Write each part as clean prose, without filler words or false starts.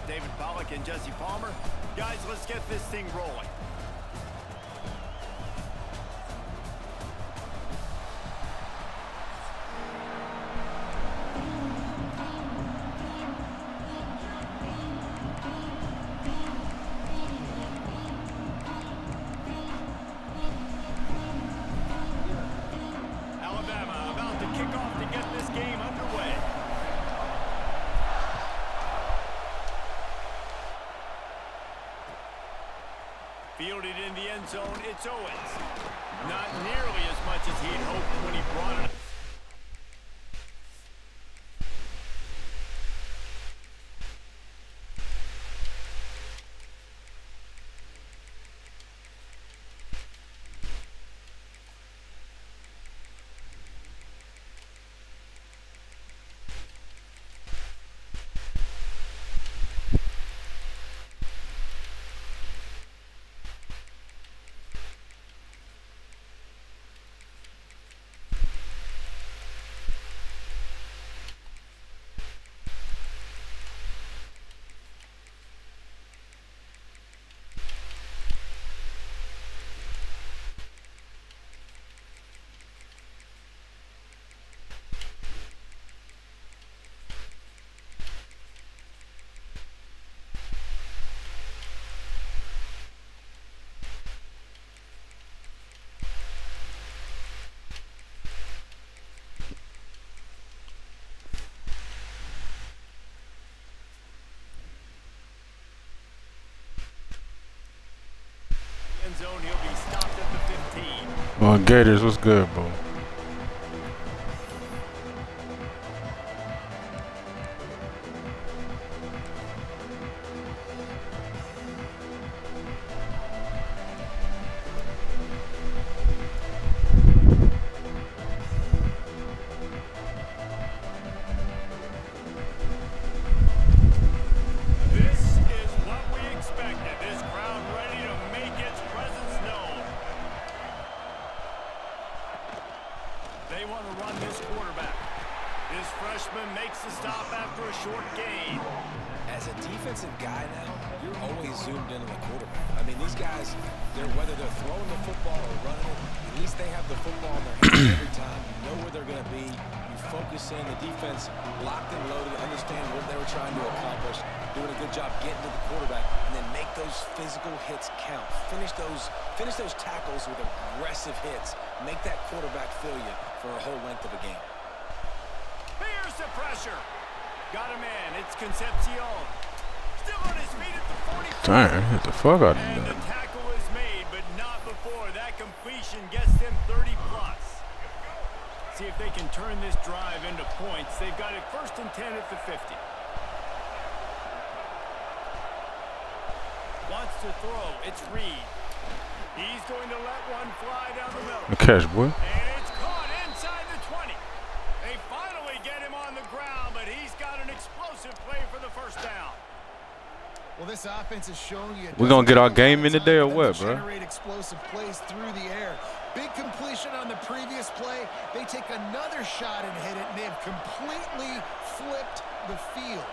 David Pollock and Jesse Palmer. Guys, let's get this thing rolling. Alabama about to kick off to get this game underway. Fielded in the end zone, it's Owens. Not nearly as much as he'd hoped when he brought it. Zone, he'll be stopped at the 15. Well, Gators, what's good, bro? Finish those tackles with aggressive hits. Make that quarterback feel you for a whole length of a game. Here's the pressure. Got a man. It's Concepcion. Still on his feet at the 40. Dang, hit the fuck out of And that. the tackle is made, but not before. That completion gets them 30 plus. See if they can turn this drive into points. They've got it 1st and 10 at the 50. Wants to throw. It's Reed. He's going to let one fly down the middle. Good catch, boy. And it's caught inside the 20. They finally get him on the ground, but he's got an explosive play for the first down. Well, this offense has shown you. We gonna get our game in today or what, bro? Generate explosive plays through the air. Big completion on the previous play. They take another shot and hit it, and they've completely flipped the field.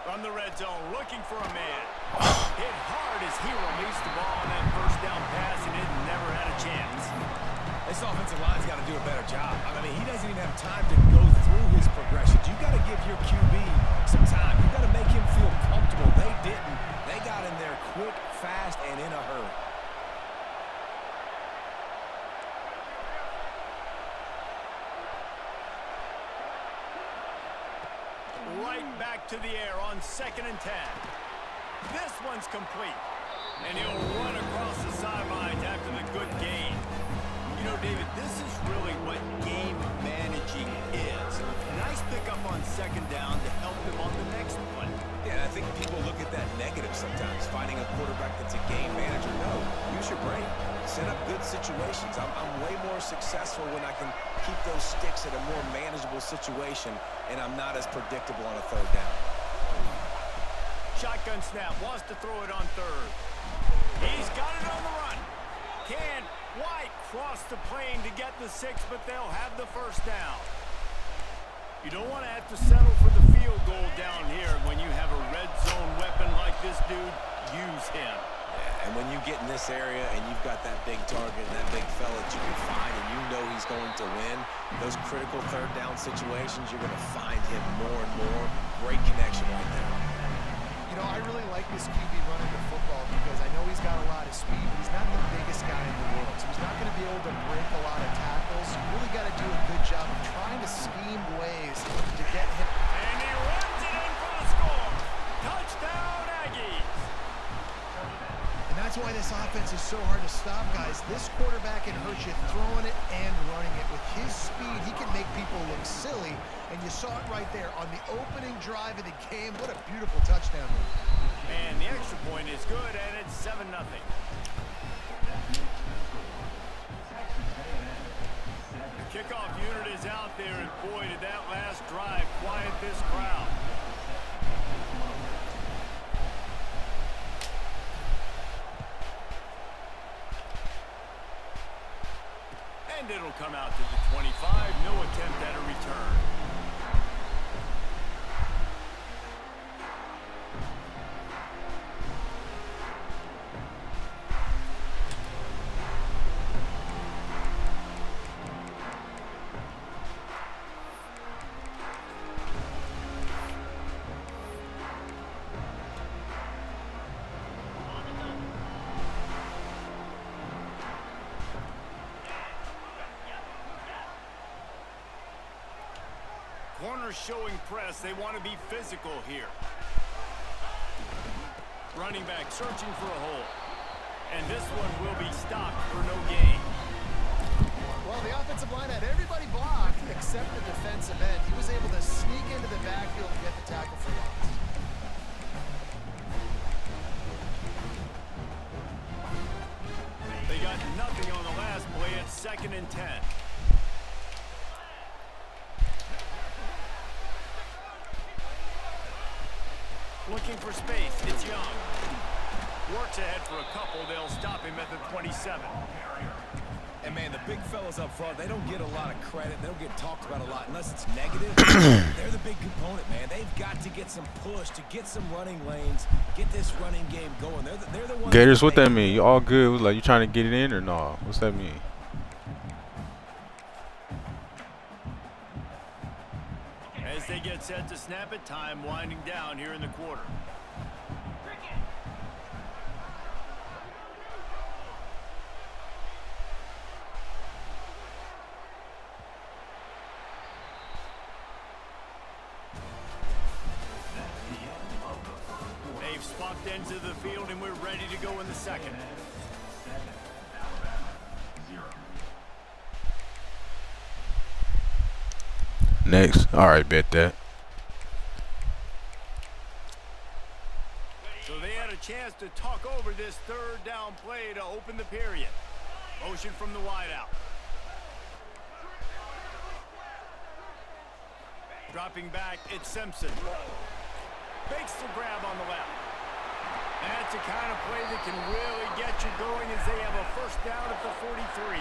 From the red zone, looking for a man. Hit hard as he released the ball on that first down pass, and it never had a chance. This offensive line's got to do a better job. I mean, he doesn't even have time to go through his progressions. You got to give your QB some time. You got to make him feel comfortable. They didn't. They got in there quick, fast, and in a hurry. Right back to the air on 2nd and 10. This one's complete. And he'll run across the sidelines after the good gain. You know, David, this is really what game managing is. Nice pickup on 2nd down to help him on the next one. Yeah, I think people look at that negative sometimes, finding a quarterback that's a game manager. No, use your brain. Set up good situations. I'm way more successful when I can keep those sticks at a more manageable situation, and I'm not as predictable on a 3rd down. Shotgun snap, wants to throw it on 3rd. He's got it on the run. Can White cross the plane to get the 6, but they'll have the 1st down. You don't want to have to settle for the field field goal down here. When you have a red zone weapon like this dude, use him. Yeah, and when you get in this area and you've got that big target and that big fella that you can find and you know he's going to win, those critical third down situations, you're going to find him more and more. Great connection right there. You know, I really like this QB running the football because I know he's got a lot of speed, but he's not the biggest guy in the world. So he's not going to be able to break a lot of tackles. You really got to do a good job of trying to scheme ways to get him. And he runs it in for the score. Touchdown, Aggies. And that's why this offense is so hard to stop, guys. This quarterback can hurt you throwing it and running it. With his speed, he can make people look silly. And you saw it right there on the opening drive of the game. What a beautiful touchdown. And the extra point is good, and it's 7-0. The kickoff unit is out there, and boy, did that last drive quiet this crowd. And it'll come out to the 25. No attempt at a return. Corners showing press. They want to be physical here. Running back searching for a hole. And this one will be stopped for no gain. Well, the offensive line had everybody blocked except the defensive end. He was able to sneak into the backfield and get the tackle for loss. They got nothing on the last play. It's 2nd and 10. Looking for space. It's Young. Works ahead for a couple. They'll stop him at the 27. And, man, the big fellas up front, they don't get a lot of credit. They don't get talked about a lot unless it's negative. They're the big component, man. They've got to get some push, to get some running lanes, get this running game going. They're the ones. Gators, what that mean? You all good? Like, you trying to get it in or no? What's that mean? As they get set to snap it, time winding down here in the quarter. They've swapped ends of the field, and we're ready to go in the second. Next. All right, bet that. So they had a chance to talk over this third down play to open the period. Motion from the wideout. Dropping back, it's Simpson. Makes the grab on the left. That's the kind of play that can really get you going as they have a first down at the 43.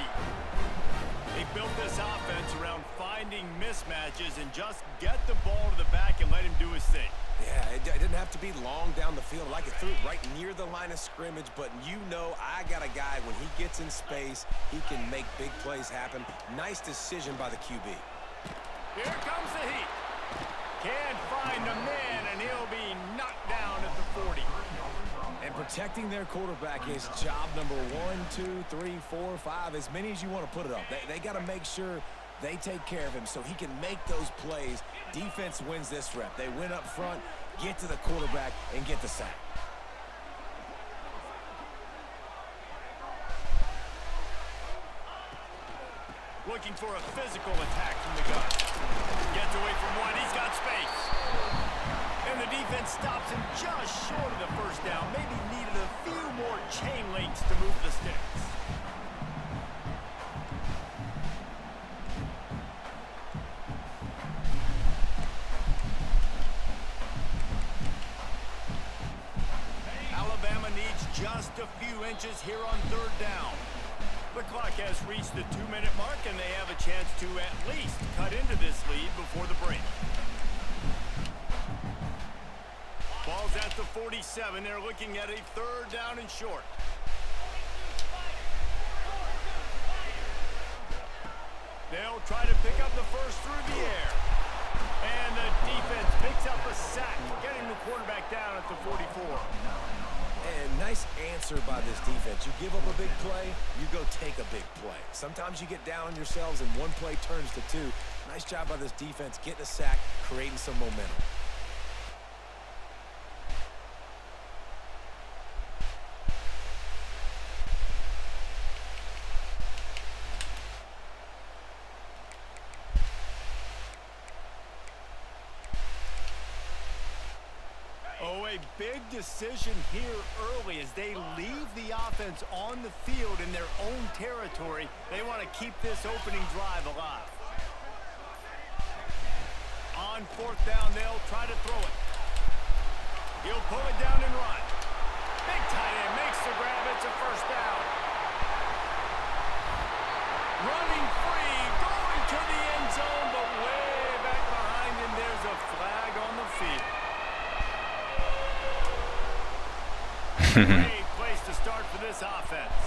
They built this offense around finding mismatches and just get the ball to the back and let him do his thing. Yeah, it didn't have to be long down the field. Like it threw it right near the line of scrimmage, but you know I got a guy, when he gets in space, he can make big plays happen. Nice decision by the QB. Here comes the heat. Can't find a man, and he'll be knocked down at the 40. And protecting their quarterback is job number 1, 2, 3, 4, 5, as many as you want to put it up. They got to make sure they take care of him so he can make those plays. Defense wins this rep. They win up front, get to the quarterback, and get the sack. Looking for a physical attack from the gun. Gets away from one. He's got space. And the defense stops him just short of the first down. Maybe needed a few more chain links to move the sticks. Alabama needs just a few inches here on third down. The clock has reached the 2-minute mark, and they have a chance to at least cut into this lead before the break. is at the 47. They're looking at a 3rd down and short. They'll try to pick up the first through the air. And the defense picks up a sack, getting the quarterback down at the 44. And nice answer by this defense. You give up a big play, you go take a big play. Sometimes you get down on yourselves and one play turns to 2. Nice job by this defense getting a sack, creating some momentum. Oh, a big decision here early as they leave the offense on the field in their own territory. They want to keep this opening drive alive. On 4th down, they'll try to throw it. He'll pull it down and run. Big tight end makes the grab. It's a 1st down. Running free, going to the end zone, but way back behind him, there's a flag on the field. Great place to start for this offense.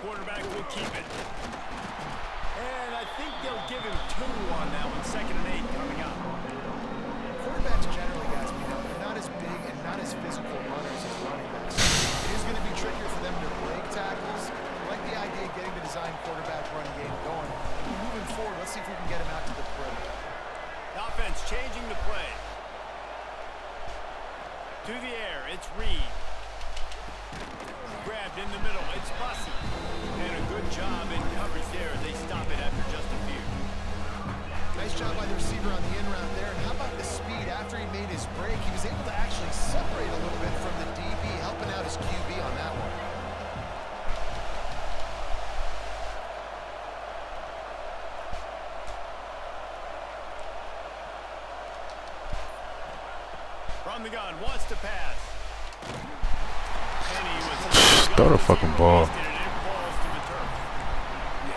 Quarterback will keep it. And I think they'll give him 2 on that one. 2nd and 8 coming up. Quarterbacks generally, guys, they're not as big and not as physical runners as running backs. It is going to be trickier for them to break tackles. I like the idea of getting the design quarterback running game going. Moving forward, let's see if we can get him out to the perimeter. Offense changing the play. To the air, it's Reed. Grabbed in the middle, it's Bussey. And a good job in coverage there. They stop it after just a few. Nice job by the receiver on the in route there. And how about the speed after he made his break? He was able to actually separate a little bit from the DB, helping out his QB on that one. From the gun, wants to pass. And he was Throw the fucking ball. Yeah,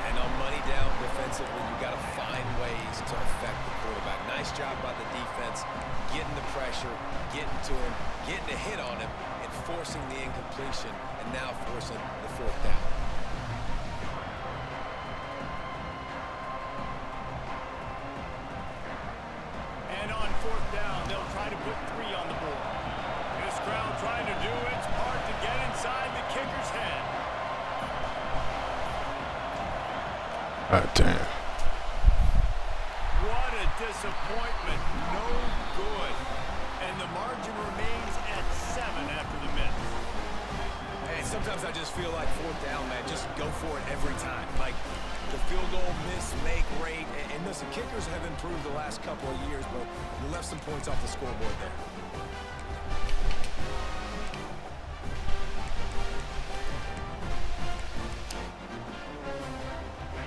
and on money down defensively, you got to find ways to affect the quarterback. Nice job by the defense, getting the pressure, getting to him, getting a hit on him, and forcing the incompletion, and now forcing the 4th down. And on 4th down, they'll try to put 3 on the board. This crowd trying to do its part to get inside the kicker's head. God damn. What a disappointment. No good. And the margin remains at 7 after the miss. Hey, sometimes I just feel like 4th down, man. Just go for it every time. Like, the field goal miss, make great. And listen, kickers have improved the last couple of years, but you left some points off the scoreboard there.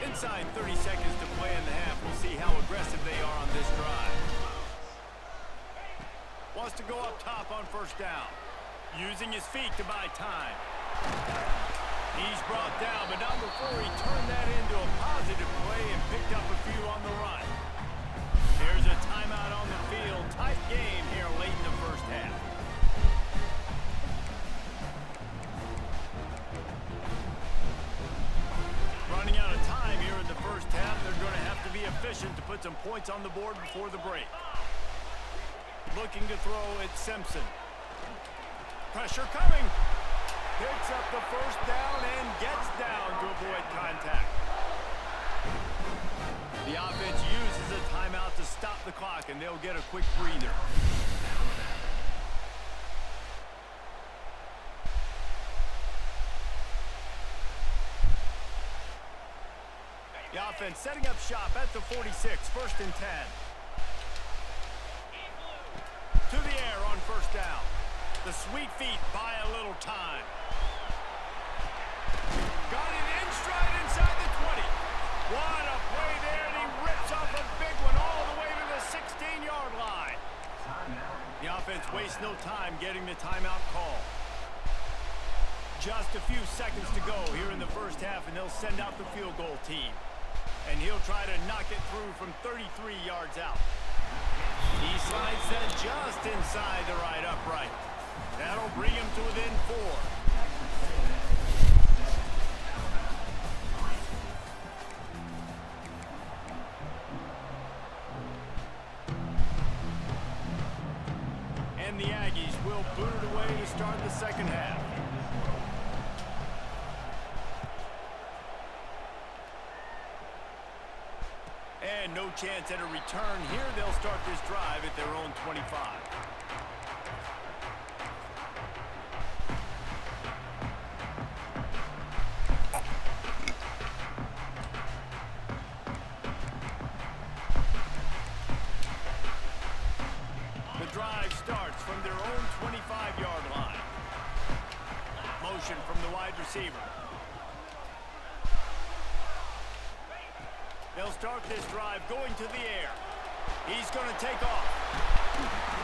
Inside 30 seconds to play in the half. We'll see how aggressive they are on this drive. Wants to go up top on 1st down. Using his feet to buy time. He's brought down, but not before he turned that into a positive play and picked up a few on the run. There's a timeout on the field. Tight game here late in the 1st half. Running out of time here in the 1st half. They're going to have to be efficient to put some points on the board before the break. Looking to throw at Simpson. Pressure coming. Picks up the 1st down and gets down to avoid contact. The offense uses a timeout to stop the clock, and they'll get a quick breather. The offense setting up shop at the 46, 1st and 10. To the air on 1st down. The sweet feet buy a little time. Got it in stride inside the 20. What a play there, and he rips off a big one all the way to the 16-yard line. The offense wastes no time getting the timeout call. Just a few seconds to go here in the 1st half, and they'll send out the field goal team. And he'll try to knock it through from 33 yards out. He slides that just inside the right upright. That'll bring him to within 4. And the Aggies will boot it away to start the second half. And no chance at a return here. They'll start this drive at their own 25. The drive starts from their own 25-yard line. Motion from the wide receiver. They'll start this drive going to the air. He's going to take off.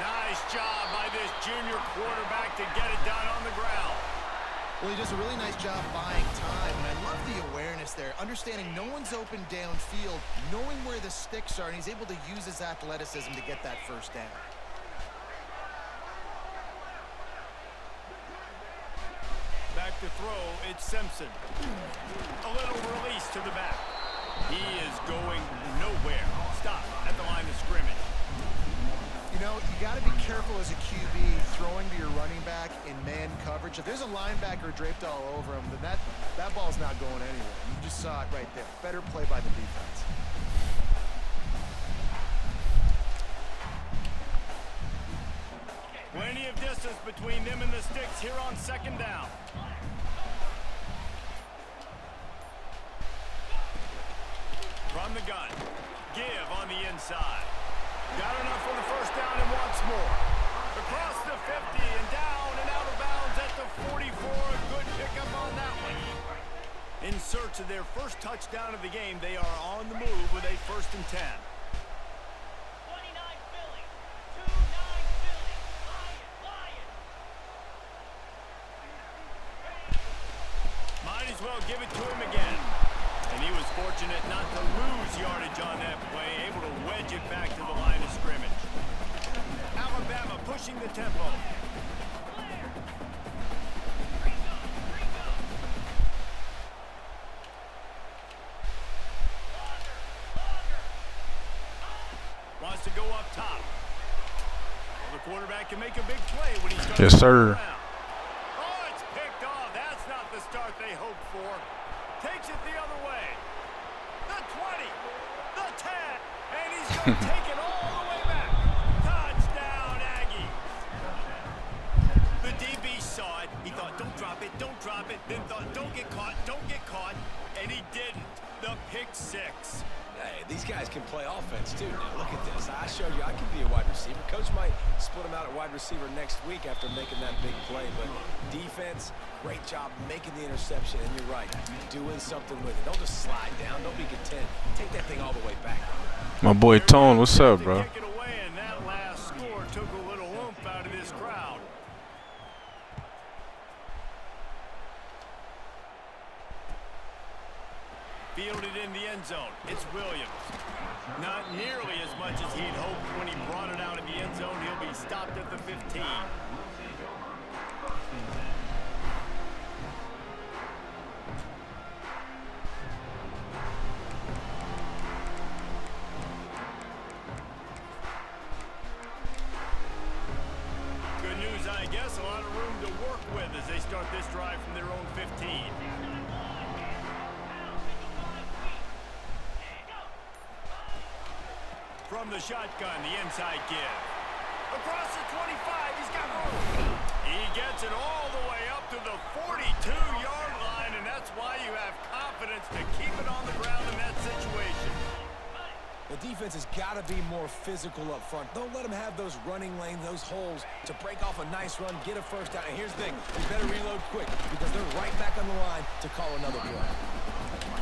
Nice job by this junior quarterback to get it done on the ground. Well, he does a really nice job buying time, and I love the awareness there, understanding no one's open downfield, knowing where the sticks are, and he's able to use his athleticism to get that first down. Back to throw, it's Simpson. A little release to the back. He is going nowhere. Stop at the line of scrimmage. You know, you got to be careful as a QB throwing to your running back in man coverage. If there's a linebacker draped all over him, then that ball's not going anywhere. You just saw it right there. Better play by the defense. Plenty of distance between them and the sticks here on second down. From the gun, give on the inside. Got enough for the first down and wants more. Across the 50 and down and out of bounds at the 44. A good pickup on that one. In search of their first touchdown of the game, they are on the move with a 1st and 10. 29 Philly, 29 Philly, Lions. Might as well give it to him again. And he was fortunate not to lose yardage on that play, able to wedge it back to the line of scrimmage. Alabama pushing the tempo. Wants to go up top. Well, the quarterback can make a big play when he starts. Yes, sir. Oh, it's picked off. That's not the start they hoped for. Takes it the other way. The 20, the 10, and he's going to take it all the way back. Touchdown, Aggies. The DB saw it. He thought, don't drop it, then thought, don't get caught, and he didn't. The pick 6. Hey, these guys can play offense, too. Now, look at this. I showed you I can be a wide receiver. Coach might split him out at wide receiver next week after making that big play. But defense, great job making the interception. And you're right, doing something with it. Don't just slide down. Don't be content. Take that thing all the way back. My boy Tone, what's up, bro? Take it away, and that last score took a little oomph out of this crowd. Fielded in the end zone. It's Williams. Not nearly as much as he'd hoped when he brought it out of the end zone. He'll be stopped at the 15. Good news, I guess. A lot of room to work with as they start this drive from their own 15. From the shotgun, the inside give. Across the 25, he's got room. He gets it all the way up to the 42-yard line, and that's why you have confidence to keep it on the ground in that situation. The defense has got to be more physical up front. Don't let them have those running lanes, those holes to break off a nice run, get a first down. And here's the thing, you better reload quick because they're right back on the line to call another play.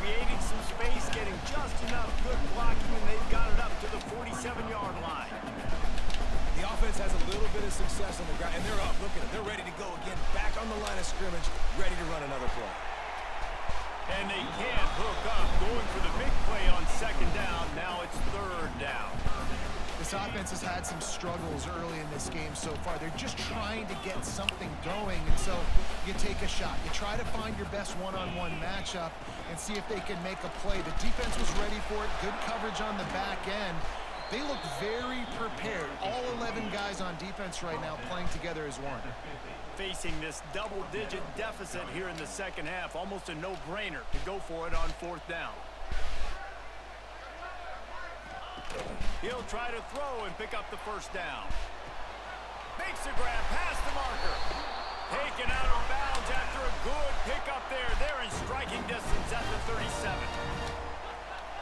Creating some space, getting just enough good blocking, and they've got it up to the 47-yard line. The offense has a little bit of success on the ground, and they're up. Look at it. They're ready to go again. Back on the line of scrimmage, ready to run another play. And they can't hook up. Going for the big play on second down. Now it's third down. This offense has had some struggles early in this game so far. They're just trying to get something going, and so you take a shot. You try to find your best one-on-one matchup and see if they can make a play. The defense was ready for it. Good coverage on the back end. They look very prepared. All 11 guys on defense right now playing together as one. Facing this double-digit deficit here in the second half, almost a no-brainer to go for it on fourth down. He'll try to throw and pick up the first down. Makes a grab past the marker. Taken out of bounds after a good pickup there. They're in striking distance at the 37.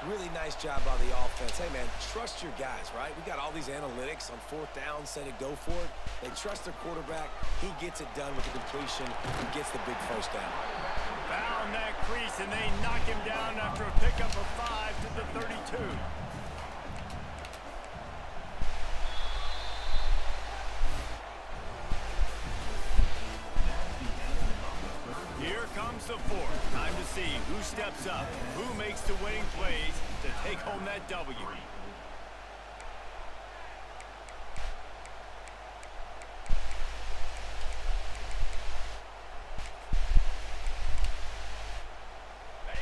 Really nice job by the offense. Hey, man, trust your guys, right? We got all these analytics on fourth down, say to go for it. They trust their quarterback. He gets it done with the completion. He gets the big first down. Found that crease, and they knock him down after a pickup of 5 to the 32. Here comes the fourth. Time to see who steps up, who makes the winning plays to take home that W.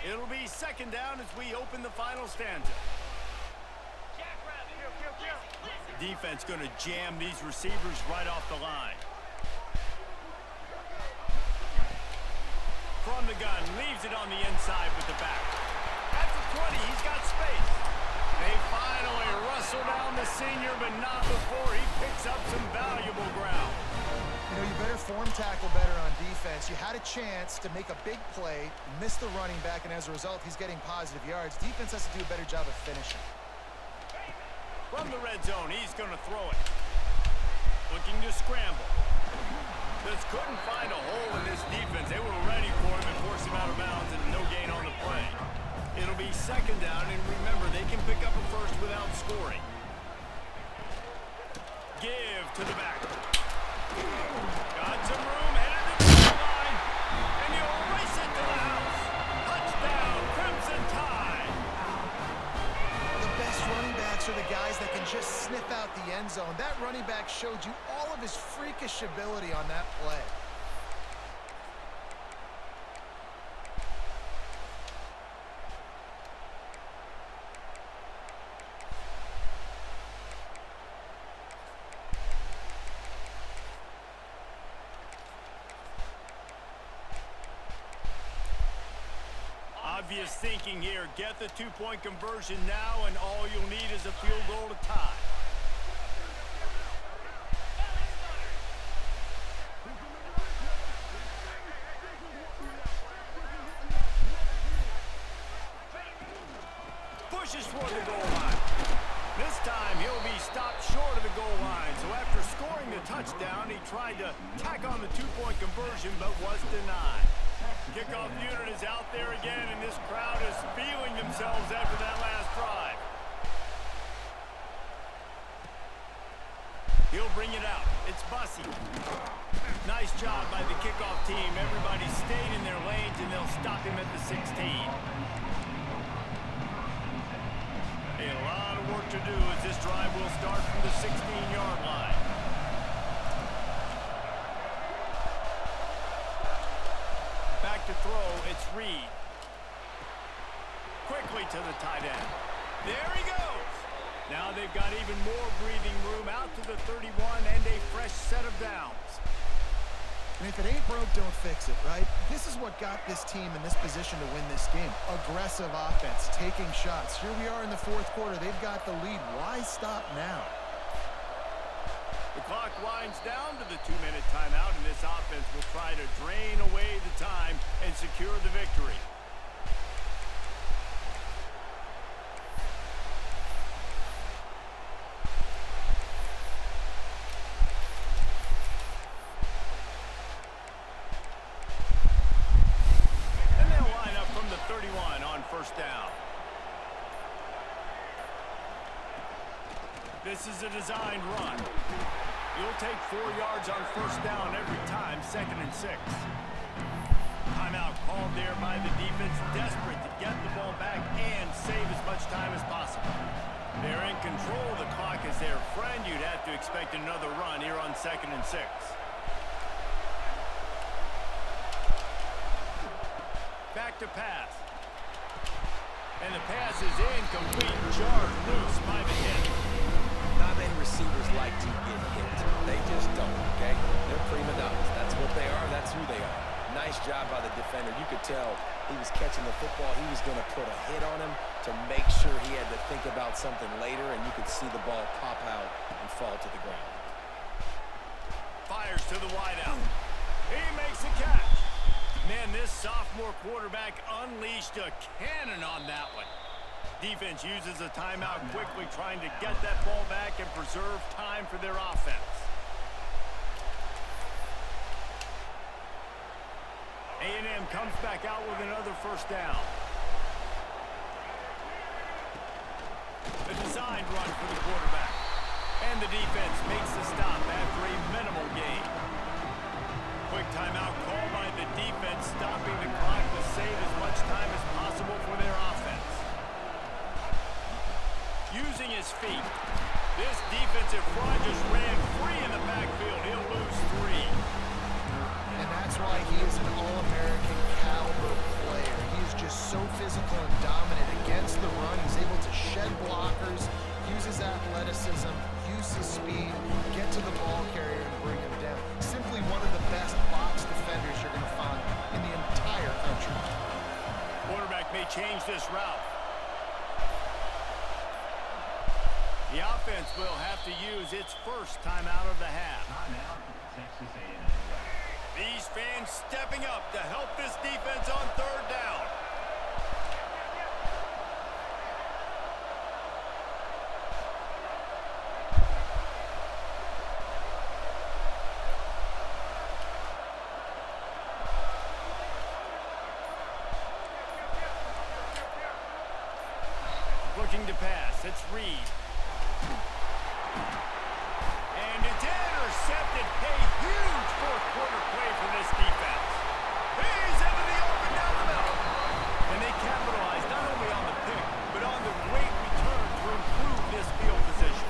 It'll be second down as we open the final stanza. Defense going to jam these receivers right off the line. From the gun, leaves it on the inside with the back. At the 20, he's got space. They finally wrestle down the senior, but not before he picks up some valuable ground. You know, you better form tackle better on defense. You had a chance to make a big play, miss the running back, and as a result, he's getting positive yards. Defense has to do a better job of finishing. From the red zone, he's going to throw it. Looking to scramble. Just couldn't find a hole in this defense. They were ready for him and forced him out of bounds, and no gain on the play. It'll be second down, and remember, they can pick up a first without scoring. Give to the back. Got some room, headed to the line, and he'll race it to the house. Touchdown, Crimson Tide. The best running backs are the guys that can just sniff out the end zone. That running back showed you all of his freakish ability on that play. Obvious thinking here. Get the two-point conversion now, and all you'll need is a field goal to tie. Pushes toward the goal line. This time he'll be stopped short of the goal line. So after scoring the touchdown, he tried to tack on the two-point conversion, but was denied. Kickoff unit is out there again, and this crowd is feeling themselves after that last drive. He'll bring it out. It's Bussy. Nice job by the kickoff team. Everybody stayed in their lanes, and they'll stop him at the 16. A lot of work to do as this drive will start from the 16-yard line. Back to throw, it's Reed. Quickly to the tight end. There he goes. Now they've got even more breathing room out to the 31 and a fresh set of downs. And if it ain't broke, don't fix it, right? This is what got this team in this position to win this game. Aggressive offense, taking shots. Here we are in the fourth quarter. They've got the lead. Why stop now? The clock winds down to the 2-minute timeout, and this offense will try to drain away the time and secure the victory. And they'll line up from the 31 on first down. This is a designed run. You'll take 4 yards on first down every time, 2nd and 6. Timeout called there by the defense, desperate to get the ball back and save as much time as possible. They're in control of the clock as their friend. You'd have to expect another run here on 2nd and 6. Back to pass. And the pass is incomplete, jarred loose by the hit. Not many receivers like to get hit. They just don't, okay? They're prima donnas. That's what they are. That's who they are. Nice job by the defender. You could tell he was catching the football. He was going to put a hit on him to make sure he had to think about something later, and you could see the ball pop out and fall to the ground. Fires to the wideout. He makes the catch. Man, this sophomore quarterback unleashed a cannon on that one. Defense uses a timeout quickly, trying to get that ball back and preserve time for their offense. A&M comes back out with another first down. A designed run for the quarterback. And the defense makes the stop after a minimal gain. Quick timeout call by the defense, stopping the clock to save as much time as possible for their offense. Using his feet, this defensive front just ran free in the backfield. He'll lose 3. And that's why he is an All-American caliber player. He is just so physical and dominant against the run. He's able to shed blockers, use his athleticism, use his speed, get to the ball carrier and bring him down. Simply one of the best box defenders you're going to find in the entire country. Quarterback may change this route. The offense will have to use its first timeout of the half. These fans stepping up to help this defense on 3rd down. Looking to pass, it's Reed. And it's intercepted. A huge 4th quarter play for this defense. He's into the open down the middle. And they capitalize not only on the pick, but on the great return to improve this field position.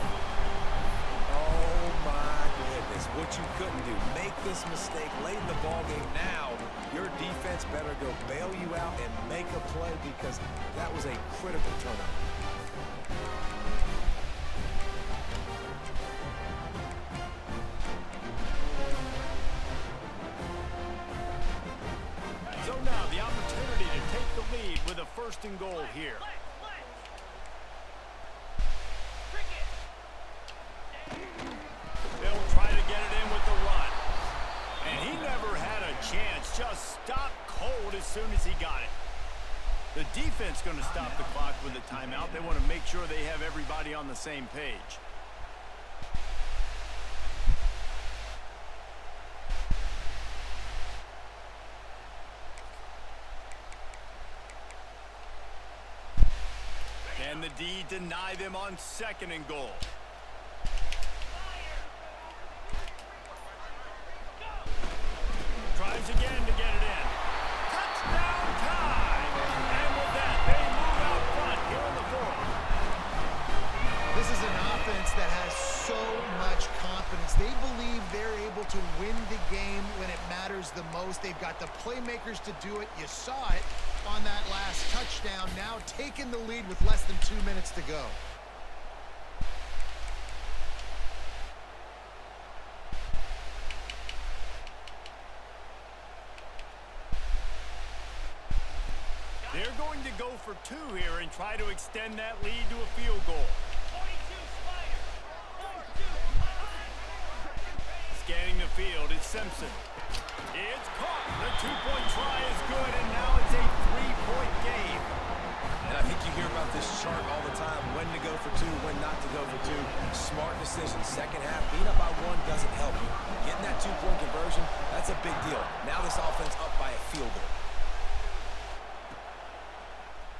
Oh, my goodness. What you couldn't do. Make this mistake late in the ballgame. Now, your defense better go bail you out and make a play because that was a critical turnover. So now the opportunity to take the lead with a 1st and goal here. They'll try to get it in with the run. And he never had a chance. Just stopped cold as soon as he got it. The defense going to stop the clock with a timeout. They want to make sure they have everybody on the same page. Can the D deny them on 2nd and goal? Tries again to get it in. Touchdown time! And with that, they move out front here in the 4th. This is an offense that has so much confidence. They believe they're able to win the game when it matters the most. They've got the playmakers to do it. You saw it on that last touchdown, now taking the lead with less than 2 minutes to go. They're going to go for 2 here and try to extend that lead to a field goal. Scanning the field, it's Simpson. It's caught. The 2-point try is good, and now it's a 3-point game. And I think you hear about this chart all the time, when to go for 2, when not to go for 2. Smart decision. 2nd half, being up by 1 doesn't help you. Getting that 2-point conversion, that's a big deal. Now this offense up by a field goal.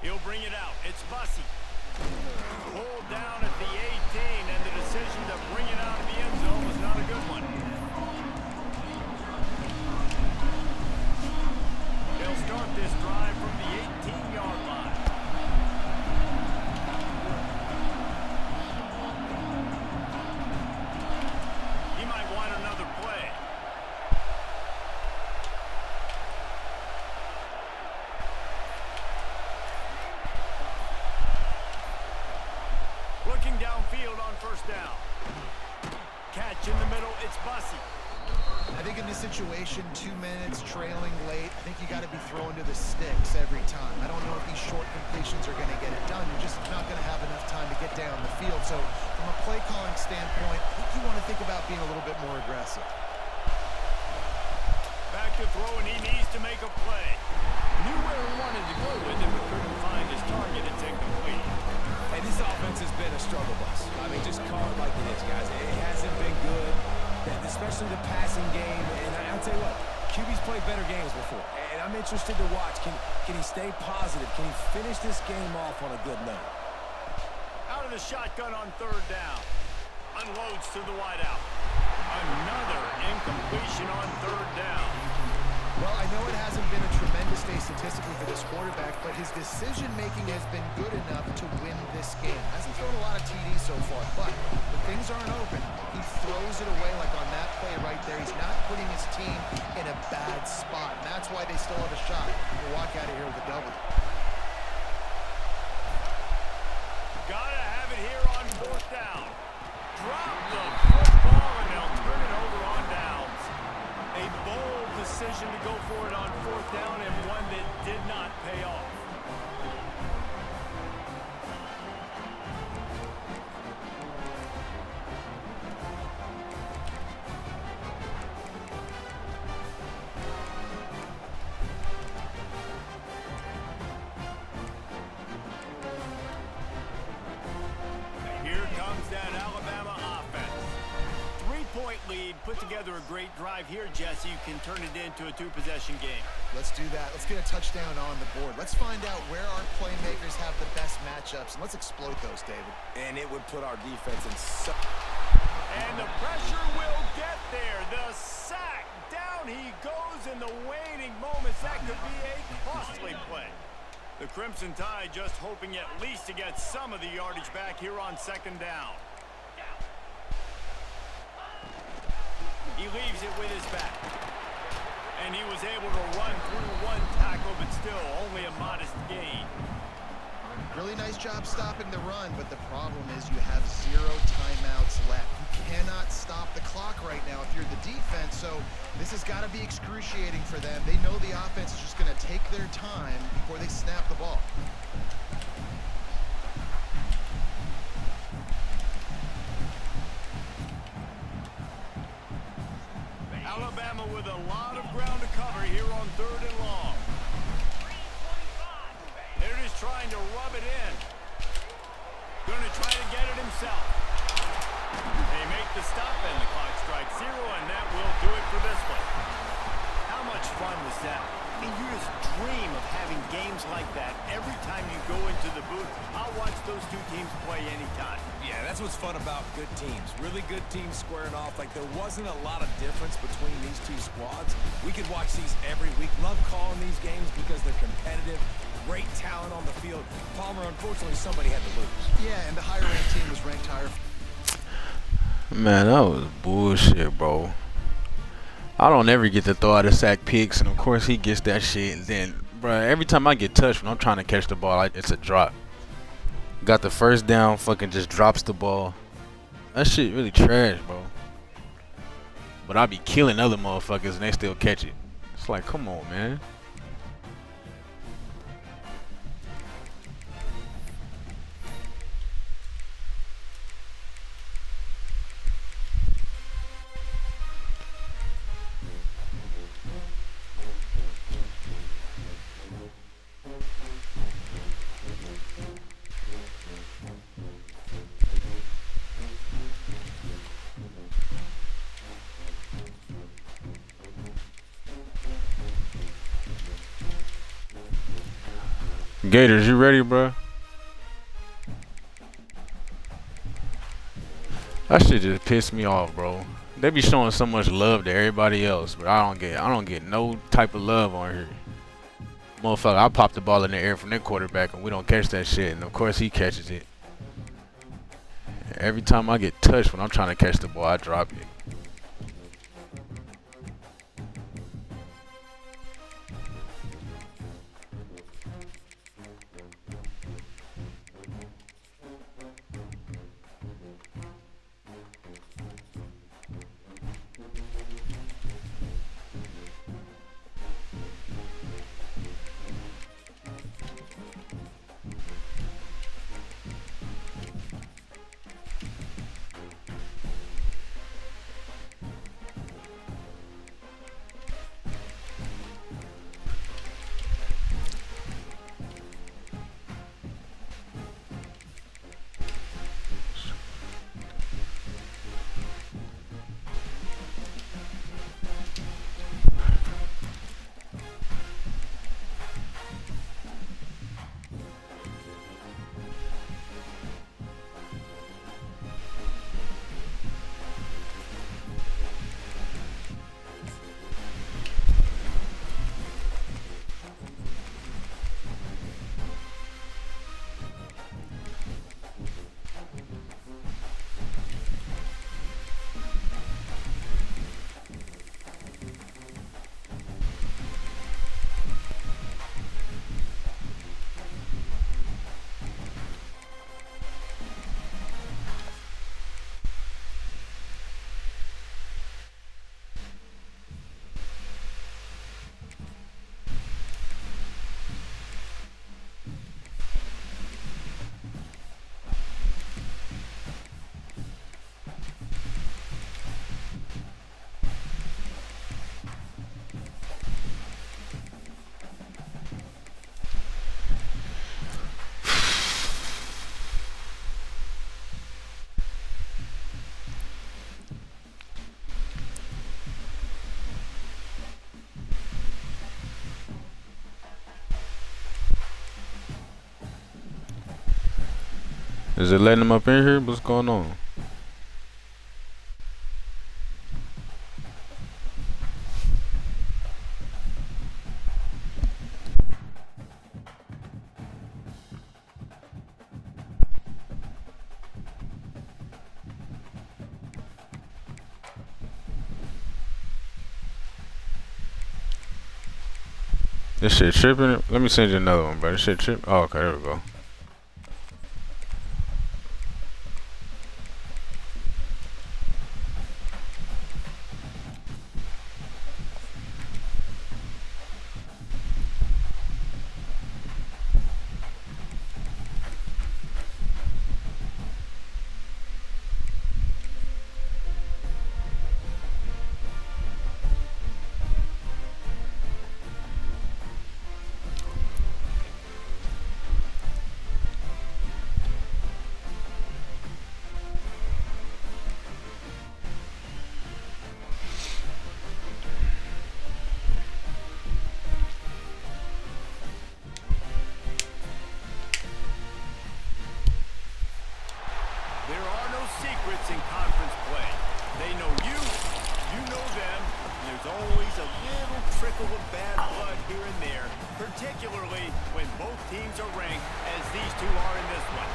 He'll bring it out. It's Bussey. Pulled down at the 18, and the decision to bring it out of the end zone was not a good one. They'll start Bussy. I think in this situation, 2 minutes, trailing late, I think you got to be throwing to the sticks every time. I don't know if these short completions are going to get it done. You're just not going to have enough time to get down the field. So from a play calling standpoint, I think you want to think about being a little bit more aggressive. Back to throw, and he needs to make a play. Knew where he wanted to go with it, but couldn't find his target. It's incomplete. Hey, this offense has been a struggle bus. I mean, just call it like it is, guys. It hasn't been good, especially the passing game. And I'll tell you what, QB's played better games before. And I'm interested to watch. Can he stay positive? Can he finish this game off on a good note? Out of the shotgun on third down. Unloads to the wideout. Another incompletion on third down. Well, I know it hasn't been a tremendous day statistically for this quarterback, but his decision-making has been good enough to win this game. Hasn't thrown a lot of TDs so far, but when things aren't open, he throws it away like on that play right there. He's not putting his team in a bad spot, and that's why they still have a shot to walk out of here with a W. Gotta have it here on fourth down. Drop the football, and they'll turn it over on downs. A bold decision to go for it on fourth down, and one that did not pay off. Here comes that Alabama offense. 3-point lead, put together a great drive here, Jesse. You can turn it into a 2-possession game. Let's do that. Let's get a touchdown on the board. Let's find out where our playmakers have the best matchups, and let's exploit those, David. And it would put our defense in And the pressure will get there. The sack. Down he goes in the waning moments. That could be a costly play. The Crimson Tide just hoping at least to get some of the yardage back here on second down. He leaves it with his back. And he was able to run through one tackle, but still only a modest gain. Really nice job stopping the run, but the problem is you have 0 timeouts left. You cannot stop the clock right now if you're the defense, so this has got to be excruciating for them. They know the offense is just going to take their time before they snap the ball. Alabama with a lot of ground to cover here on third and long. They're just trying to rub it in. Going to try to get it himself. They make the stop and the clock strikes 0, and that will do it for this one. How much fun was that? I mean, you just dream of having games like that every time you go into the booth. I'll watch those two teams play anytime. Yeah, that's what's fun about good teams. Really good teams squaring off. Like, there wasn't a lot of difference between these two squads. We could watch these every week. Love calling these games because they're competitive. Great talent on the field. Palmer, unfortunately, somebody had to lose. Yeah, and the higher-ranked team was ranked higher. Man, that was bullshit, bro. I don't ever get to throw out a sack picks, and of course he gets that shit. And then, bro, every time I get touched when I'm trying to catch the ball, it's a drop. Got the first down, fucking just drops the ball. That shit really trash, bro. But I be killing other motherfuckers and they still catch it. It's like, come on, man. Gators, you ready, bro? That shit just pissed me off, bro. They be showing so much love to everybody else, but I don't get no type of love on here. Motherfucker, I pop the ball in the air from their quarterback and we don't catch that shit, and of course he catches it. Every time I get touched when I'm trying to catch the ball, I drop it. Is it letting him up in here? What's going on? This shit tripping. Let me send you another one, bro. This shit tripping. Oh, okay, there we go. There are no secrets in conference play. They know you, you know them, and there's always a little trickle of bad blood here and there, particularly when both teams are ranked as these two are in this one.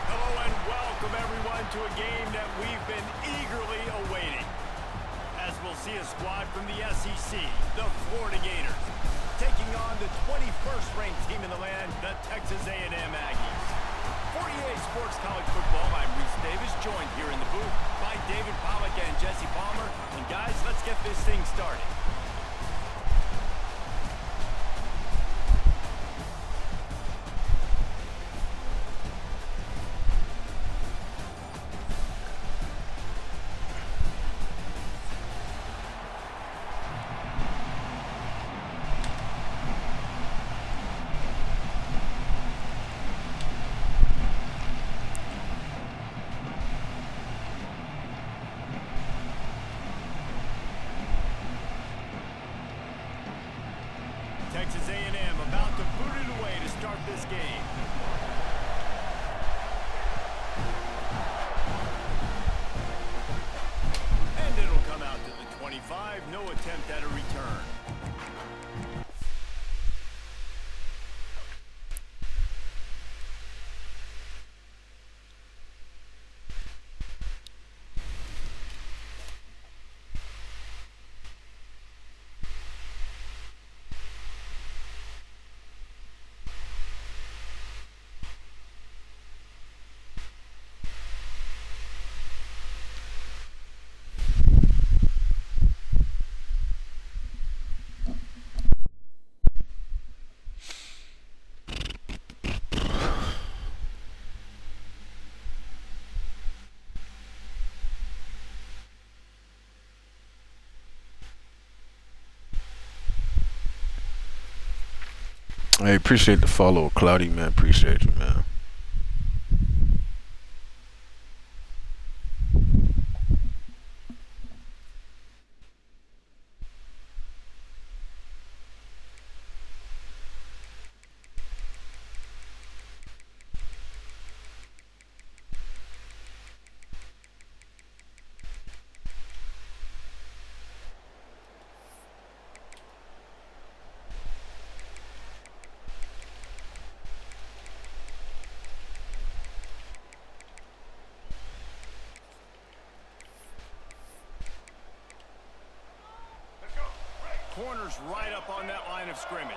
Hello and welcome everyone to a game that we've been eagerly awaiting. As we'll see a squad from the SEC, the Florida Gators, taking on the 21st ranked team in the land, the Texas A&M Aggies. For easports college football, I'm Reese Davis, joined here in the booth by David Pollack and Jesse Palmer. And guys, let's get this thing started. Texas A&M about to boot it away to start this game. And it'll come out to the 25, no attempt at a return. Hey, appreciate the follow, Cloudy, man. Appreciate you, man. Corner's right up on that line of scrimmage.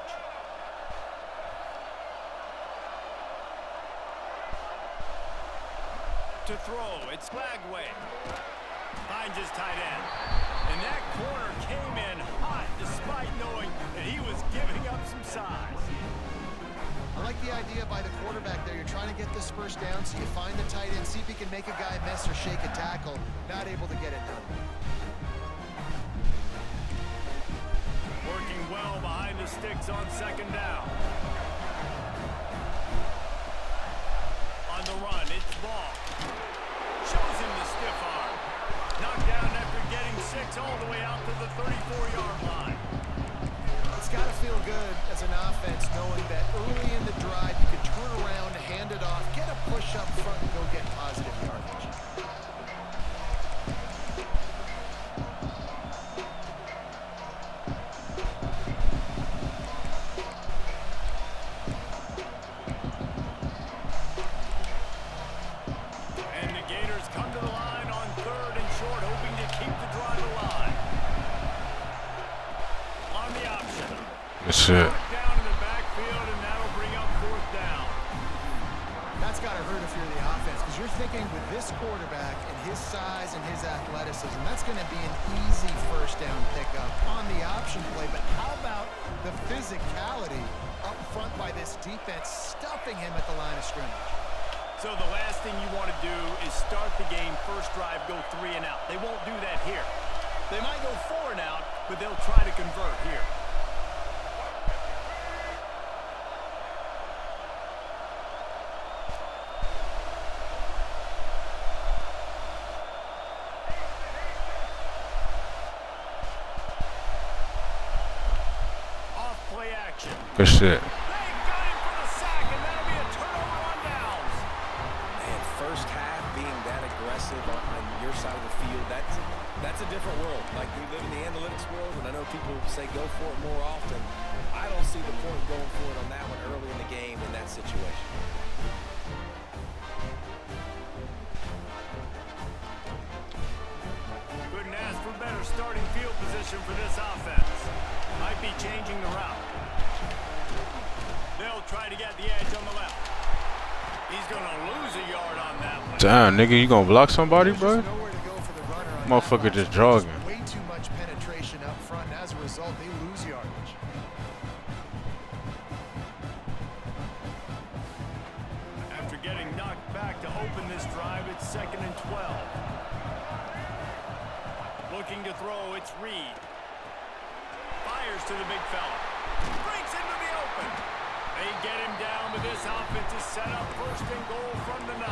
To throw, it's Flagway. Finds his tight end. And that corner came in hot despite knowing that he was giving up some size. I like the idea by the quarterback there. You're trying to get this first down, so you find the tight end, see if he can make a guy miss or shake a tackle. Not able to get it done. Working well behind the sticks on second down. On the run, it's Ball. Shows him the stiff arm. Knocked down after getting 6 all the way out to the 34-yard line. It's got to feel good as an offense knowing that early in the drive you can turn around, hand it off, get a push up front, and go get positive yardage. And the Gators come to the line on 3rd and short, hoping to keep the drive alive. On the option. Good shit. Down in the backfield, and that'll bring up 4th down. That's got to hurt if you're the offense, because you're thinking with this quarterback and his size and his athleticism, that's going to be an easy 1st down pickup on the option play. But how about the physicality up front by this defense, stuffing him at the line of scrimmage? So the last thing you want to do is start the game, first drive, go 3 and out. They won't do that here. They might go 4 and out, but they'll try to convert here. Off play action. Good shit. They got him for the sack, and that'll be a turnover on downs. Man, first half being that aggressive on your side of the field, that's a different world. Like, we live in the analytics world, and I know people say go for it more often. I don't see the point going for it on that one early in the game in that situation. Couldn't ask for better starting field position for this offense. Might be changing the route. They'll try to get the edge on the left. He's going to lose a yard on that one. Damn, nigga, you gonna block somebody, bro? There's nowhere to go for the runner on Motherfucker that just option. There's jogging. way too much penetration up front, and as a result, they lose yardage. After getting knocked back to open this drive, it's 2nd and 12. Looking to throw, it's Reed. Fires to the big fella. Breaks into the open. They get him down, but this offense is set up 1st and goal from the 9.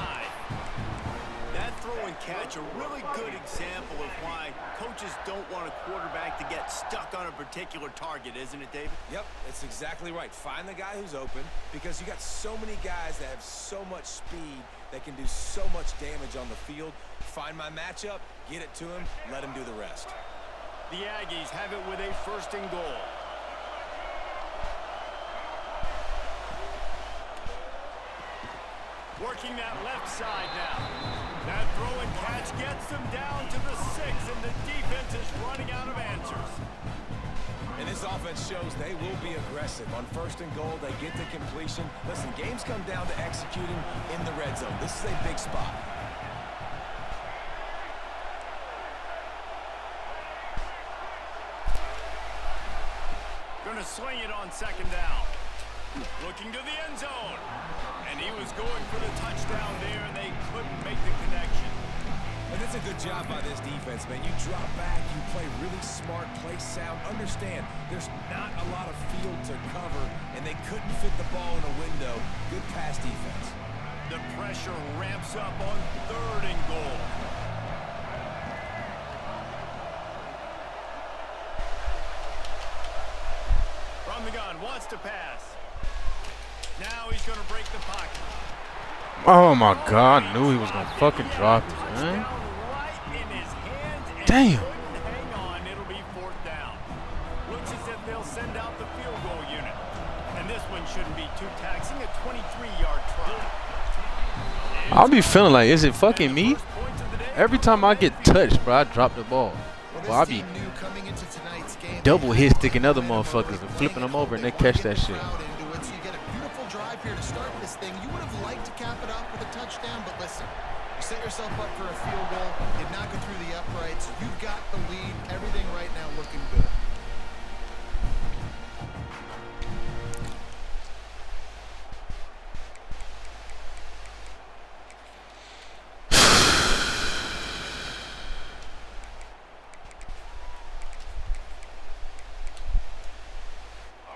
That throw and catch, a really good example of why coaches don't want a quarterback to get stuck on a particular target, isn't it, David? Yep, it's exactly right. Find the guy who's open, because you got so many guys that have so much speed that can do so much damage on the field. Find my matchup, get it to him, let him do the rest. The Aggies have it with a 1st and goal. Working that left side now. That throw and catch gets them down to the 6, and the defense is running out of answers. And this offense shows they will be aggressive. On 1st and goal, they get the completion. Listen, games come down to executing in the red zone. This is a big spot. Going to swing it on 2nd down. Looking to the end zone. And he was going for the touchdown there, and they couldn't make the connection. And it's a good job by this defense, man. You drop back, you play really smart, play sound. Understand, there's not a lot of field to cover, and they couldn't fit the ball in a window. Good pass defense. The pressure ramps up on 3rd and goal. From the gun, wants to pass. Now he's going to break the pocket. Oh my god, I knew he was gonna fucking drop it, man. Damn. Hang on, it'll be 4th down. Looks as if they'll send out the field goal unit. And this one shouldn't be too taxing, a 23-yard try. I'll be feeling like, is it fucking me? Every time I get touched, bro, I drop the ball. Well, I be double hit sticking other motherfuckers and flipping them over and they catch that shit. Here to start this thing, you would have liked to cap it off with a touchdown, but listen, you set yourself up for a field goal, did not go through the uprights, you've got the lead, everything right now looking good.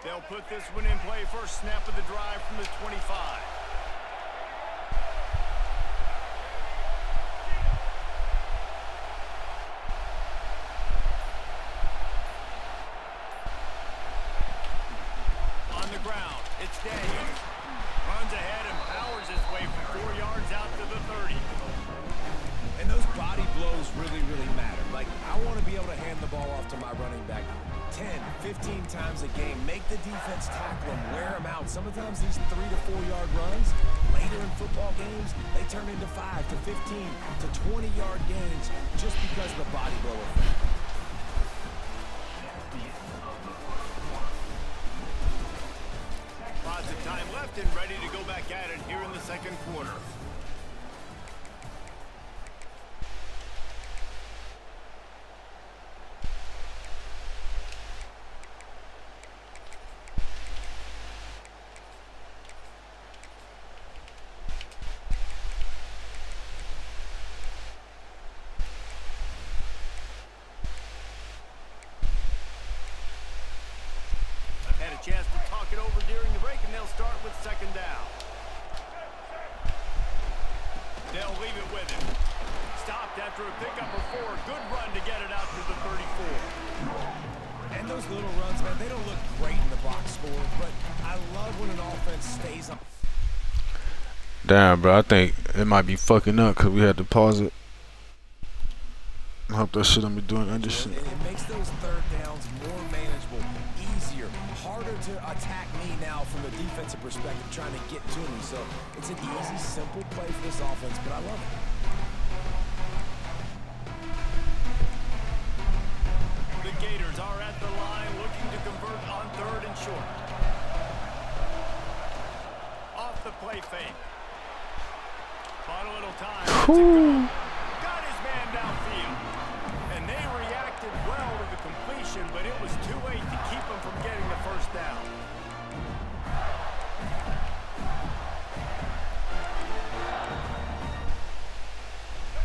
They'll put this one in play. First snap of the drive from the 25. It's Daniels. Runs ahead and powers his way for 4 yards out to the 30. And those body blows really, really matter. Like, I want to be able to hand the ball off to my running back 10, 15 times a game. Make the defense tackle him, wear him out. Sometimes these 3 to 4 yard runs, later in football games, they turn into 5 to 15 to 20 yard gains just because of the body blow effect. Lots of time left and ready to go back at it here in the second quarter. Had a chance to talk it over during the break, and they'll start with second down. They'll leave it with him. Stopped after a pickup of 4. Good run to get it out to the 34. And those little runs, man, they don't look great in the box score, but I love when an offense stays on. Damn, bro. I think it might be fucking up because we had to pause it. I hope that shit don't be doing under shit. And it makes those third downs more manageable, easier, harder to attack me now from a defensive perspective, trying to get to me. So it's an easy, simple play for this offense, but I love it. The Gators are at the line looking to convert on 3rd and short. Off the play fake. Bought a little time. Got his man downfield. And they reacted well to the completion, but it was too late to keep them from getting the first down.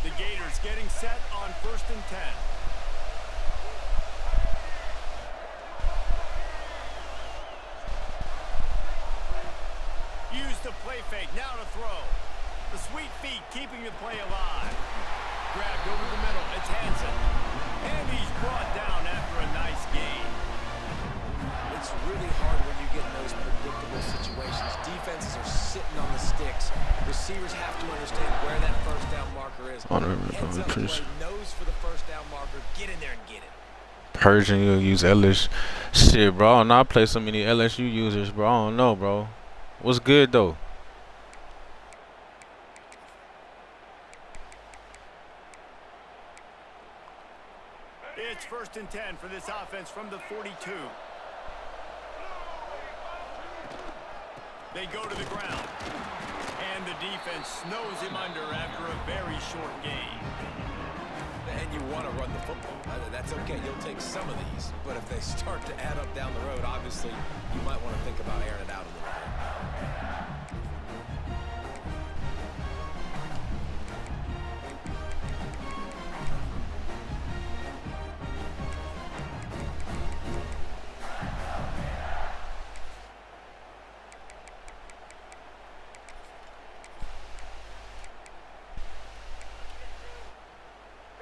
The Gators getting set on 1st and 10. Use the play fake, now to throw. The sweet feet keeping the play alive. Grabbed over the middle, it's Hansen. And he's brought down after a nice gain. It's really hard when you get in those predictable situations. Defenses are sitting on the sticks. Receivers have to understand where that first down marker is. Heads up play, nose for the first down marker. Get in there and get it. Persian, you'll use LSU. Shit, bro. I don't know. I play so many LSU users, bro. I don't know, bro. What's good, though? It's 1st and 10 for this offense from the 42. They go to the ground. And the defense snows him under after a very short gain. And you want to run the football. That's okay. You'll take some of these. But if they start to add up down the road, obviously, you might want to think about airing it out a little bit.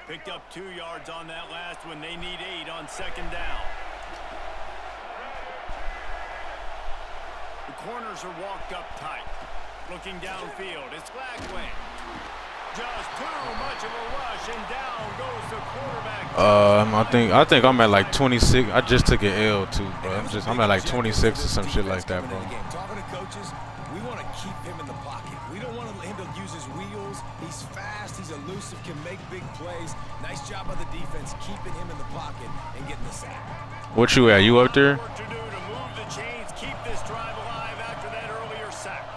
Picked up 2 yards on that last one. They need 8 on second down. The corners are walked up tight. Looking downfield, it's Flagway. Just too much of a rush, and down goes the quarterback. I think I'm at like 26. I just took an L too, bro. I'm at like 26 or some shit like that, bro. Talking to coaches, we want to keep him in the pocket. We don't want him to use his wheels. He's fast, he's elusive, can make big plays. Nice job by the defense keeping him in the pocket and getting the sack. What you at? You up there? Work to do to move the chains, keep this drive alive after that earlier sack.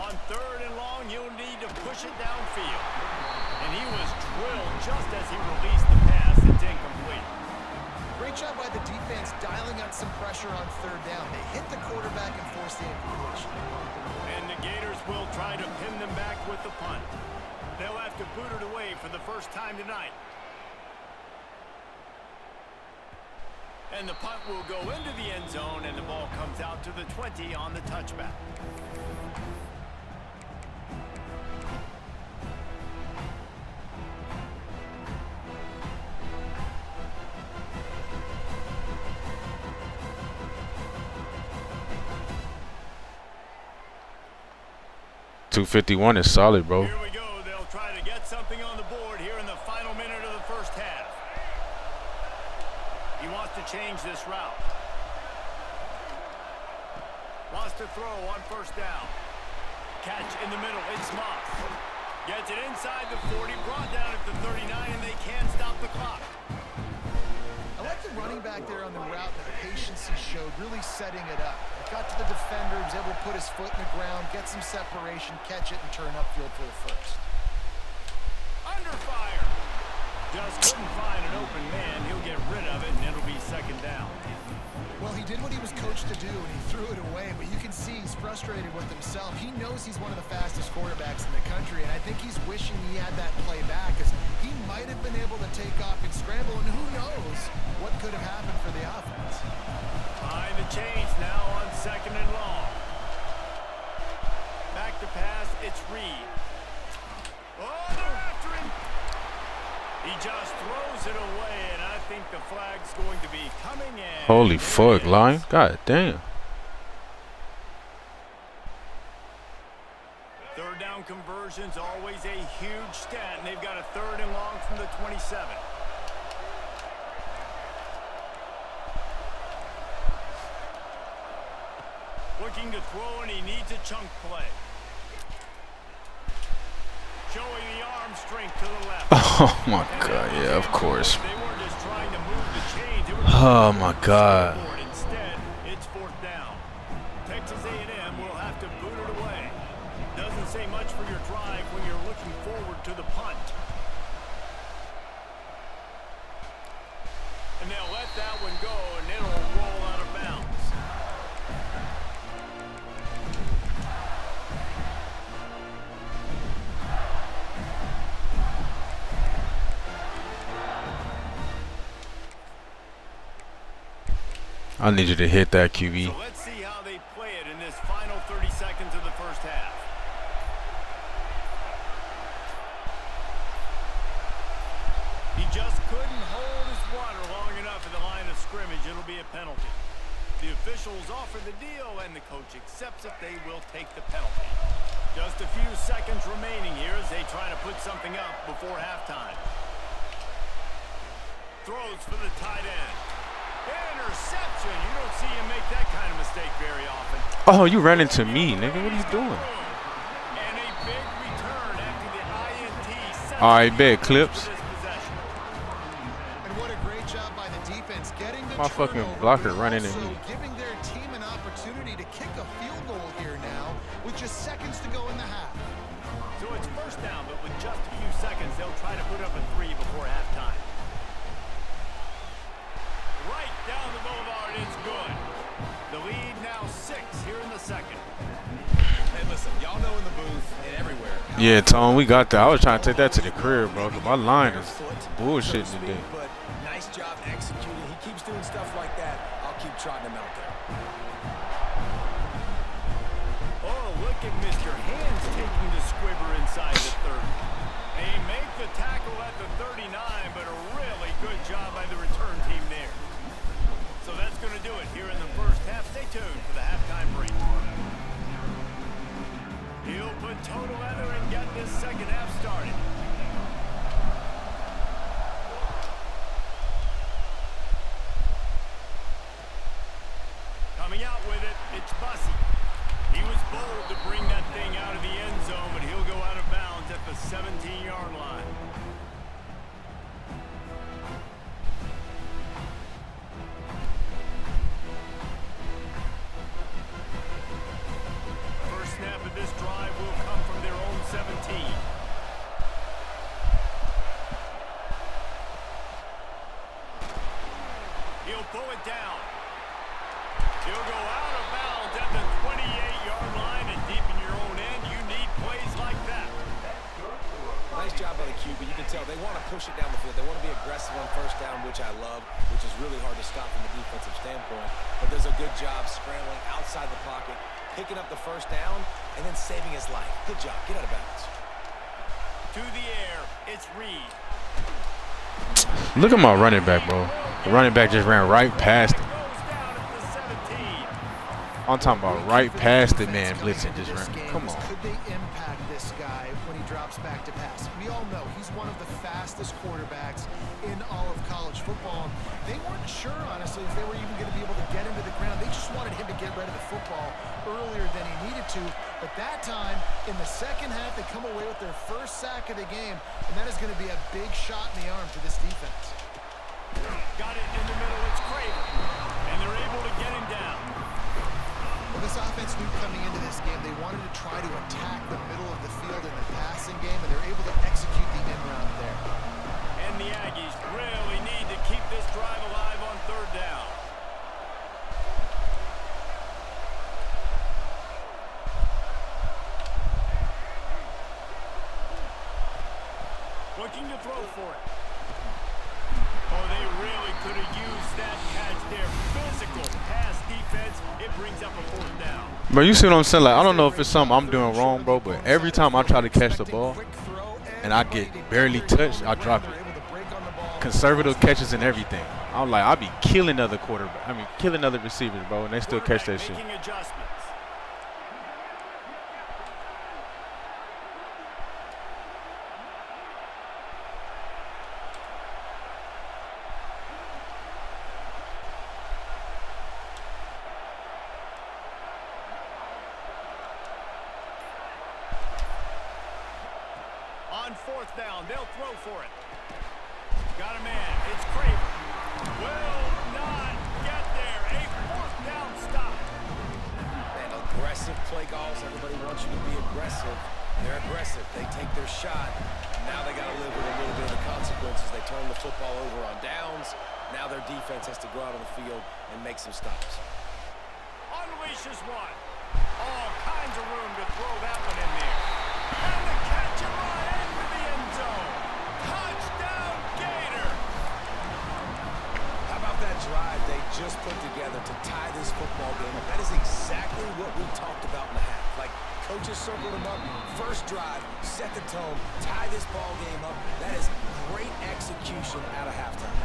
On 3rd and long, you'll need to push it downfield. And he was drilled just as he released the pass. It's incomplete. Great job by the defense dialing out some pressure on 3rd down. They hit the quarterback and forced the incompletion. And the Gators will try to pin them back with the punt. They'll have to boot it away for the first time tonight. And the punt will go into the end zone, and the ball comes out to the 20 on the touchback. .251 is solid, bro. Here we go. They'll try to get something on the board here in the final minute of the first half. He wants to change this route. Wants to throw on first down. Catch in the middle. It's Moss. Gets it inside the 40. Brought down at the 39, and they can't stop the clock. I like the running back there on the route, the patience he showed, really setting it up. Got to the defender, was able to put his foot in the ground, get some separation, catch it, and turn upfield for the first. Under fire. Just couldn't find an open man. He'll get rid of it, and it'll be second down. Well, he did what he was coached to do, and he threw it away, but you can see he's frustrated with himself. He knows he's one of the fastest quarterbacks in the country, and I think he's wishing he had that play back, because he might have been able to take off and scramble, and who knows what could have happened for the offense. Behind the chains now on second and long. Back to pass, it's Reed. Oh, they're after him. He just throws it away, and I think the flag's going to be coming in. Holy fuck, Lion. God damn. Third down conversion's always a huge stat, and they've got a third and long from the 27. Looking to throw, and he needs a chunk play. Showing the arm strength to the left. Oh my god, yeah, of course. They weren't just trying to move the chains. They were Oh my god. Instead, it's fourth down. Texas A&M will have to boot it away. Doesn't say much for your drive when you're looking forward to the punt. And they'll let that one go, and it'll roll out of bounds. I need you to hit that QB. So let's see how they play it in this final 30 seconds of the first half. He just couldn't hold his water long enough at the line of scrimmage. It'll be a penalty. The officials offer the deal, and the coach accepts it. They will take the penalty. Just a few seconds remaining here as they try to put something up before halftime. Throws for the tight end. Interception. You don't see him make that kind of mistake very often. Oh, you ran into me, nigga. What are you doing? And a big return after the INT. All right, big clips. And what a great job by the defense getting the My fucking turnover, blocker but running also in me. giving their team an opportunity to kick a field goal here now with just seconds to go in the half. So it's first down, but with just a few seconds, they'll try to put up a 3 before halftime. Right down the boulevard, it's good. The lead now 6 here in the second. Hey, listen, y'all know in the booth and everywhere. Yeah, Tone, we got that. I was trying to take that to the crib, bro. 'Cause my line is bullshitting today. But nice job executing. He keeps doing stuff like that. I'll keep trotting him out there. Oh, look at Mr. Hands taking the squibber inside the 30. They make the tackle at the 39, but a really good job by the return team there. So that's going to do it here in the first half. Stay tuned for the halftime break. He'll put toe to leather and get this second half started. Coming out with it, it's Bussy. He was bold to bring that thing out of the end zone, but he'll go out of bounds at the 17-yard line. First snap of this drive will come from their own 17. He'll pull it down. He'll go out of bounds at the 28-yard line, and deep in your own end, you need plays like that. Nice job by the QB. You can tell they want to push it down the field. They want to be aggressive on first down, which I love, which is really hard to stop from the defensive standpoint. But there's a good job scrambling outside the pocket, picking up the first down, and then saving his life. Good job. Get out of bounds. To the air, it's Reed. Look at my running back, bro. The running back just ran right past him. Goes down at the 17. I'm talking about right past the man blitzing just ran. Come on. Could they impact this guy when he drops back to pass? We all know he's one of the fastest quarterbacks in all of college football. They weren't sure, honestly, if they were even going to be able to get him to the ground. They just wanted him to get rid of the football earlier than he needed to. But that time, in the second half, they come away with their first sack of the game, and that is going to be a big shot in the arm to this defense. Got it in the middle, it's Craven. And they're able to get him down. Well, this offense knew coming into this game they wanted to try to attack the middle of the field in the passing game, and they're able to execute the end round there. And the Aggies really need to keep this drive alive on third down. Looking to throw for it. Oh, they really could have used that catch there. Physical pass defense. It brings up a fourth down. Bro, you see what I'm saying? Like, I don't know if it's something I'm doing wrong, bro, but every time I try to catch the ball and I get barely touched, I drop it. Conservative catches and everything. I'm like, I be killing other quarterbacks. I mean, killing other receivers, bro, and they still catch that shit. Making adjustments. On fourth down, they'll throw for it. Got a man. It's Craven. Will not get there. A fourth down stop. And aggressive play calls. Everybody wants you to be aggressive. They're aggressive. They take their shot. Now they got to live with a little bit of the consequences. They turn the football over on downs. Now their defense has to go out on the field and make some stops. Unleashes one. All kinds of room to throw that one in there. And the catch and run into the end zone. Touchdown, Gator. How about that drive they just put together to tie this football game up? That is exactly what we talked about in the half. Like, coaches circled them up. First drive, set the tone, tie this ball game up. That is great execution out of halftime.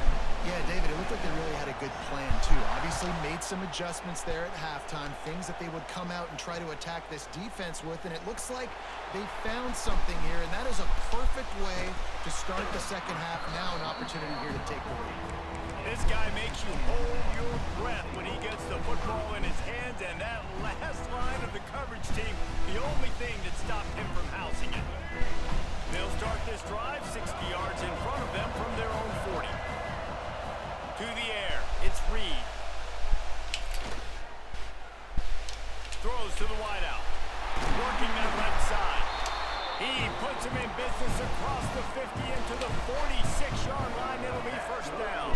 Yeah, David, it looked like they really had a good plan, too. Obviously made some adjustments there at halftime, things that they would come out and try to attack this defense with, and it looks like they found something here, and that is a perfect way to start the second half. Now an opportunity here to take the lead. This guy makes you hold your breath when he gets the football in his hands, and that last line of the coverage team, the only thing that stopped him from housing it. They'll start this drive 60 yards in front of them from their own 40. To the air, it's Reed. Throws to the wideout. Working that left side. He puts him in business across the 50 into the 46-yard line. It'll be first down.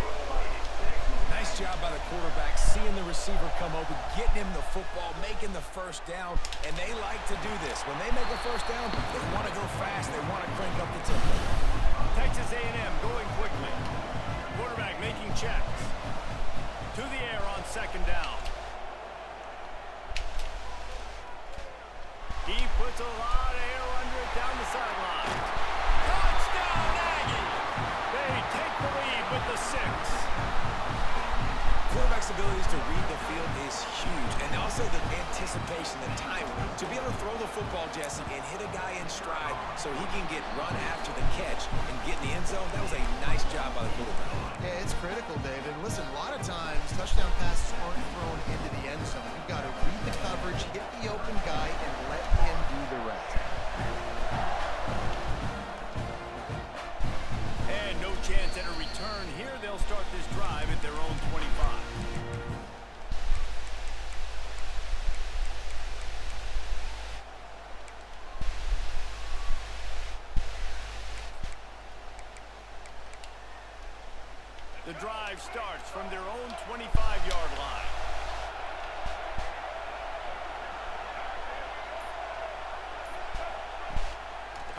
Nice job by the quarterback, seeing the receiver come open, getting him the football, making the first down, and they like to do this. When they make a first down, they want to go fast. They want to crank up the tempo. Texas A&M going quickly. Quarterback making checks. To the air on second down. He puts a lot of air under it down the sideline. Touchdown, Aggie! They take the lead with the 6. Quarterback's abilities to read the field is huge, and also the anticipation, the timing. To be able to throw the football, Jesse, and hit a guy in stride so he can get run after the catch and get in the end zone, that was a nice job by the quarterback. Yeah, it's critical, David. Listen, a lot of times touchdown passes aren't thrown into the end zone. You've got to read the coverage, hit the open guy, and let him do the rest. And no chance at a return here. They'll start this drive at their own 25. The drive starts from their own 25-yard line.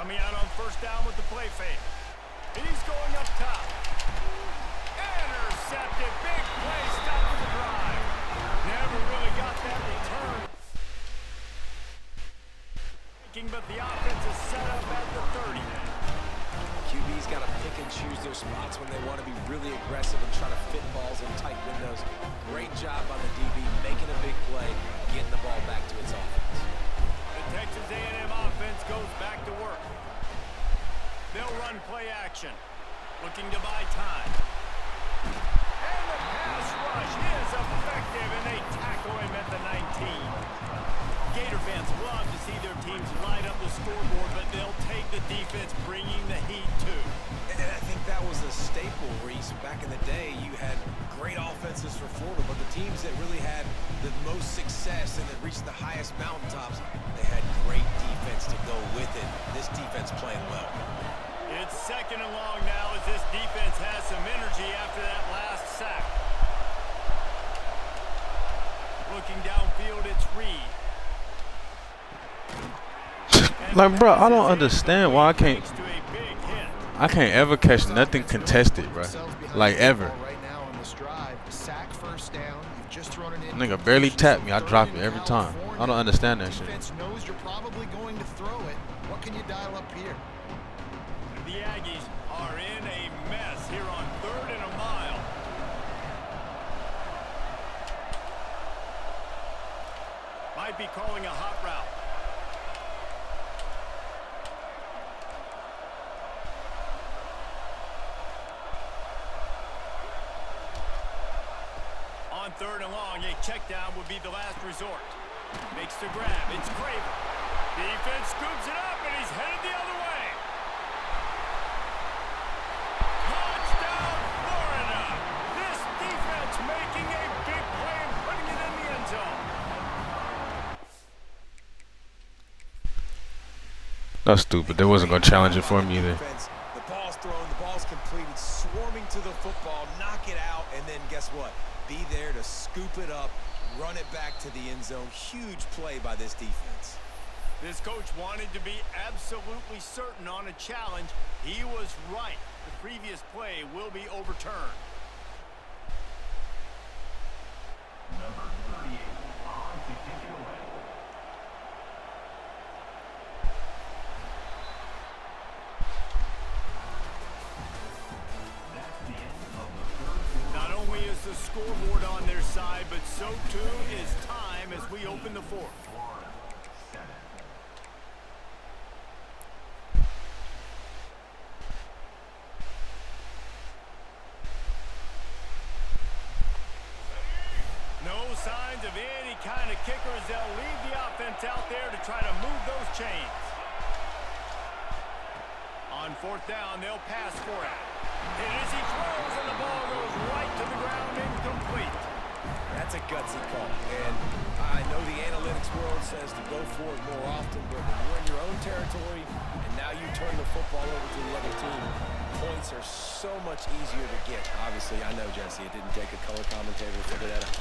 Coming out on first down with the play fake. He's going up top. Intercepted. Big play. Stopping the drive. Never really got that return. But the offense is set up at the 30. QB's got to pick and choose their spots when they want to be really aggressive and try to fit balls in tight windows. Great job on the DB, making a big play, getting the ball back to its offense. The Texas A&M offense goes back to work. They'll run play action, looking to buy time. And the pass rush is effective, and they tackle him at the 19. Gator fans love to see their teams light up the scoreboard, but they'll take the defense, bringing the heat too. And I think that was a staple, Reese. Back in the day, you had great offenses for Florida, but the teams that really had the most success and that reached the highest mountaintops, they had great defense to go with it. This defense playing well. It's second and long now as this defense has some energy after that last sack. Looking downfield, it's Reed. Like, bro, I don't understand why I can't ever catch nothing contested, bro. Like, ever. Nigga barely tap me, I drop it every time. I don't understand that shit. Knows you're probably going to throw it. What can you dial up here? The Aggies are in a mess here on 3rd and a mile. Might be calling a hot route. On 3rd and long, a check down would be the last resort. Makes the grab. It's Craven. Defense scoops it up, and he's headed the other way. Touchdown, Florida. This defense making a big play and putting it in the end zone. That's stupid. They wasn't going to challenge it for me either. The ball's thrown, the ball's completed, swarming to the football, knock it out, and then guess what? Be there to scoop it up, run it back to the end zone. Huge play by this defense. This coach wanted to be absolutely certain on a challenge. He was right. The previous play will be overturned. Number 38 on to kick it away. That's the end of the 3rd. Not only is the scoreboard on their side, but so too is time as we open the 4th. No signs of any kind of kickers. They'll leave the offense out there to try to move those chains. On 4th down, they'll pass for it. And as he throws, and the ball goes right to the ground, incomplete. That's a gutsy call. And I know the analytics world says to go for it more often, but when you're in your own territory and now you turn the football over to the other team, points are so much easier to get. Obviously, I know, Jesse, it didn't take a color commentator to figure that out.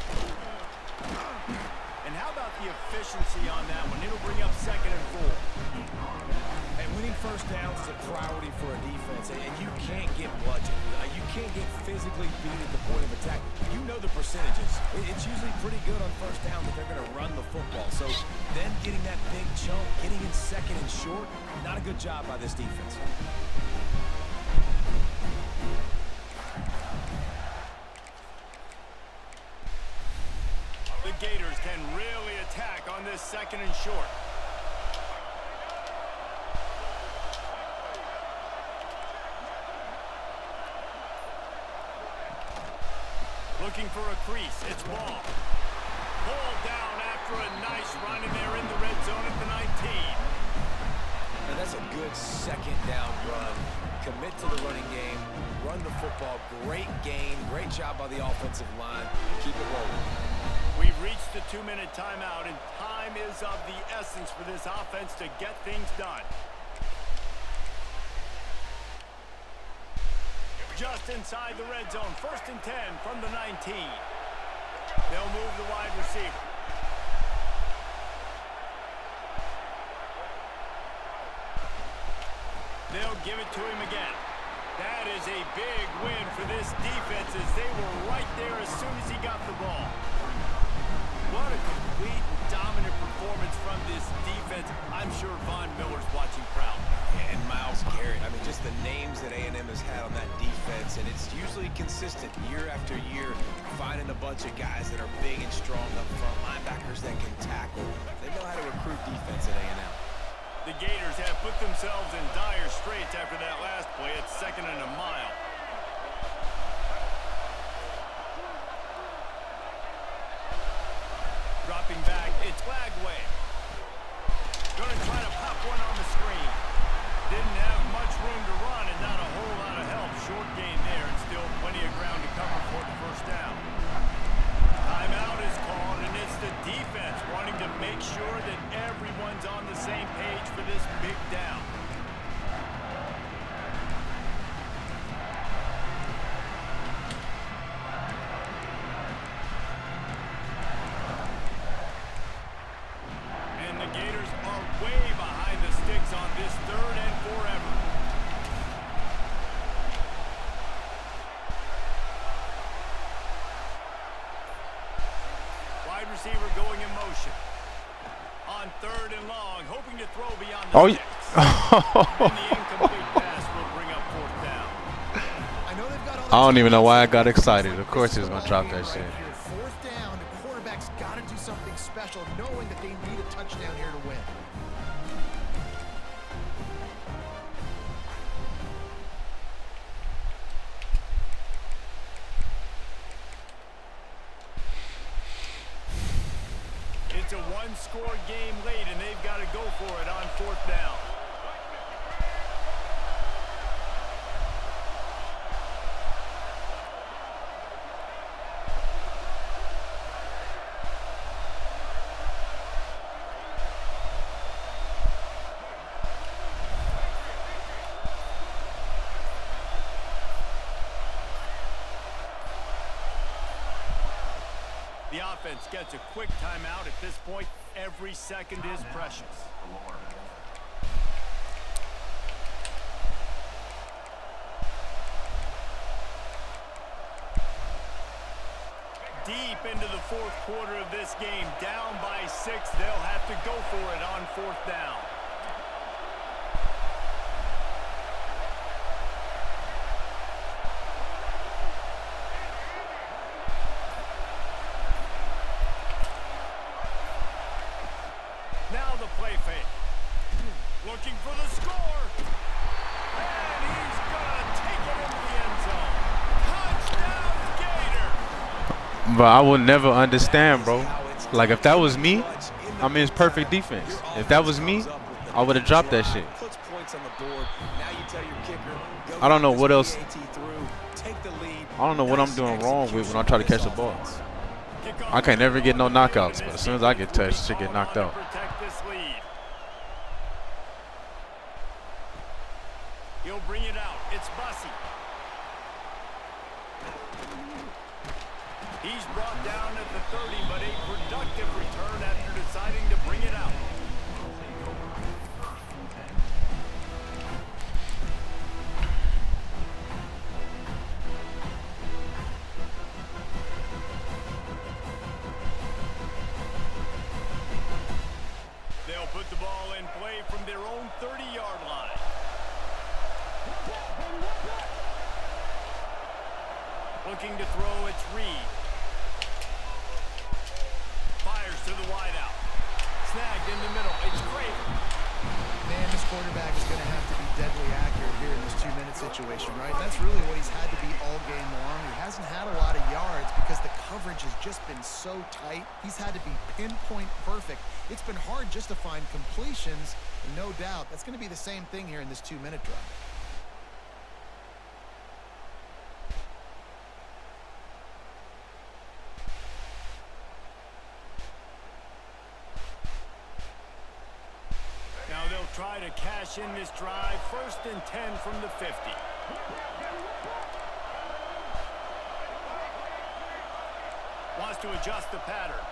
And how about the efficiency on that one? It'll bring up 2nd and 4. And winning first downs is a priority for a defense, and you can't get bludgeoned. You can't get physically beat at the point of attack. You know the percentages. It's usually pretty good on first down that they're going to run the football. So then getting that big chunk, getting in 2nd and short, not a good job by this defense. The Gators can really attack on this 2nd and short. Looking for a crease. It's Ball. Ball down after a nice run, and they're in the red zone at the 19. And that's a good 2nd down run. Commit to the running game. Run the football. Great gain. Great job by the offensive line. Keep it rolling. We've reached the 2-minute timeout, and time is of the essence for this offense to get things done. Just inside the red zone, 1st and 10 from the 19. They'll move the wide receiver. they'll give it to him again. That is a big win for this defense as they were right there as soon as he got the ball. What a complete dominant performance from this defense. I'm sure Von Miller's watching proud. And Myles Garrett, I mean, just the names that A&M has had on that defense, and it's usually consistent year after year, finding a bunch of guys that are big and strong up front, linebackers that can tackle. They know how to recruit defense at A&M. The Gators have put themselves in dire straits after that last play at 2nd and a mile. Dropping back, it's Flagway. Gonna try to pop one on the screen. Didn't have much room to run and not a whole lot of help. Short gain there and still plenty of ground to cover for the first down. Timeout is called, and it's the defense wanting to make sure that everyone's on the same page for this big down. And the Gators are way behind the sticks on this 3rd and forever. Wide receiver going in motion. On 3rd and long, hoping to throw beyond the sticks. And the incomplete pass will bring up 4th down. I know they've got all the I don't even know why I timeouts, got excited. but Of course this he is was a gonna drop ball that game shit. right here. 4th down, the quarterback's got to do something special, knowing that they need a touchdown here to win. It's a one-score game late, and they've got to go for it on 4th down. The offense gets a quick timeout. At this point, every second is precious. Deep into the 4th quarter of this game, down by 6. They'll have to go for it on 4th down. Now the play fake. Looking for the score. And he's going to take it into the end zone. Touchdown, Gator. But I will never understand, bro. Like, if that was me, I mean, it's perfect defense. If that was me, I would have dropped that shit. I don't know what else. I don't know what I'm doing wrong with when I try to catch the ball. I can't never get no knockouts, but as soon as I get touched, shit get knocked out. Protect this lead. He'll bring it out. It's Bussey. He's brought down at the 30, but a productive return after deciding to bring it out. They'll put the ball in play from their own 30-yard line. Looking to throw, it's Reed. Fires to the wideout. Snagged in the middle. It's Craven. Man, this quarterback is going to have to be deadly accurate here in this 2-minute situation, right? That's really what he's had to be all game long. He hasn't had a lot of yards because the coverage has just been so tight. He's had to be pinpoint perfect. It's been hard just to find completions, and no doubt that's going to be the same thing here in this 2-minute drive. Now they'll try to cash in this drive. 1st and 10 from the 50. Wants to adjust the pattern.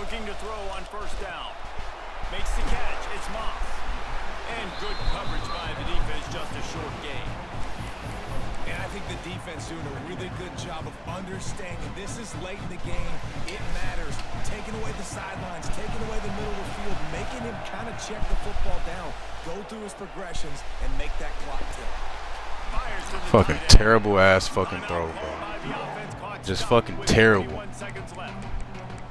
Looking to throw on first down. Makes the catch. It's Moss. And good coverage by the defense, just a short gain. And I think the defense doing a really good job of understanding this is late in the game. It matters. Taking away the sidelines, taking away the middle of the field, making him kind of check the football down, go through his progressions, and make that clock tick. Fucking terrible ass fucking throw, bro. Just fucking terrible.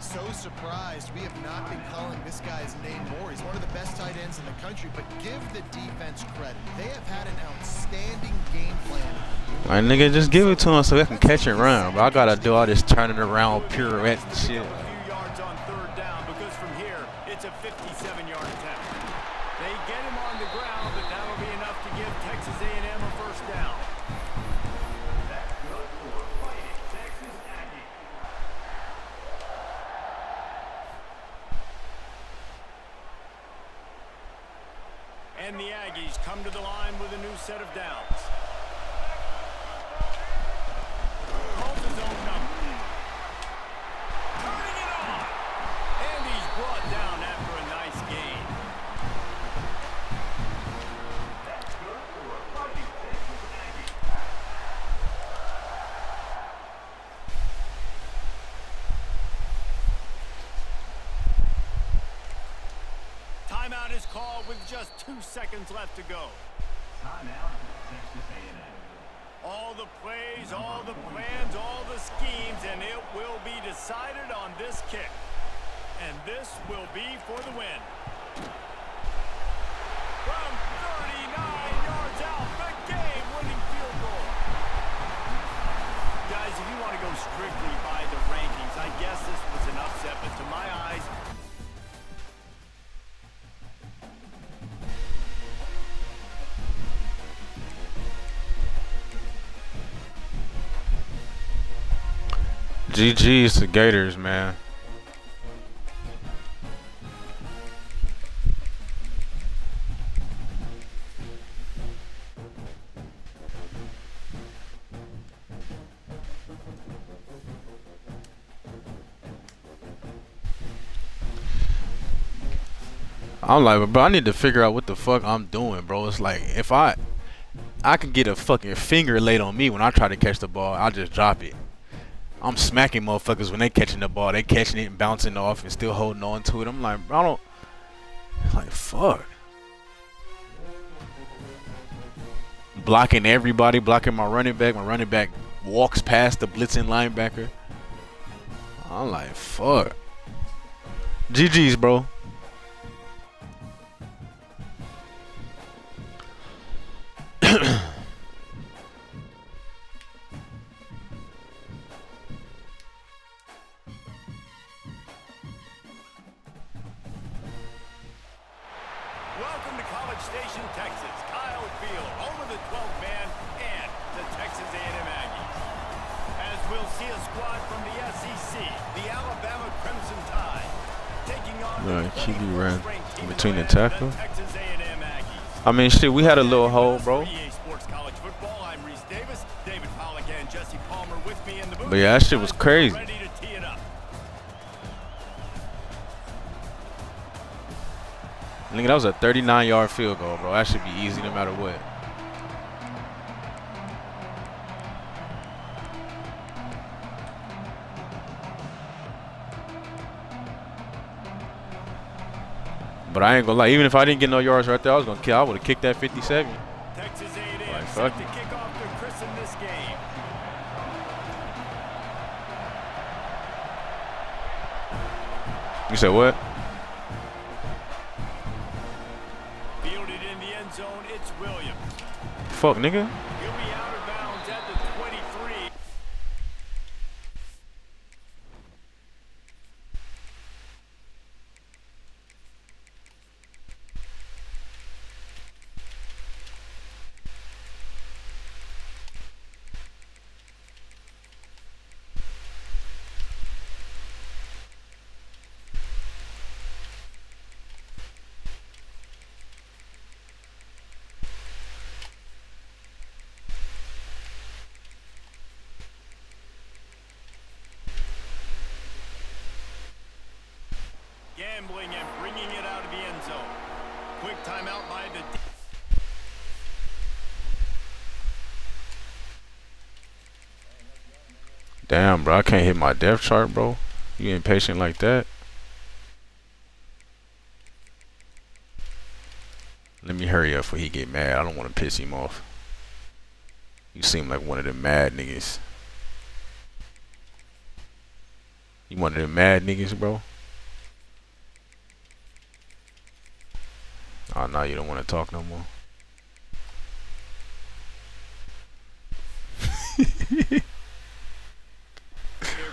So surprised we have not been calling this guy's name more. He's one of the best tight ends in the country, but give the defense credit. They have had an outstanding game plan. Like, nigga, just give it to him so they can catch it around. But I gotta do all this turning around, pirouette and shit. A few yards on third down because from here it's a 57-yard attempt. They get him on the ground, but that'll be enough to give Texas A&M a first down. That's good for fighting Texas Aggies. And the Aggies come to the line with a new set of downs. Calls his own number. Turning it on. And he's brought down after a nice gain. That's good for a fighting Texas Aggies. Timeout is called with just 2 seconds left to go. Timeout, Texas A&M. All the plays, all the plans, all the schemes, and it will be decided on this kick. And this will be for the win. From 39 yards out, the game-winning field goal. Guys, if you want to go strictly by the rankings, I guess this was an upset, but to my eyes, GG's to Gators, man. I'm like, bro, I need to figure out what the fuck I'm doing, bro. It's like, if I can get a fucking finger laid on me when I try to catch the ball, I'll just drop it. I'm smacking motherfuckers when they catching the ball. They catching it and bouncing off and still holding on to it. I'm like, bro, I don't, like, fuck. Blocking everybody, blocking my running back. My running back walks past the blitzing linebacker. I'm like, fuck. GG's, bro. welcome to College Station, Texas. Kyle Field, home of the 12th man and the Texas A&M Aggies. As we'll see a squad from the SEC, the Alabama Crimson Tide, taking on the QB ran 21st-ranked team between the in the land, tackle. Texas A&M Aggies. I mean, shit, we had a little hole, bro. For easports college football, I'm Reese Davis, David Pollack, and Jesse Palmer with me in the booth. But yeah, that shit was crazy. Ready to tee it up. Nigga, that was a 39-yard field goal, bro. That should be easy no matter what. But I ain't gonna lie, even if I didn't get no yards right there, I would have kicked that 57. Texas A&M Like, set fuck to it. kick off to christen this game. You said what? Fielded in the end zone, it's Williams. Fuck, nigga. He'll be out of bounds at the 23. scrambling and bringing it out of the end zone. Quick timeout by the... Damn, bro, I can't hit my depth chart, bro. You impatient like that? Let me hurry up before he get mad. I don't want to piss him off. You seem like one of them mad niggas. You one of them mad niggas, bro? Oh, no, you don't want to talk no more. They're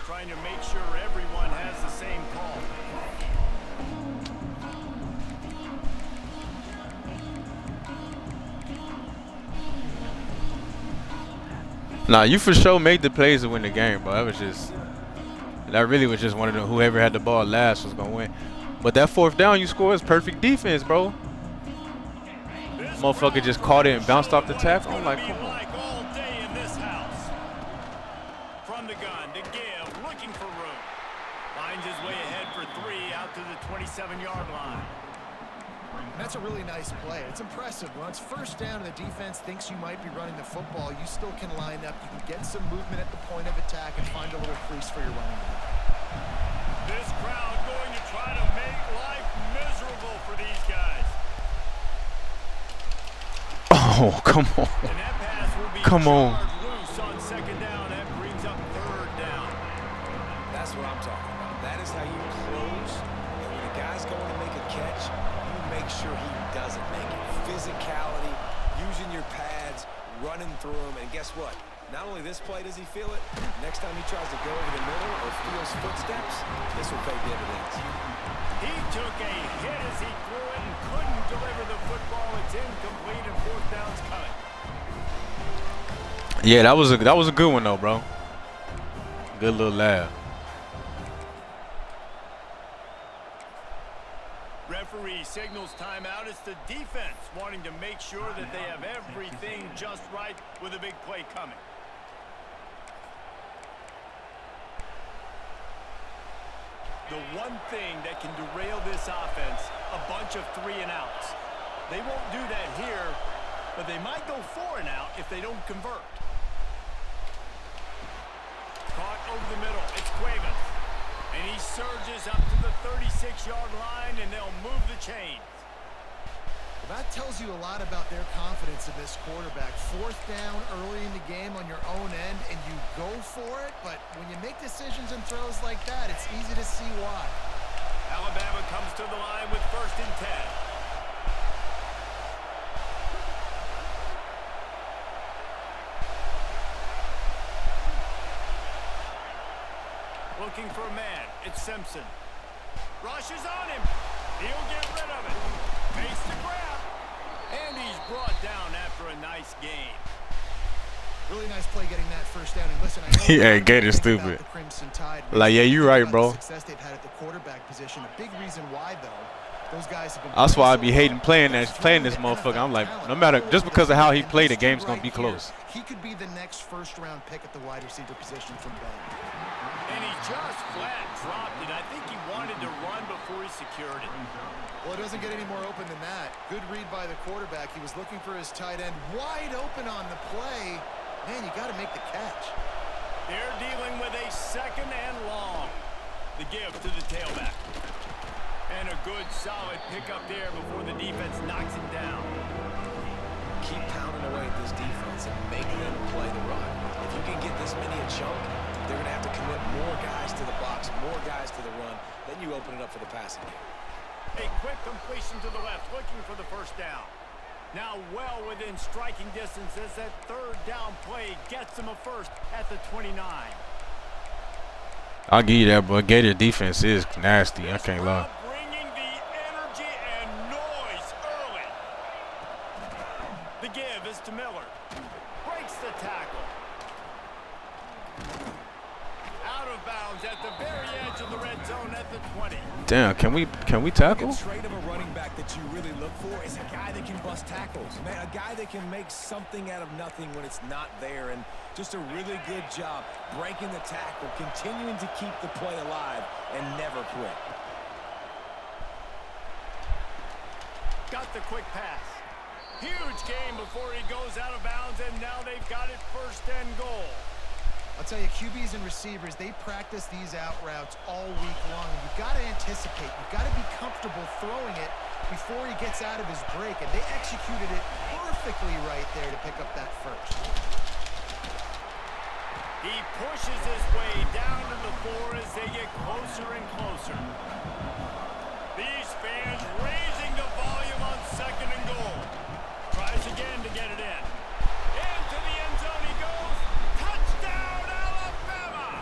trying to make sure everyone has the same call. Nah, you for sure made the plays to win the game, bro. That really was just one of them. Whoever had the ball last was gonna win. But that fourth down you scored is perfect defense, bro. Motherfucker just caught it and bounced off the tackle. I'm like, come on. All day in this house. From the gun to give, looking for room. Finds his way ahead for 3 out to the 27-yard line. That's a really nice play. It's impressive. Once first down and the defense thinks you might be running the football, you still can line up. You can get some movement at the point of attack and find a little crease for your running back. This crowd going to try to make life miserable for these guys. Oh, come on. And that pass will be Come on. charged loose on second down. That brings up third down. That's what I'm talking about. That is how you close. And when the guy's going to make a catch, you make sure he doesn't make it. Physicality, using your pads, running through them. And guess what? Not only this play does he feel it, next time he tries to go over the middle or feels footsteps, this will pay dividends. He took a hit as he threw it and couldn't deliver the football. It's incomplete and fourth down's coming. Yeah, that was a good one though, bro. Good little laugh. Referee signals timeout. It's the defense wanting to make sure that they have everything just right with a big play coming. The one thing that can derail this offense, a bunch of 3 and outs. They won't do that here, but they might go 4 and out if they don't convert. Caught over the middle. It's Cuevas. And he surges up to the 36-yard line, and they'll move the chains. Well, that tells you a lot about their confidence in this quarterback. Fourth down early in the game on your own end, and you go for it. But when you make decisions and throws like that, it's easy to see why. Alabama comes to the line with 1st and 10. Looking for a man. It's Simpson. Rushes on him. He'll get rid of it. Makes the grab. And he's brought down after a nice game. Really nice play getting that first down. And listen, I know Yeah, Gator's stupid. the Crimson Tide. Like, yeah, you're right, bro. The success they've had at the quarterback position. A big reason why, though, those guys have been. That's why I be hating playing this motherfucker. I'm like, no matter, just because of how he played, the game's gonna be close. He could be the next first-round pick at the wide receiver position from Bama. And he just flat dropped it. I think he wanted to run before he secured it. Well, it doesn't get any more open than that. Good read by the quarterback. He was looking for his tight end wide open on the play. Man, you got to make the catch. They're dealing with a 2nd and long. The give to the tailback. And a good, solid pickup there before the defense knocks him down. Keep pounding away at this defense and make them play the run. If you can get this many a chunk, they're going to have to commit more guys to the box, more guys to the run. Then you open it up for the passing game. A quick completion to the left, looking for the 1st down. Now well within striking distance as that 3rd down play gets them a 1st at the 29. I'll give you that, but Gator defense is nasty. I can't lie. Bringing the energy and noise early. The give is to Miller. Breaks the tackle. Out of bounds at the very edge of the red zone at the 20. Damn, can we tackle? The trait of a running back that you really look for is a guy that can bust tackles, man, a guy that can make something out of nothing when it's not there, and just a really good job breaking the tackle, continuing to keep the play alive, and never quit. got the quick pass. Huge gain before he goes out of bounds, and now they've got it 1st and goal. I'll tell you, QBs and receivers, they practice these out routes all week long. And you've got to anticipate. You've got to be comfortable throwing it before he gets out of his break. And they executed it perfectly right there to pick up that first. He pushes his way down to the floor as they get closer and closer. These fans raising the volume on 2nd and goal. Tries again to get it in. Into the end zone he goes. Touchdown, Alabama!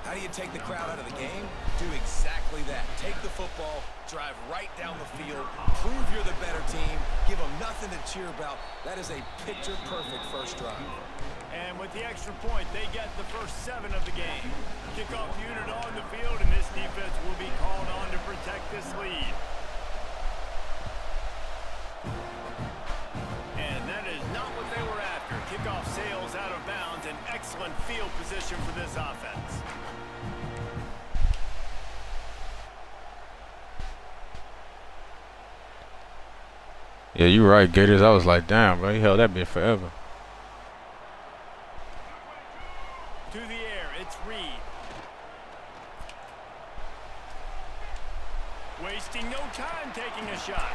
How do you take the crowd out of the game? Do exactly that. Take the football, drive right down the field, prove you're the better team, give them nothing to cheer about. That is a picture-perfect first drive. And with the extra point, they get the first 7 of the game. Kickoff unit on the field, and this defense will be called on to protect this lead. And that is not what they were after. Kickoff sails out of bounds, an excellent field position for this offense. Yeah, you're right, Gators. I was like, damn, bro, he held that bit forever. To the air, it's Reed. Wasting no time taking a shot.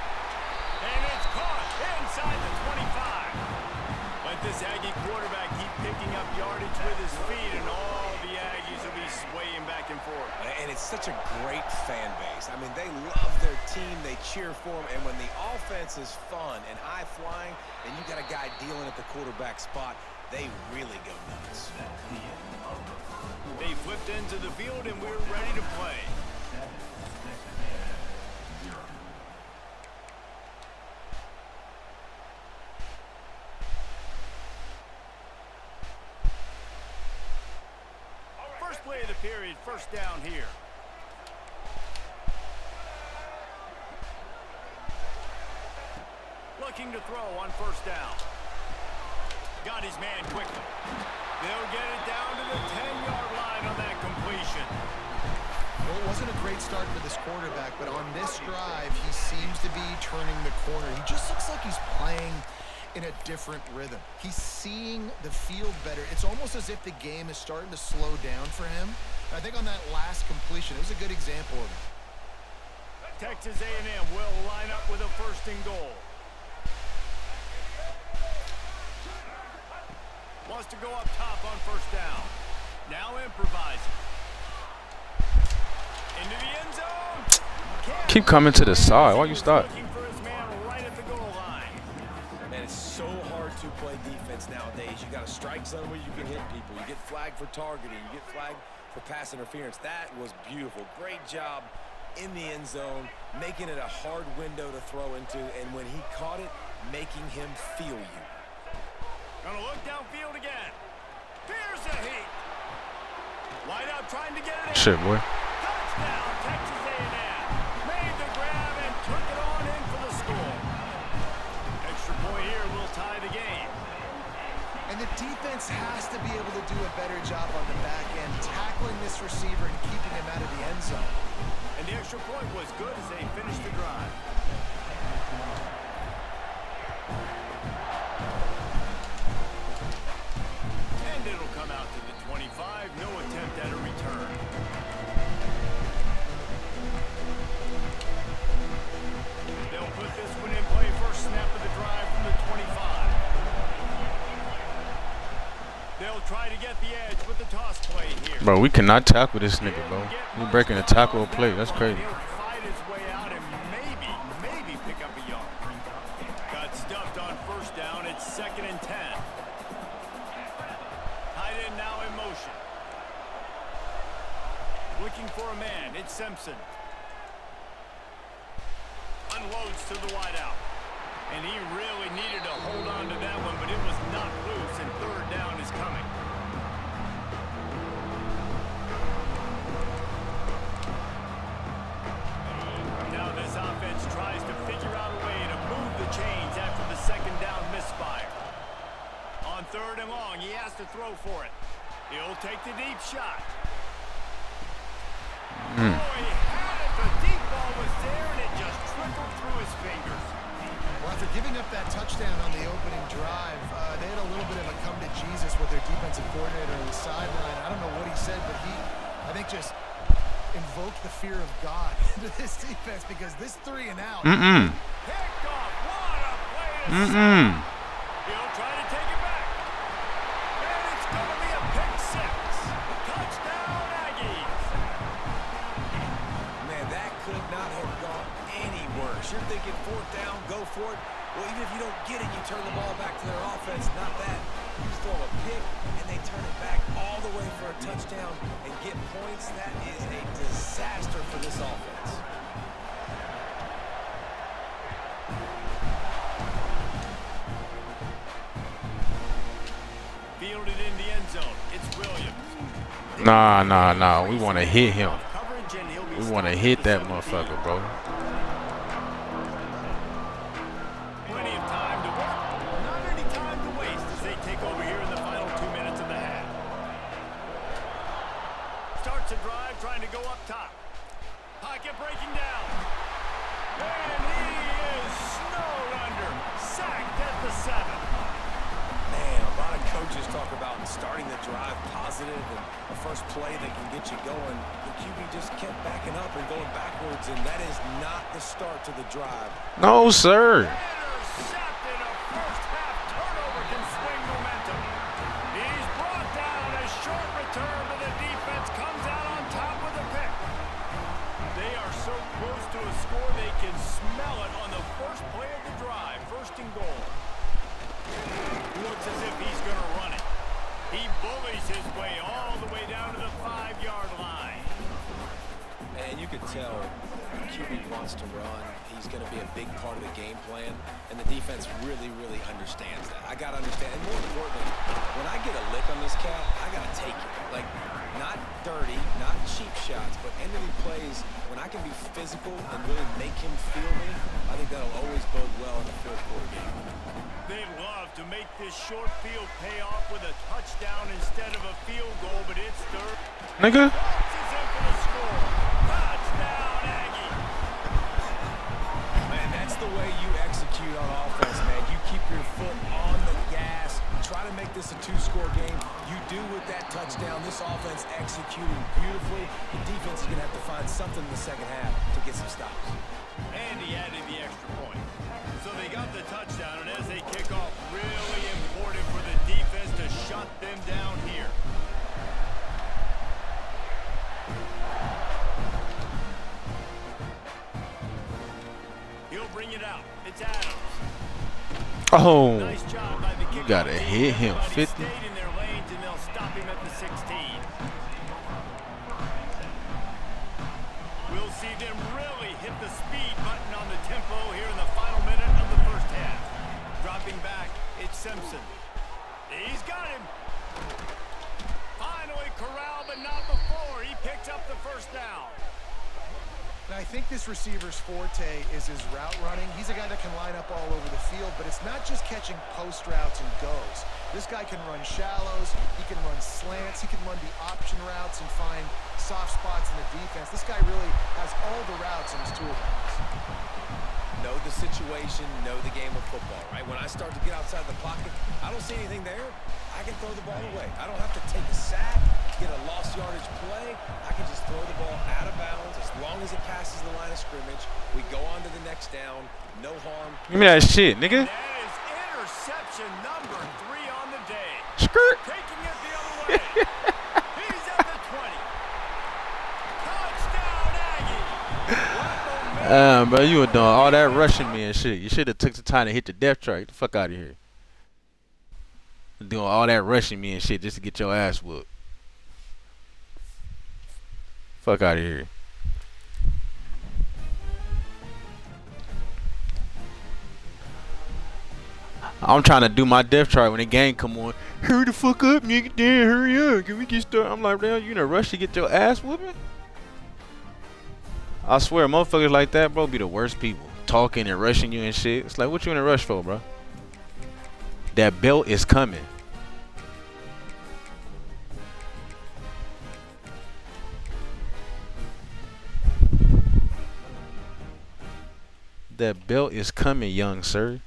And it's caught inside the 25. Let this Aggie quarterback keep picking up yardage with his feet, and all the Aggies will be swaying back and forth. And it's such a great fan base. I mean, they love their team. They cheer for them. And when the offense is fun and high-flying, and you got a guy dealing at the quarterback spot, they really go nuts. They flipped into the field, and we're ready to play. First play of the period, 1st down here. Looking to throw on 1st down. Got his man quickly. They'll get it down to the 10-yard line on that completion. Well, it wasn't a great start for this quarterback, but on this drive, he seems to be turning the corner. He just looks like he's playing in a different rhythm. He's seeing the field better. It's almost as if the game is starting to slow down for him. I think on that last completion, it was a good example of it. Texas A&M will line up with a 1st and goal. Wants to go up top on 1st down. Now improvising. Into the end zone. Keep coming to the side. Why you stop? Looking for his man right at the goal line. Man, it's so hard to play defense nowadays. You got a strike zone where you can hit people. You get flagged for targeting. You get flagged for pass interference. That was beautiful. Great job in the end zone, making it a hard window to throw into, and when he caught it, making him feel you. Gonna look downfield again. Here's a heat. Wide out trying to get it in. Shit, boy. Touchdown, Texas A&M. Made the grab and took it on in for the score. Extra point here will tie the game. And the defense has to be able to do a better job on the back end, tackling this receiver and keeping him out of the end zone. And the extra point was good as they finished the drive. And it'll come out to the 25. No attempt at a return. They'll put this one in play. First snap of the drive from the 25. They'll try to get the edge with the toss play here. Bro, we cannot tackle this nigga, bro. We breaking a tackle or play. That's crazy. He'll fight his way out and maybe pick up a yard. Got stuffed on 1st down. It's 2nd and 10. Tight end now in motion. Looking for a man. It's Simpson. Unloads to the wideout. And he really needed to hold on to that one, but it was not loose, and 3rd down is coming. Now this offense tries to figure out a way to move the chains after the 2nd down misfire. On 3rd and long, he has to throw for it. He'll take the deep shot. Oh, he had it. The deep ball was there, and it just trickled through his drive, they had a little bit of a come to Jesus with their defensive coordinator on the sideline. I don't know what he said, but he, I think, just invoked the fear of God into this defense because this 3 and out. Picked off. What a play to stop. He'll try to take it back. And it's going to be a pick 6. Touchdown, Aggies. Man, that could not have gone any worse. You're thinking 4th down, go for it. Well, even if you don't get it, you turn the ball back to their offense. Not that. You throw a pick, and they turn it back all the way for a touchdown and get points. That is a disaster for this offense. Fielded in the end zone. It's Williams. Nah. We want to hit him. Coverage, and he'll be We want to stopped hit at the that 17. motherfucker, bro. Plenty of time to work. Not any time to waste as they take over here in the final 2 minutes of the half. Starts a drive trying to go up top. Pocket breaking down. And he is snowed under. Sacked at the 7. Man, a lot of coaches talk about starting the drive positive and the first play that can get you going. The QB just kept backing up and going backwards, and that is not the start to the drive. No, sir. Intercepted. A first half turnover can swing momentum. He's brought down. A short return to the defense comes out on top with a pick. They are so close to a score they can smell it on the first play of the drive. 1st and goal. Looks as if he's going to run it. He bullies his way all the way down to the 5-yard line. And you could tell the QB wants to run. He's going to be a big part of the game plan, and the defense really, really understands that. I got to understand, and more importantly, when I get a lick on this cat, I got to take it. Like, not dirty, not cheap shots, but ending plays when I can be physical and really make him feel me. I think that'll always bode well in the 4th quarter game. They love to make this short field pay off with a touchdown instead of a field goal, but it's third. Nigga. Bounces in for the score. Touchdown, Aggie. Man, that's the way you execute on offense, man. You keep your foot on the gas. Try to make this a 2-score game. You do with that touchdown. This offense executing beautifully. The defense is going to have to find something in the second half to get some stops. And he added the extra point. So they got the touchdown, and as they kick off, really important for the defense to shut them down here. He'll bring it out. It's Adams. Oh, Nice job by the you kickoff gotta team. hit him. But he 50. stayed in their lanes, and they'll stop him at the 16. We'll see them really hit the speed button on the tempo here in the final minute of the first half. Dropping back, it's Simpson. He's got him. Finally corralled, but not before. He picks up the first down. And I think this receiver's forte is his route running. He's a guy that can line up all over the field, but it's not just catching post routes and goes. This guy can run shallows, he can run slants, he can run the option routes and find soft spots in the defense. This guy really has all the routes in his toolbox. Know the situation, know the game of football, right? When I start to get outside the pocket, I don't see anything there. I can throw the ball away. I don't have to take a sack, get a lost yardage play. I can just throw the ball out of bounds as long as it passes the line of scrimmage. We go on to the next down. No harm. Give me that shit, nigga. That is interception number 3 on the day. Skirt. Taking it the other way. He's at the 20. Touchdown, Aggie. Bro, you were doing all that rushing me and shit. You should have took the time to hit the depth chart. Get the fuck out of here. Doing all that rushing me and shit just to get your ass whooped. Fuck out of here. I'm trying to do my depth chart when the game come on. Hurry the fuck up, nigga. Damn, hurry up. Can we get started? I'm like, damn, you in a rush to get your ass whooping? I swear, motherfuckers like that, bro, be the worst people. Talking and rushing you and shit. It's like, what you in a rush for, bro? That belt is coming. That belt is coming, young sir.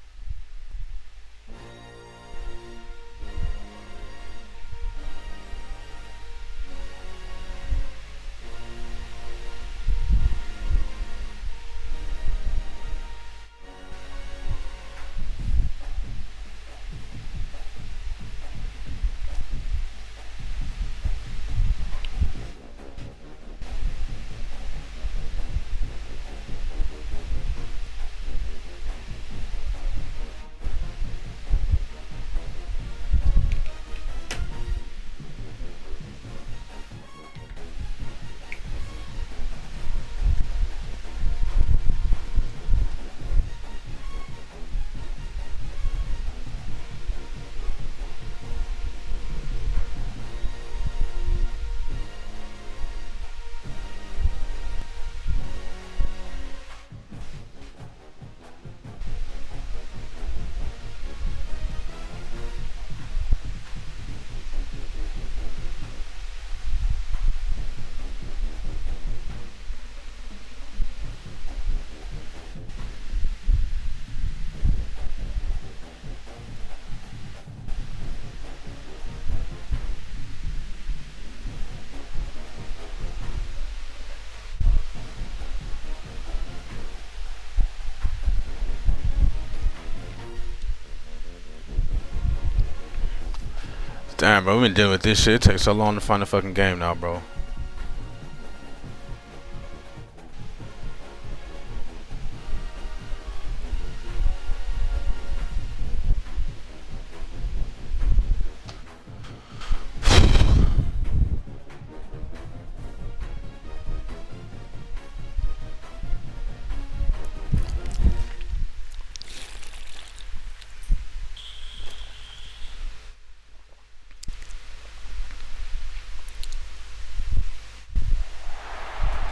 Damn, bro, we been dealing with this shit. It takes so long to find a fucking game now, bro.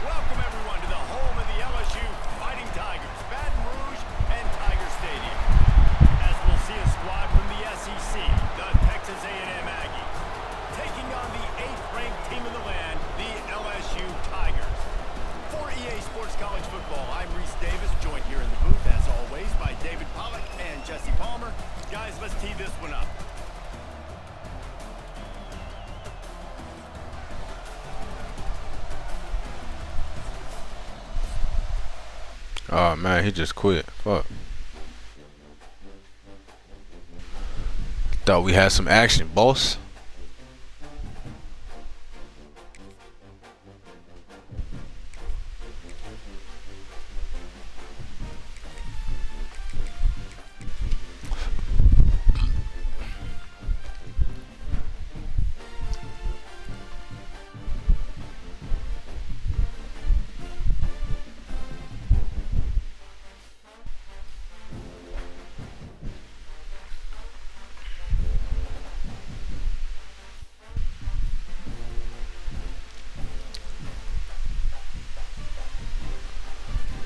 Welcome everyone to the home of the LSU Fighting Tigers, Baton Rouge and Tiger Stadium. As we'll see a squad from the SEC, the Texas A&M Aggies, taking on the 8th-ranked team in the land, the LSU Tigers. For EA Sports College Football, I'm Reese Davis, joined here in the booth, as always, by David Pollack and Jesse Palmer. Guys, let's tee this one up. Oh man, he just quit. Fuck. Thought we had some action, boss.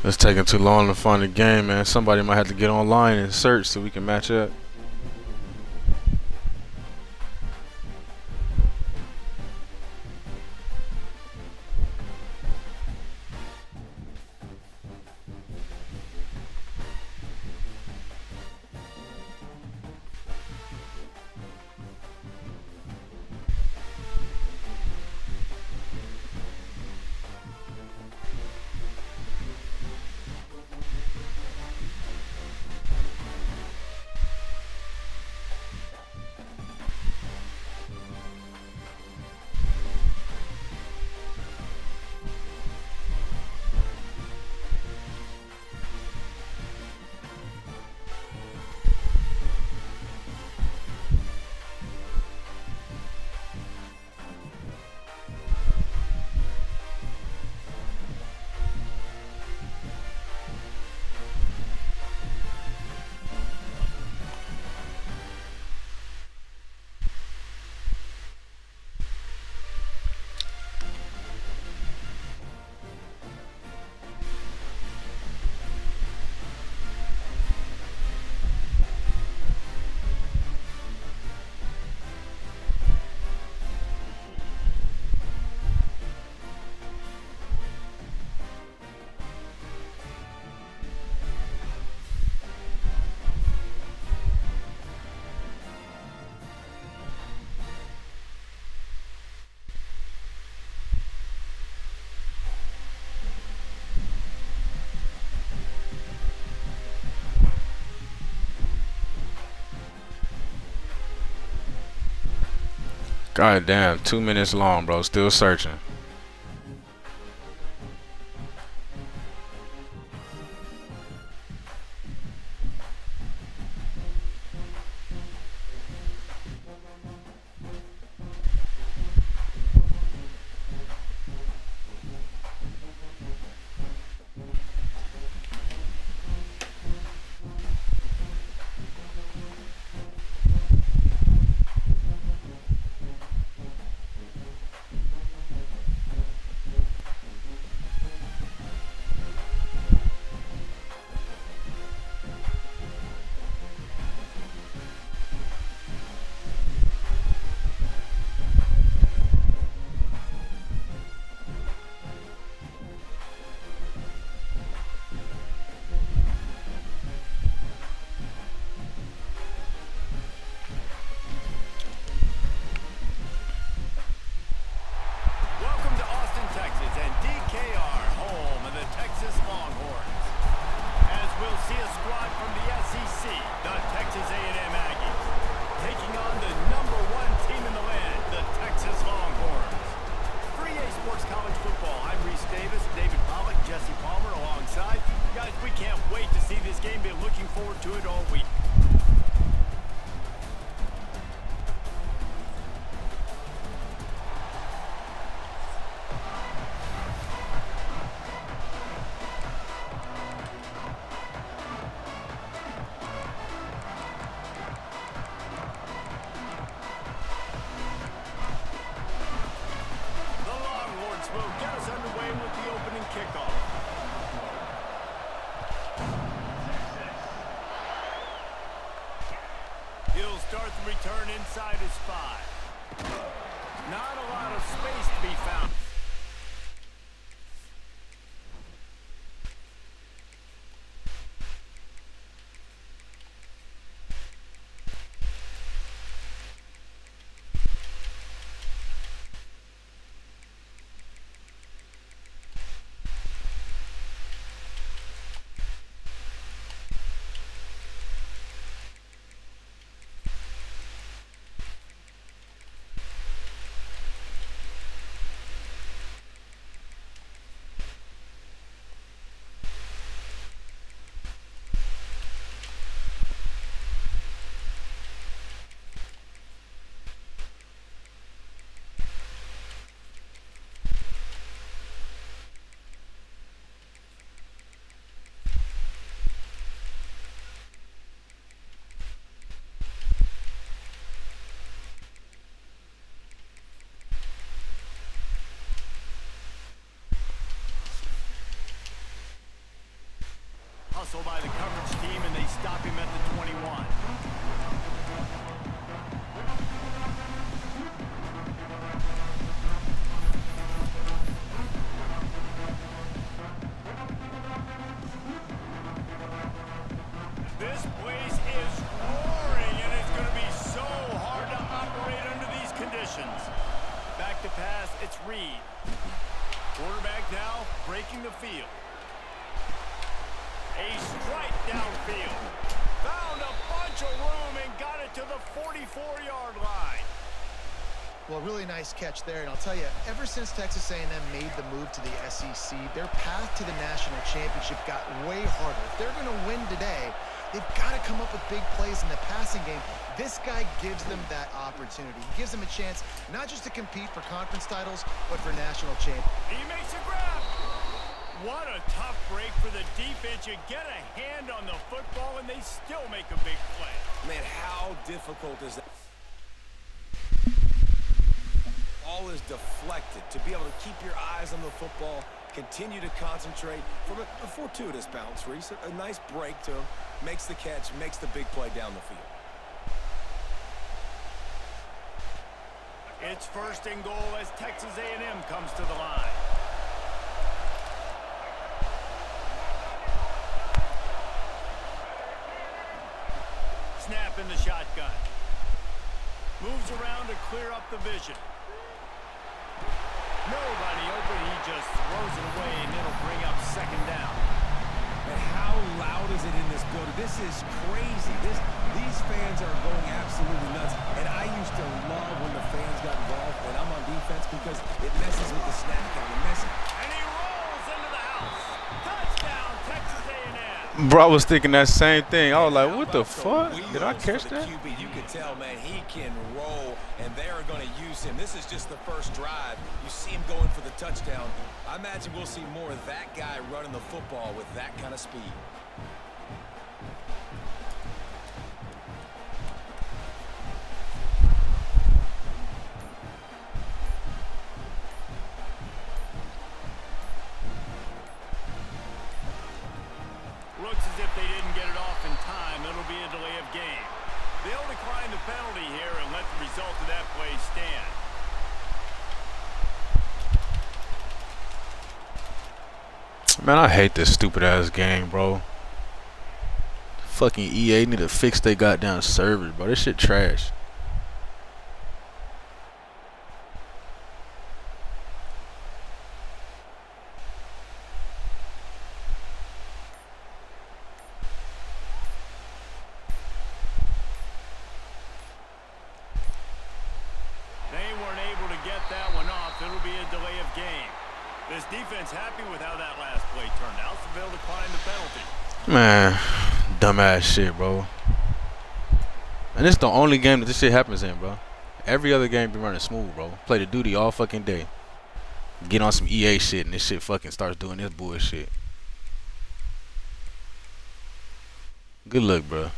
It's taking too long to find a game, man. Somebody might have to get online and search so we can match up. God damn, 2 minutes long, bro. Still searching. taking on the #1 team in the land, the Texas Longhorns. For EA Sports College Football, I'm Reese Davis, David Pollock, Jesse Palmer alongside. Guys, we can't wait to see this game. Been looking forward to it all week. Will get us underway with the opening kickoff. He'll start the return inside his 5. Not a lot of space to be found. Hustle by the coverage team, and they stop him at the 21. This place is roaring, and it's going to be so hard to operate under these conditions. Back to pass, it's Reed. Quarterback now breaking the field. A strike downfield. Found a bunch of room and got it to the 44-yard line. Well, really nice catch there, and I'll tell you, ever since Texas A&M made the move to the SEC, their path to the national championship got way harder. If they're going to win today, they've got to come up with big plays in the passing game. This guy gives them that opportunity. He gives them a chance not just to compete for conference titles, but for national champions. He makes a grab. What a tough break for the defense. You get a hand on the football, and they still make a big play. Man, how difficult is that? Ball is deflected. To be able to keep your eyes on the football, continue to concentrate from a fortuitous bounce, Reese. A nice break to him, makes the catch, makes the big play down the field. It's 1st and goal as Texas A&M comes to the line. Snap in the shotgun. Moves around to clear up the vision. Nobody open. He just throws it away, and it'll bring up 2nd down. And how loud is it in this building? This is crazy. These fans are going absolutely nuts. And I used to love when the fans got involved when I'm on defense because it messes with the snap count. And he rolls into the house. Touchdown, Texas A&M. Bro, I was thinking that same thing. I was like, what the fuck? Did I catch that? QB, you can tell, man, he can roll, and they're going to use him. This is just the first drive. You see him going for the touchdown. I imagine we'll see more of that guy running the football with that kind of speed. Looks as if they didn't get it off in time. It'll be a delay of game. They'll decline the penalty here and let the result of that play stand. Man, I hate this stupid-ass game, bro. Fucking EA need to fix they goddamn servers, bro. This shit trash. be a delay of game. This defense happy with how that last play turned out, so they'll decline the penalty. Man, dumbass shit, bro. And this is the only game that this shit happens in, bro. Every other game be running smooth, bro. Play the duty all fucking day. Get on some EA shit and this shit fucking starts doing this bullshit. Good luck, bro.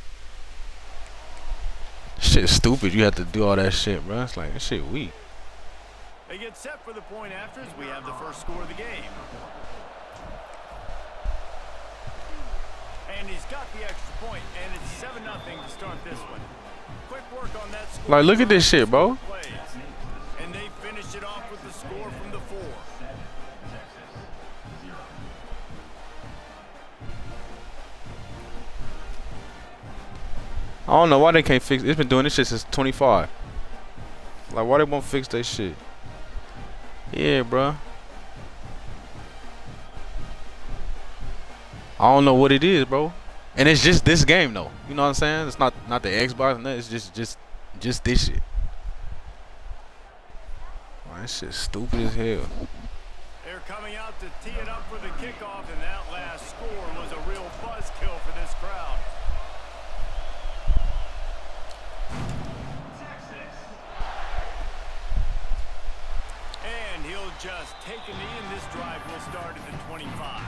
Shit stupid. You have to do all that shit, bro. It's like, this shit weak. They get set for the point after as we have the first score of the game. And he's got the extra point, and it's 7-0 to start this one. Quick work on that score. Like, look at this shit, bro. And they finish it off with the score from the 4. I don't know why they can't fix it. It's been doing this shit since 25. Like, why they won't fix that shit? Yeah, bro. I don't know what it is, bro. And it's just this game, though. You know what I'm saying? It's not the Xbox. No, it's just this shit. Man, that shit stupid as hell. They're coming out to tee it up for the kickoff, and that last score was a real buzzkill for this crowd. And he'll just take a knee, and this drive will start at the 25.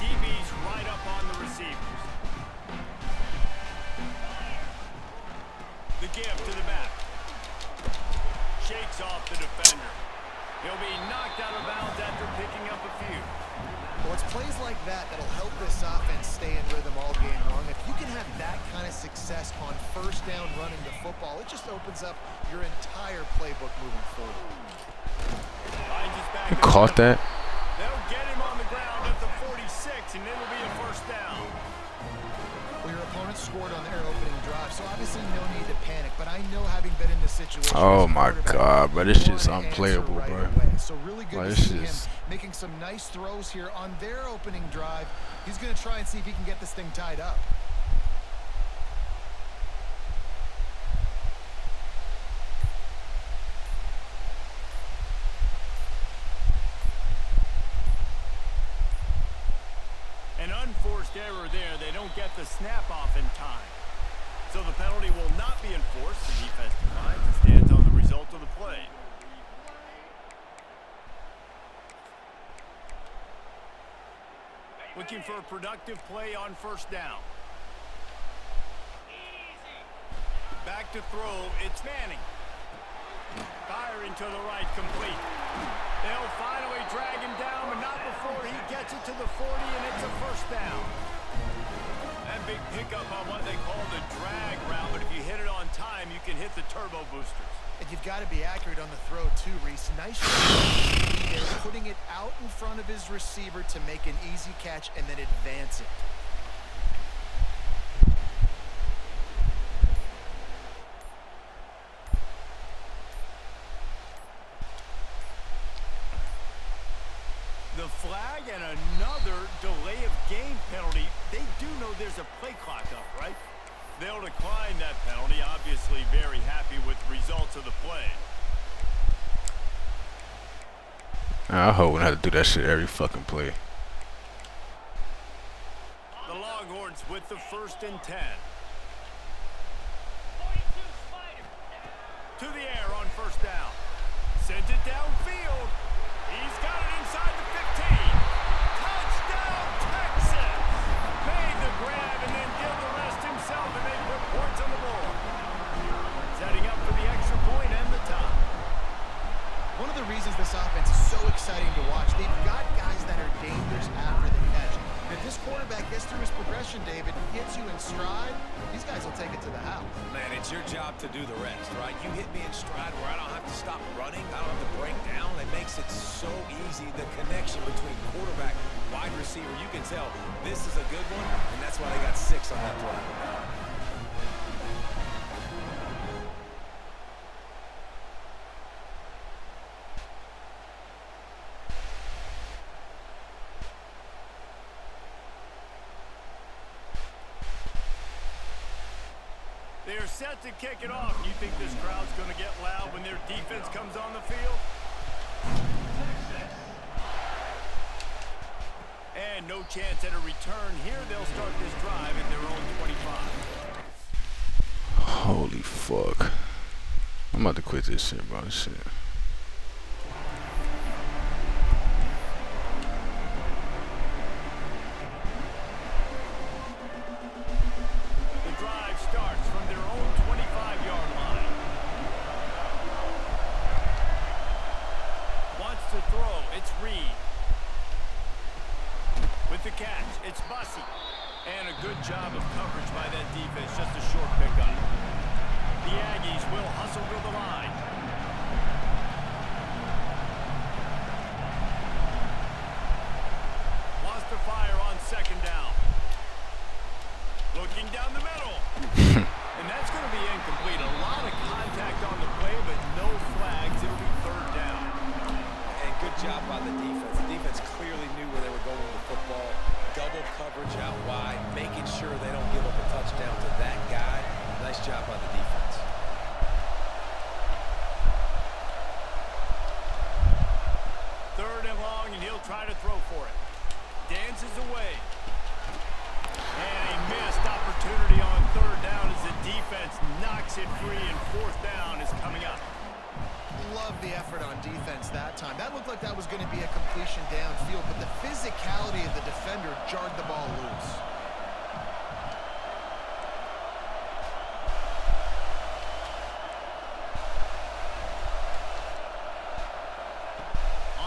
DB's right up on the receivers. The give to the back. Shakes off the defender. He'll be knocked out of bounds after picking up a few. Well, it's plays like that that'll help this offense stay in rhythm all game long. If you can have that kind of success on first down running the football, it just opens up your entire playbook moving forward. You caught that? They'll get him on the ground at the 46, and it'll be a first down. Well, your opponent scored on their opening drive, so obviously no need to panic. But I know, having been in this situation, Oh my god, bro. This shit's unplayable, right bro. away. So really good Like, to this see him is- making some nice throws here on their opening drive. He's going to try and see if he can get this thing tied up. An unforced error there. They don't get the snap off in time. So the penalty will not be enforced. The defense declines and stands on the result of the play. Looking for a productive play on first down. Back to throw. It's Manning. Firing to the right, complete. They'll finally drag him down, but not before he gets it to the 40, and it's a first down. That big pickup on what they call the drag route, but if you hit it on time, you can hit the turbo boosters. And you've got to be accurate on the throw too, Reese. Nice job. They're putting it out in front of his receiver to make an easy catch and then advance it. The flag and another delay of game penalty. They do know there's a play clock up, right? They'll decline that penalty. Obviously very happy with the results of the play. I hope we don't have to do that shit every fucking play. The Longhorns with the 1st and 10. 42 Spider. To the air on first down. Sends it downfield. He's got it inside the 15. Touchdown, Texas! Made the grab and then did the rest himself, and they put points on the board. Setting up for the extra point and the tie. One of the reasons this offense is so exciting to watch, they've got guys that are dangerous after the catch. If this quarterback gets through his progression, David, gets you in stride, these guys will take it to the house. Man, it's your job to do the rest, right? You hit me in stride where I don't have to stop running. I don't have to break down. It makes it so easy. The connection between quarterback, wide receiver, you can tell this is a good one, and that's why they got 6 on that play. They're set to kick it off. You think this crowd's going to get loud when their defense comes on the field? And no chance at a return here. They'll start this drive at their own 25. Holy fuck. I'm about to quit this shit, bro. This shit. The drive starts from their own 25-yard line. Wants to throw. It's Reed. With the catch, it's Bussey. And a good job of coverage by that defense. Just a short pickup. The Aggies will hustle to the line. Wants to fire on second down. Looking down the middle. And that's going to be incomplete. A lot of contact on the play, but no flags. It'll be third down. And good job by the defense. The defense clearly knew where they were going with the football. Double coverage out wide, making sure they don't give up a touchdown to that guy. Nice job by the defense. Third and long, and he'll try to throw for it. Dances away. And a missed opportunity on third down as the defense knocks it free, and fourth down is coming up. Love the effort on defense that time. That looked like that was going to be a completion downfield, but the physicality of the defender jarred the ball loose.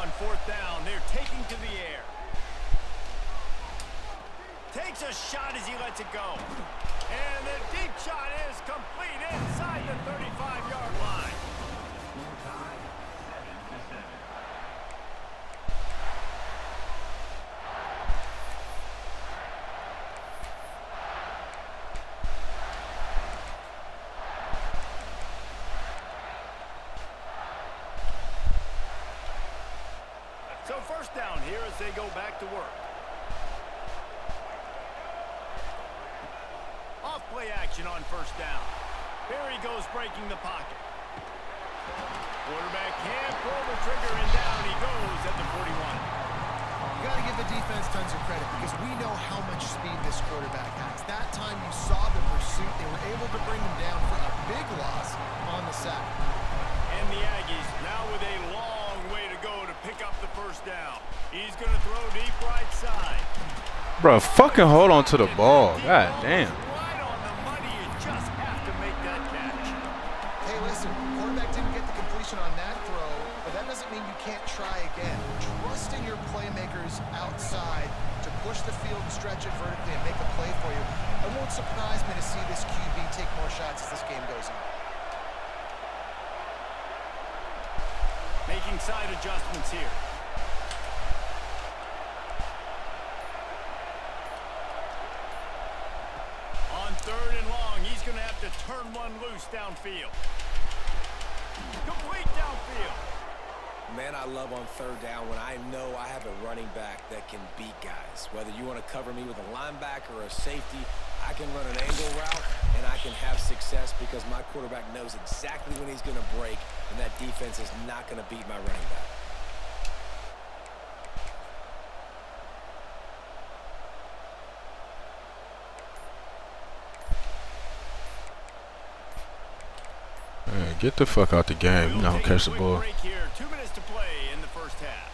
On fourth down, they're taking to the air. Takes a shot as he lets it go. And the deep shot is complete inside the 35-yard line. So first down here as they go back to work. Off play action on first down. Here he goes breaking the pocket. Quarterback can't pull the trigger, and down he goes at the 41. You got to give the defense tons of credit because we know how much speed this quarterback has. That time you saw the pursuit. They were able to bring him down for a big loss on the sack. And the Aggies now with a long way to go to pick up the first down. He's going to throw deep right side. Bro, fucking hold on to the ball. God damn. Right on the money. You just have to make that catch. Hey, listen, quarterback didn't get the completion on that throw, but that doesn't mean you can't try again. Trust in your playmakers outside to push the field and stretch it vertically and make a play for you. It won't surprise me to see this QB take more shots as this game goes on. Making side adjustments here. On third and long, he's going to have to turn one loose downfield. Complete downfield. Man, I love on third down when I know I have a running back that can beat guys. Whether you want to cover me with a linebacker or a safety, I can run an angle route, and I can have success because my quarterback knows exactly when he's going to break, and that defense is not going to beat my running back. Man, get the fuck out the game. You know, catch the ball. 2 minutes to play in the first half.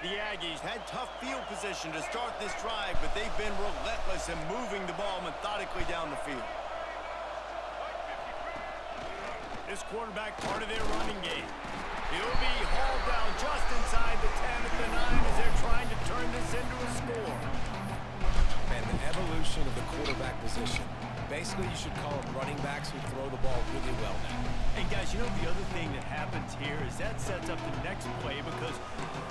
The Aggies had tough field position to start this drive, but they've been relentless in moving the ball methodically down the field. This quarterback part of their running game. He'll be hauled down just inside the 10 at the 9 as they're trying to turn this into a score. And the evolution of the quarterback position. Basically, you should call them running backs who throw the ball really well now. And guys, you know the other thing that happens here is that sets up the next play because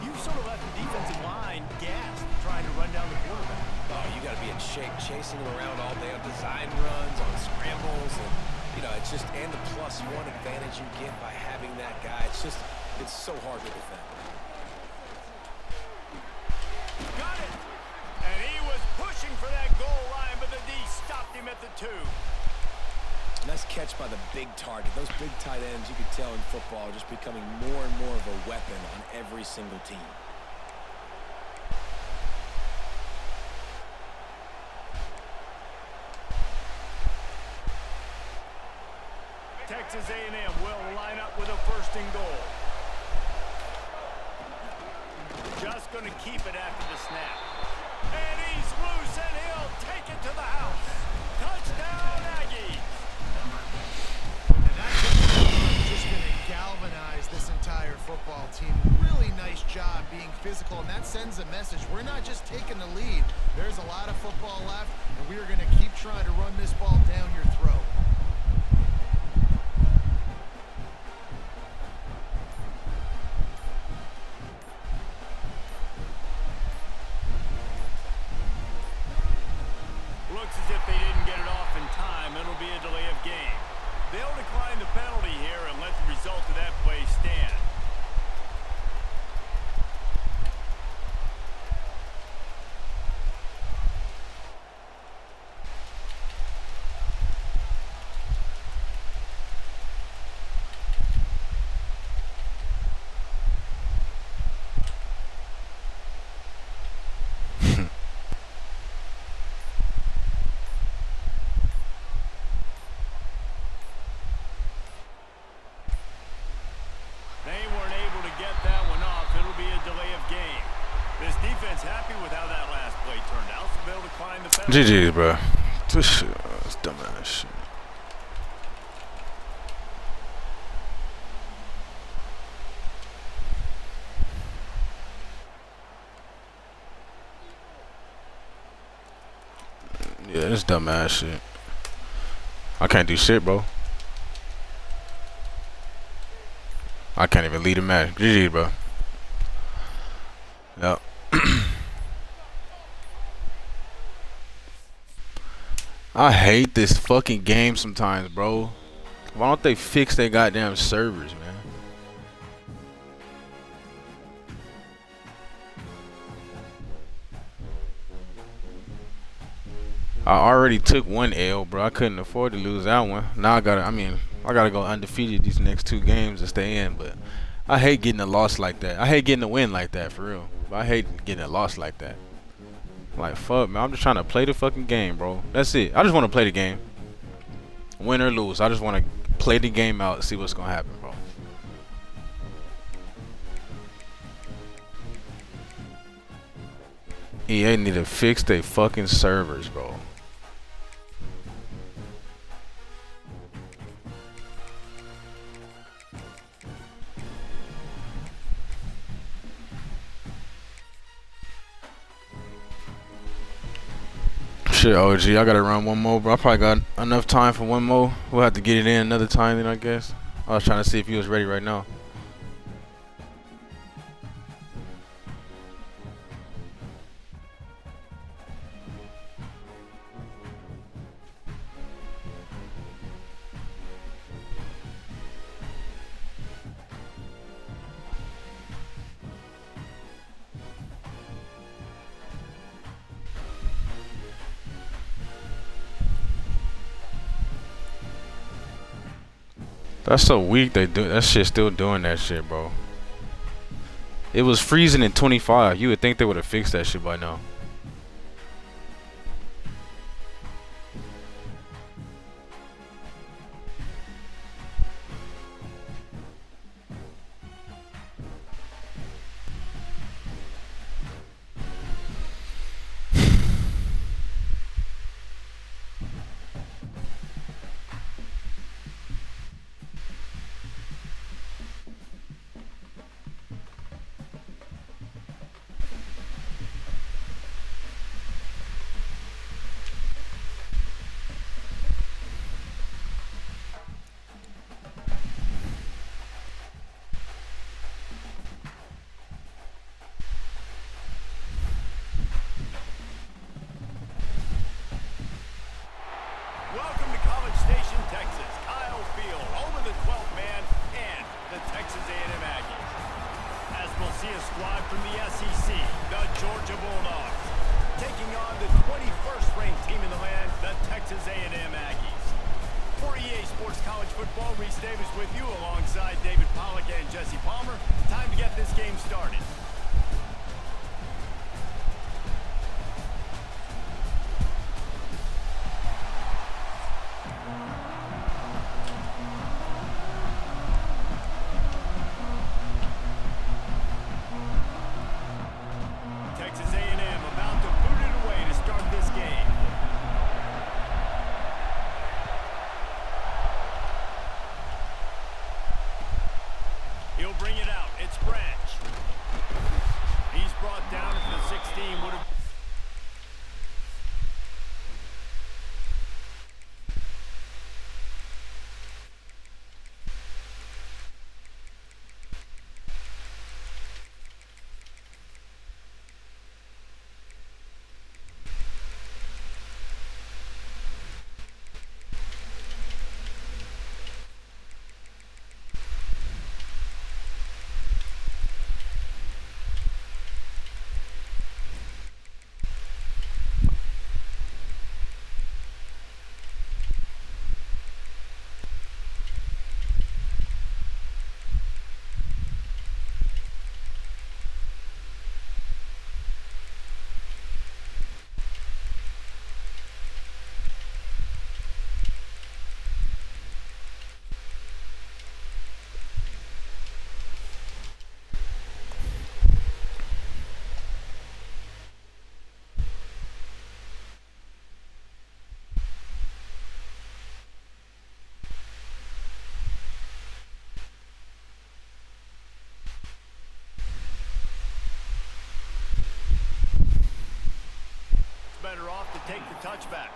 you sort of left the defensive line gassed trying to run down the quarterback. Oh, you got to be in shape, chasing him around all day on design runs, on scrambles, and you know it's just and the +1 advantage you get by having that guy. It's so hard to defend. Got it, and he was pushing for that goal catch by the big target. Those big tight ends, you could tell in football, are just becoming more and more of a weapon on every single team. Texas A&M will line up with a 1st and goal. Just going to keep it after the snap. And he's loose, and he'll take it to the house. Touchdown, Aggies. And that's just going to galvanize this entire football team. Really nice job being physical, and that sends a message. We're not just taking the lead. There's a lot of football left, and we are going to keep trying to run this ball down your throat. Looks as if they didn't get it off in time. It'll be a delay of game. They'll decline the penalty here and let the result of that play stand. They weren't able to get that one off. It'll be a delay of game. This defense happy with how that last play turned out, so they'll decline the penalty. GG's, bro. This shit, that's dumbass shit. Yeah, this dumbass shit. I can't do shit, bro. I can't even lead a match. GG, bro. Yep. I hate this fucking game sometimes, bro. Why don't they fix their goddamn servers, man? I already took one L, bro. I couldn't afford to lose that one. Now I gotta go undefeated these next 2 games to stay in, but I hate getting a loss like that. I hate getting a win like that, for real. But I hate getting a loss like that. Like, fuck, man. I'm just trying to play the fucking game, bro. That's it. I just want to play the game. Win or lose. I just want to play the game out and see what's going to happen, bro. EA need to fix their fucking servers, bro. Shit, OG, I gotta run one more, bro. I probably got enough time for one more. We'll have to get it in another time then, I guess. I was trying to see if you was ready right now. That's so weak. They do that shit. Still doing that shit, bro. It was freezing in 25. You would think they would have fixed that shit by now. Welcome to College Station, Texas. Kyle Field, home of the 12th man and the Texas A&M Aggies. As we'll see a squad from the SEC, the Georgia Bulldogs, taking on the 21st ranked team in the land, the Texas A&M Aggies. For EA Sports College Football, Reese Davis with you alongside David Pollack and Jesse Palmer. Time to get this game started. Texas A&M about to boot it away to start this game. He'll bring it out. It's Branch. He's brought down at the 16. Would have. Better off to take the touchback.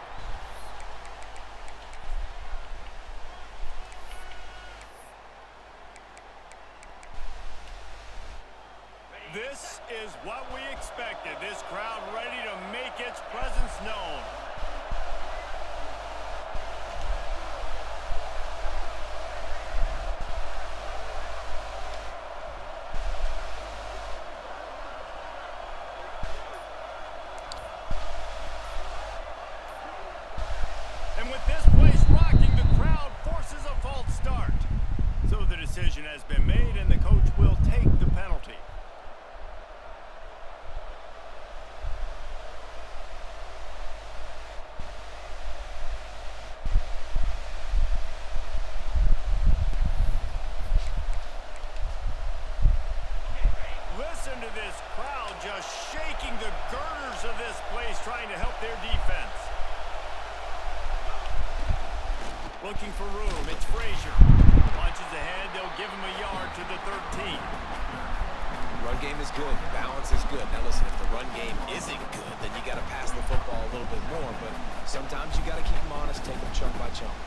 This is what we expected. This crowd ready to make its presence known. And with this place rocking, the crowd forces a false start. So the decision has been made, and the coach will take the penalty. Listen to this crowd just shaking the girders of this place, trying to help their defense. Looking for room, it's Frazier. Punches ahead, they'll give him a yard to the 13. Run game is good, balance is good. Now listen, if the run game isn't good, then you got to pass the football a little bit more, but sometimes you got to keep them honest, take them chunk by chunk.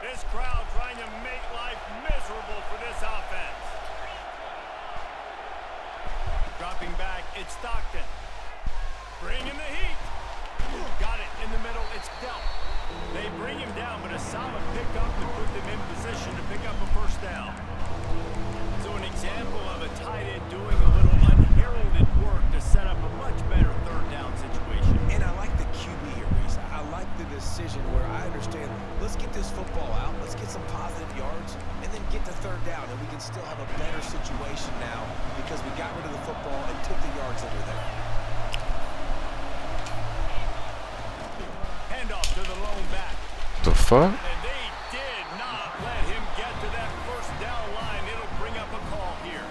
This crowd trying to make life miserable for this offense. Dropping back, it's Stockton. Bringing the heat. Got it in the middle, it's dealt. They bring him down, but a solid pickup to put them in position to pick up a first down. So an example of a tight end doing a little unheralded work to set up a much better third down situation. And I like the QB here, Reese. I like the decision where I understand, let's get this football out, let's get some positive yards, and then get to third down, and we can still have a better situation now because we got rid of the football and took the yards that were there. Handoff to the lone back. The fuck? And they did not let him get to that first down line. It'll bring up a call here.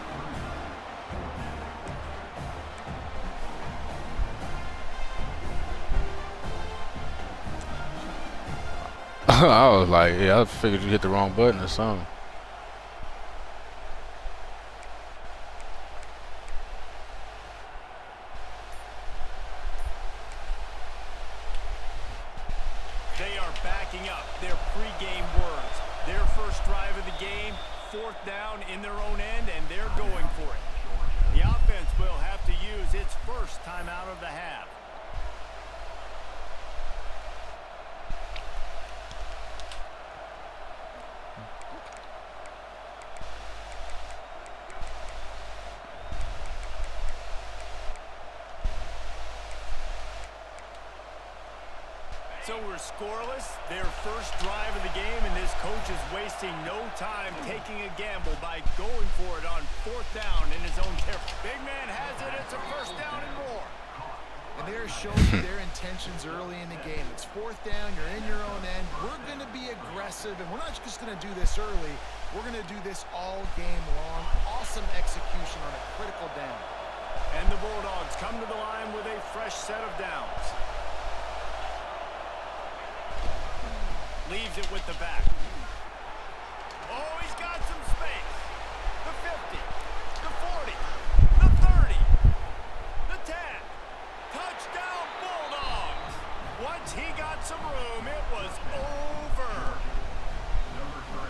I was like, yeah, I figured you hit the wrong button or something. They are backing up their pregame words. Their first drive of the game, fourth down in their own end, and they're going for it. The offense will have to use its first timeout of the half. So we're scoreless, their first drive of the game, and this coach is wasting no time taking a gamble by going for it on 4th down in his own territory. Big man has it, it's a 1st down and more. And they're showing you their intentions early in the game. It's 4th down, you're in your own end. We're going to be aggressive, and we're not just going to do this early. We're going to do this all game long. Awesome execution on a critical down. And the Bulldogs come to the line with a fresh set of downs. Leaves it with the back. Oh, he's got some space. The 50, the 40, the 30, the 10. Touchdown, Bulldogs. Once he got some room, it was over.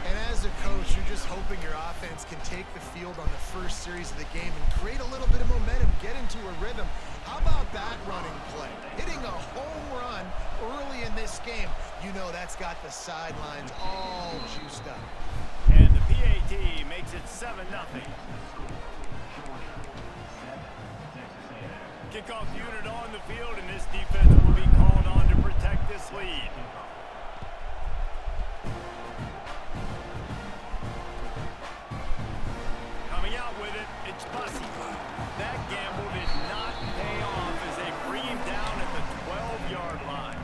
And as a coach, you're just hoping your offense can take the field on the first series of the game and create a little bit of momentum, get into a rhythm. How about that running play? Hitting a home run early in this game. You know that's got the sidelines all juiced up. And the PAT makes it 7-0. Kickoff unit on the field, and this defense will be called on to protect this lead. Coming out with it, it's Bussy. That gamble did not pay off as they bring him down at the 12-yard line.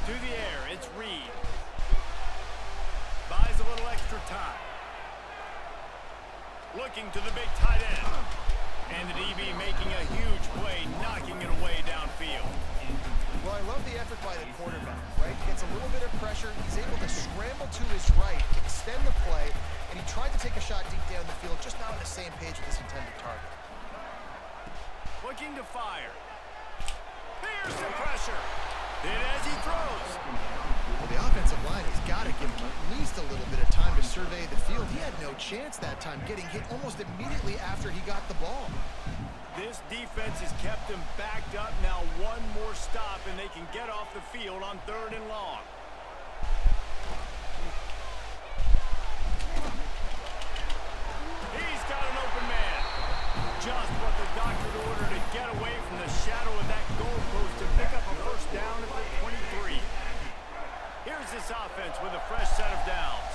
To the air, it's Reed. Buys a little extra time. Looking to the big tight end. And the DB making a huge play, knocking it away downfield. Well, I love the effort by the quarterback, right? Gets a little bit of pressure. He's able to scramble to his right, extend the play, and he tried to take a shot deep down the field, just not on the same page with his intended target. Looking to fire. Here's the pressure. Hit as he throws. Well, the offensive line has got to give him at least a little bit of time to survey the field. He had no chance that time, getting hit almost immediately after he got the ball. This defense has kept them backed up. Now one more stop, and they can get off the field on 3rd and long. He's got an open man. Just what the doctor ordered to get away from the shadow of that goalpost to pick up a 1st down at the 23. Here's this offense with a fresh set of downs.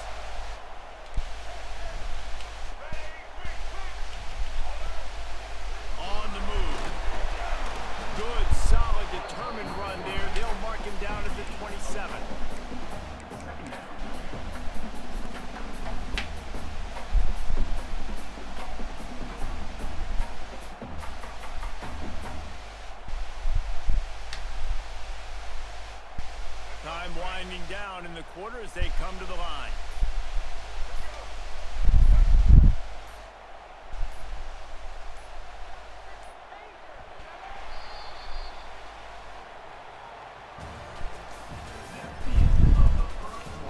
On the move. Good, solid, determined run there. They'll mark him down at the 27. Time winding down in the quarter as they come to the line.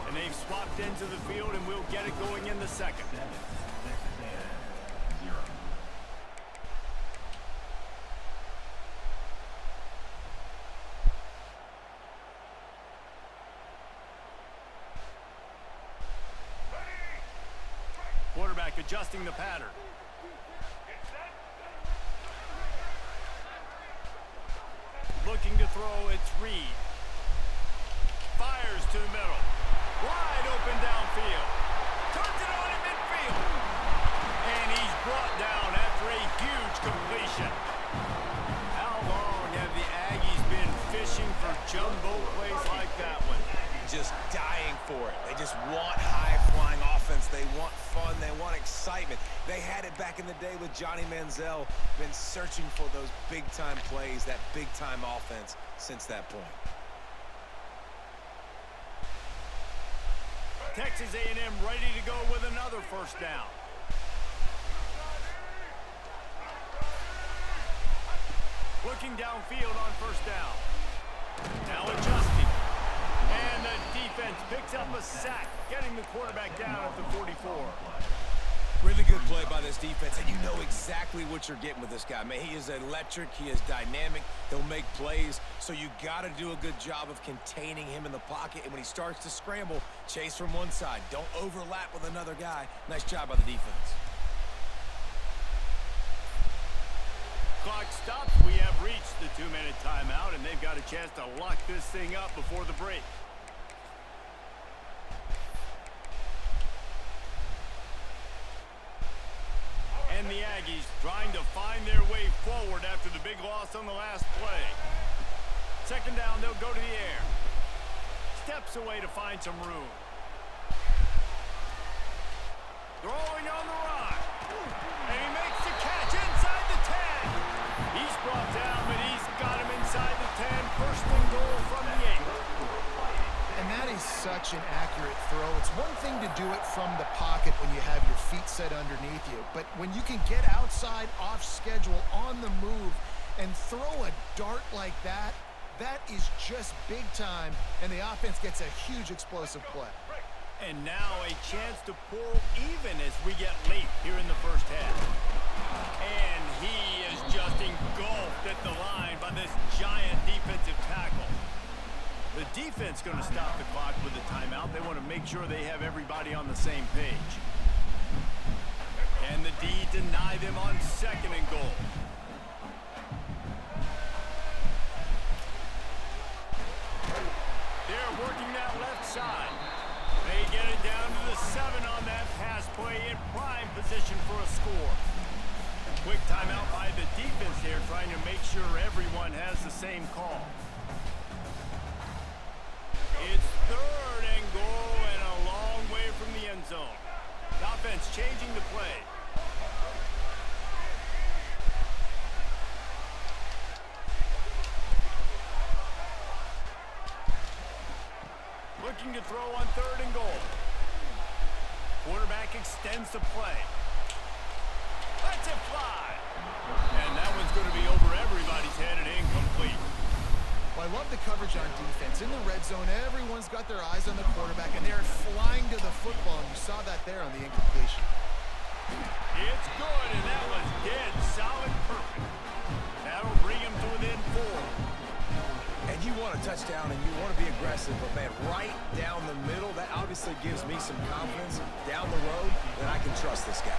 And they've swapped ends of the field, and we'll get it going in the second. Quarterback adjusting the pattern. Looking to throw, it's Reed. Fires to the middle. Wide open downfield. Turns it on in midfield. And he's brought down after a huge completion. How long have the Aggies been fishing for jumbo plays like that one? Just dying for it. They just want high-flying offense. They want fun. They want excitement. They had it back in the day with Johnny Manziel. Been searching for those big-time plays, that big-time offense since that point. Texas A&M ready to go with another 1st down. Looking downfield on 1st down. Now adjusting. And the defense picks up a sack, getting the quarterback down at the 44. Really good play by this defense, and you know exactly what you're getting with this guy. Man, he is electric. He is dynamic. He'll make plays, so you got to do a good job of containing him in the pocket. And when he starts to scramble, chase from one side. Don't overlap with another guy. Nice job by the defense. Clock stops. We have reached the 2-minute timeout, and they've got a chance to lock this thing up before the break. And the Aggies trying to find their way forward after the big loss on the last play. Second down, they'll go to the air. Steps away to find some room. Throwing on the run. And he makes the catch inside the 10. He's brought down, but he's got him inside the 10. First and goal from the 8. And that is such an accurate throw. It's one thing to do it from the pocket when you have your feet set underneath you, but when you can get outside, off schedule, on the move, and throw a dart like that, that is just big time, and the offense gets a huge explosive play. And now a chance to pull even as we get late here in the first half. And he is just engulfed at the line by this giant defensive tackle. The defense going to stop the clock with a timeout. They want to make sure they have everybody on the same page. Can the D deny them on second and goal? They're working that left side. They get it down to the 7 on that pass play in prime position for a score. Quick timeout by the defense there, trying to make sure everyone has the same call. It's third and goal and a long way from the end zone. The offense changing the play. Looking to throw on third and goal. Quarterback extends the play. Lets it fly. And that one's going to be over everybody's head and incomplete. Well, I love the coverage on defense. In the red zone, everyone's got their eyes on the quarterback, and they're flying to the football, and you saw that there on the incompletion. It's good, and that was dead solid perfect. That'll bring him to within 4. And you want a touchdown, and you want to be aggressive, but, man, right down the middle, that obviously gives me some confidence down the road that I can trust this guy.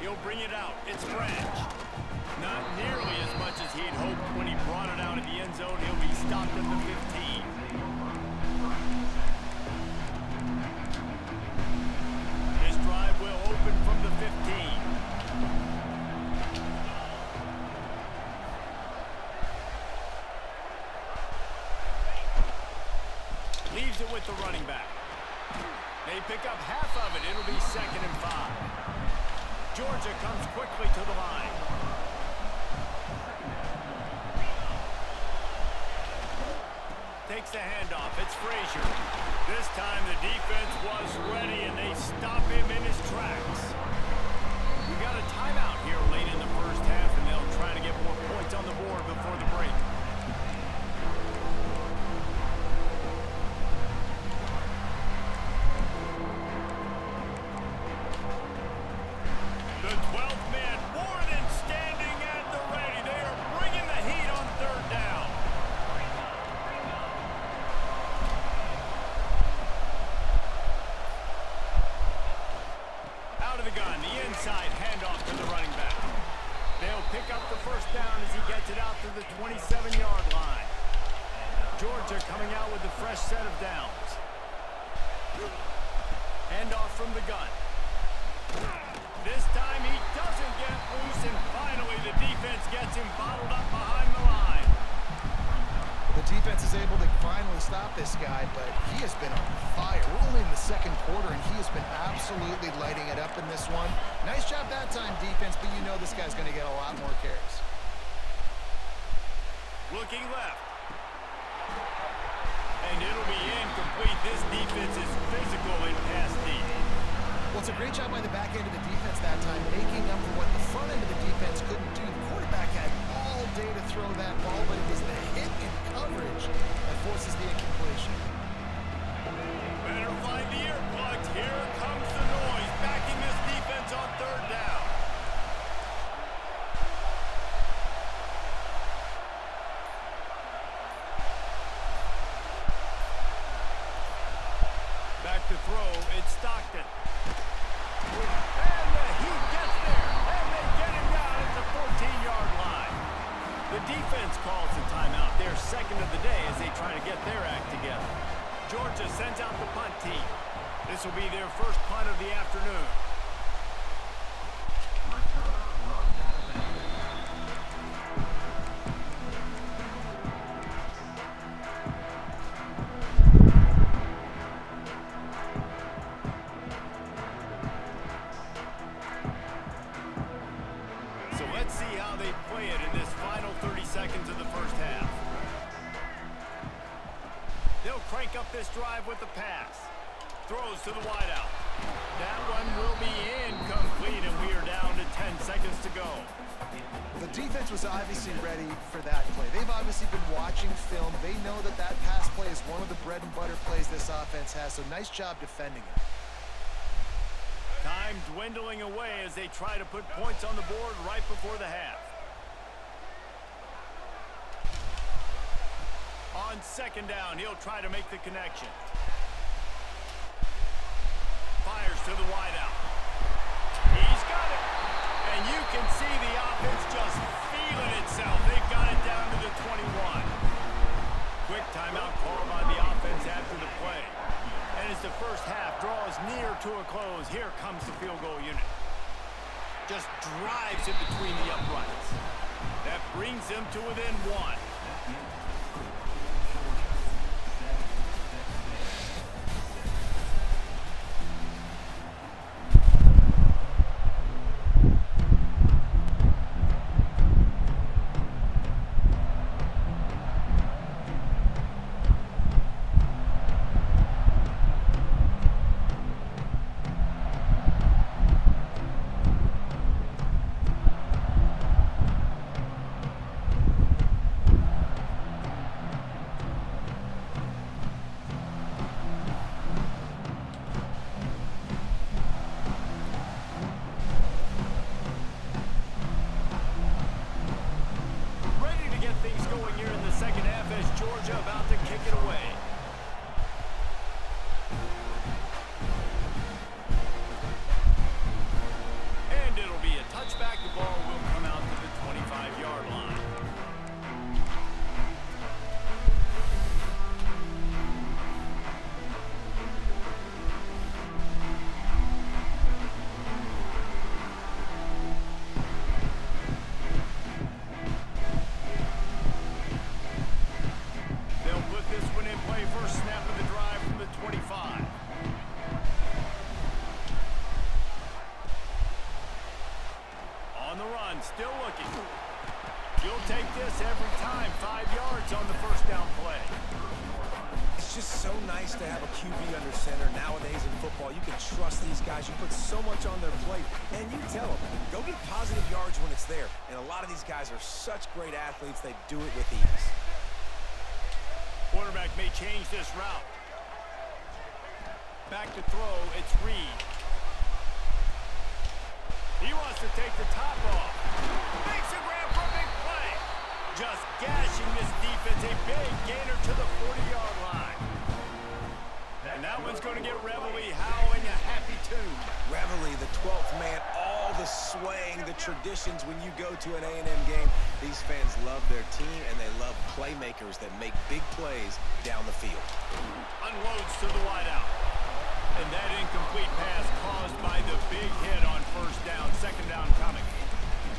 He'll bring it out. It's French. Not nearly as much as he'd hoped when he brought it out of the end zone. He'll be stopped at the 15. This drive will open from the 15. Leaves it with the running back. They pick up half of it. It'll be 2nd and 5. Georgia comes quickly to the line. Takes the handoff. It's Frazier. This time the defense was ready, and they stop him in his tracks. We got a timeout here late in the first half, and they'll try to get more points on the board before the break. The 12th man more than standing at the ready. They are bringing the heat on third down. Out of the gun, the inside handoff to the running back. They'll pick up the first down as he gets it out to the 27-yard line. Georgia coming out with a fresh set of downs. Handoff from the gun. This time he doesn't get loose, and finally the defense gets him bottled up behind the line. The defense is able to finally stop this guy, but he has been on fire. We're only in the second quarter, and he has been absolutely lighting it up in this one. Nice job that time, defense, but you know this guy's going to get a lot more carries. Looking left. And it'll be incomplete. This defense is physical in pass deep. Well, it's a great job by the back end of the defense that time, making up for what the front end of the defense couldn't do. The quarterback had all day to throw that ball, but it was the hit in coverage that forces the incompletion. Better find the earplugs. Here comes the noise, backing this defense on third down. Back to throw, it's Stockton. And he gets there, and they get him down at the 14-yard line. The defense calls the timeout, their second of the day as they try to get their act together. Georgia sends out the punt team. This will be their first punt of the afternoon. So let's see how they play it in this final 30 seconds of the first half. They'll crank up this drive with the pass. Throws to the wideout. That one will be incomplete, and we are down to 10 seconds to go. The defense was obviously ready for that play. They've obviously been watching film. They know that that pass play is one of the bread and butter plays this offense has, so nice job defending it. Time dwindling away as they try to put points on the board right before the half. On second down, he'll try to make the connection. Fires to the wideout. He's got it. And you can see the offense just feeling itself. They've got it down to the 21. Quick timeout called by the offense after the play. And as the first half draws near to a close, here comes the field goal unit. Just drives it between the uprights. That brings them to within one. Georgia about to kick it away. And it'll be a touchback. The ball will come out to the 25-yard line. Still looking. You'll take this every time. 5 yards on the first down play. It's just so nice to have a QB under center nowadays in football. You can trust these guys. You put so much on their plate, and you tell them, go get positive yards when it's there. And a lot of these guys are such great athletes, they do it with ease. Quarterback may change this route. Back to throw, it's Reed. He wants to take the top off. Makes a grab for a big play. Just gashing this defense. A big gainer to the 40-yard line. And that one's going to get Reveille howling a happy tune. Reveille, the 12th man, all the swaying, the traditions when you go to an A&M game. These fans love their team, and they love playmakers that make big plays down the field. Unloads to the wideout. And that incomplete pass caused by the big hit on first down. Second down coming.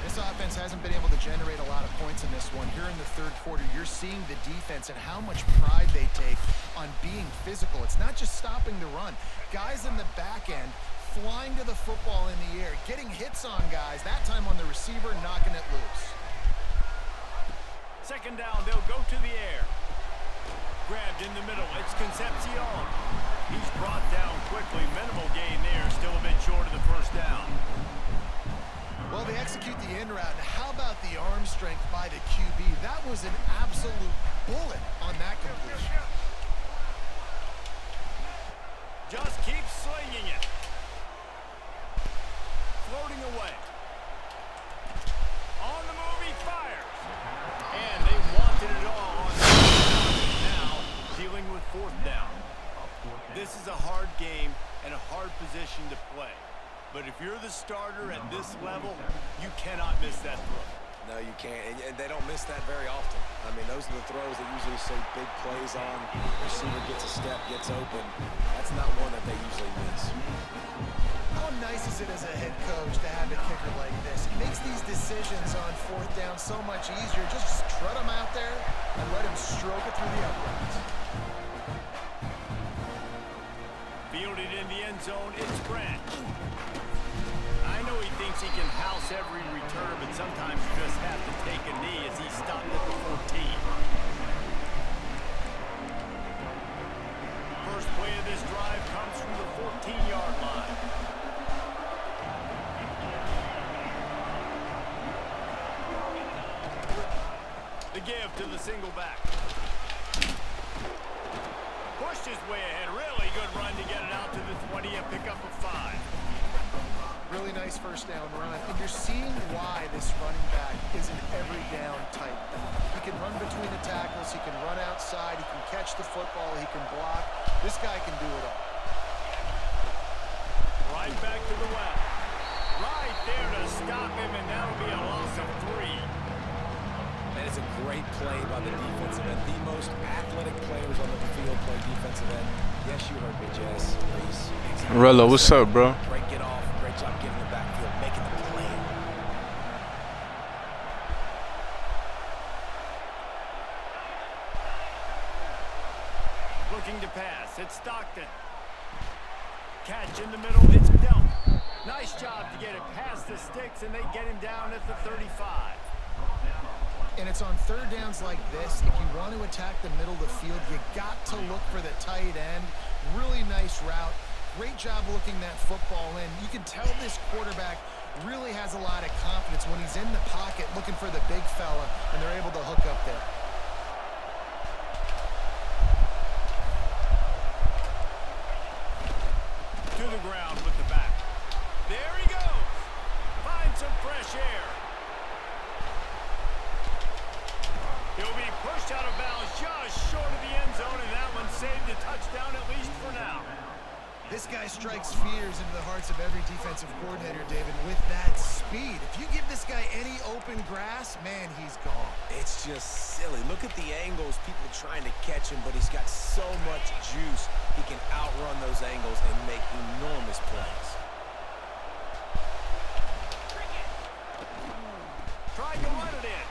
This offense hasn't been able to generate a lot of points in this one. Here in the third quarter, you're seeing the defense and how much pride they take on being physical. It's not just stopping the run. Guys in the back end flying to the football in the air, getting hits on guys, that time on the receiver, knocking it loose. Second down, they'll go to the air. Grabbed in the middle, it's Concepcion. He's brought down quickly. Minimal gain there, still a bit short of the first down. Well, they execute the in route. How about the arm strength by the QB? That was an absolute bullet on that completion. Just keep slinging it. Floating away. On the move, he fires. And they wanted it all on the now dealing with fourth down. This is a hard game and a hard position to play. But if you're the starter at this level, you cannot miss that throw. No, you can't, and they don't miss that very often. I mean, those are the throws that usually say big plays on. Receiver gets a step, gets open. That's not one that they usually miss. How nice is it as a head coach to have a kicker like this? It makes these decisions on fourth down so much easier. Just trot him out there and let him stroke it through the uprights. Fielded in the end zone, it's Branch. I know he thinks he can house every return, but sometimes you just have to take a knee as he stopped at the 14. First play of this drive comes from the 14-yard line. The give to the single back. Pushed his way ahead. Really good run to get it out to the 20 and pick up a 5. Really nice first down run. And you're seeing why this running back is an every down type back. He can run between the tackles. He can run outside. He can catch the football. He can block. This guy can do it all. Right back to the left. Right there to stop him, and that'll be a loss of 3. And it's a great play by the defensive end. The most athletic players on the field play defensive end. Yes, you heard me, Jess. Reese. Rello, what's up, bro? Great get off. Great job getting the backfield, making the play. Looking to pass. It's Stockton. Catch in the middle. It's Delp. Nice job to get it past the sticks, and they get him down at the 35. And it's on third downs like this. If you want to attack the middle of the field, you got to look for the tight end. Really nice route. Great job looking that football in. You can tell this quarterback really has a lot of confidence when he's in the pocket looking for the big fella, and they're able to hook up there. To the ground with the back. There he goes. Finds some fresh air. He'll be pushed out of bounds just short of the end zone, and that one saved a touchdown at least for now. This guy strikes fears into the hearts of every defensive coordinator, David, with that speed. If you give this guy any open grass, man, he's gone. It's just silly. Look at the angles, people trying to catch him, but he's got so much juice. He can outrun those angles and make enormous plays. Tried to run it in.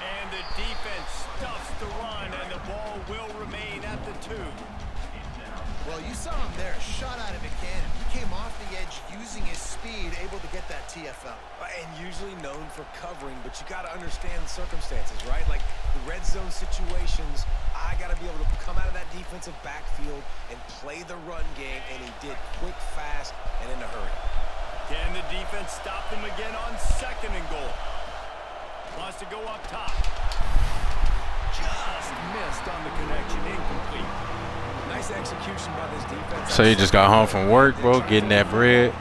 And the defense stuffs the run, and the ball will remain at the 2. Well, you saw him there, shot out of a cannon. He came off the edge using his speed, able to get that TFL. And usually known for covering, but you got to understand the circumstances, right? Like the red zone situations, I got to be able to come out of that defensive backfield and play the run game, and he did quick, fast, and in a hurry. Can the defense stop them again on 2nd and goal? Wants to go up top. Just missed on the connection, incomplete. Nice execution by this defense. So you just got home from work, bro, getting that bread.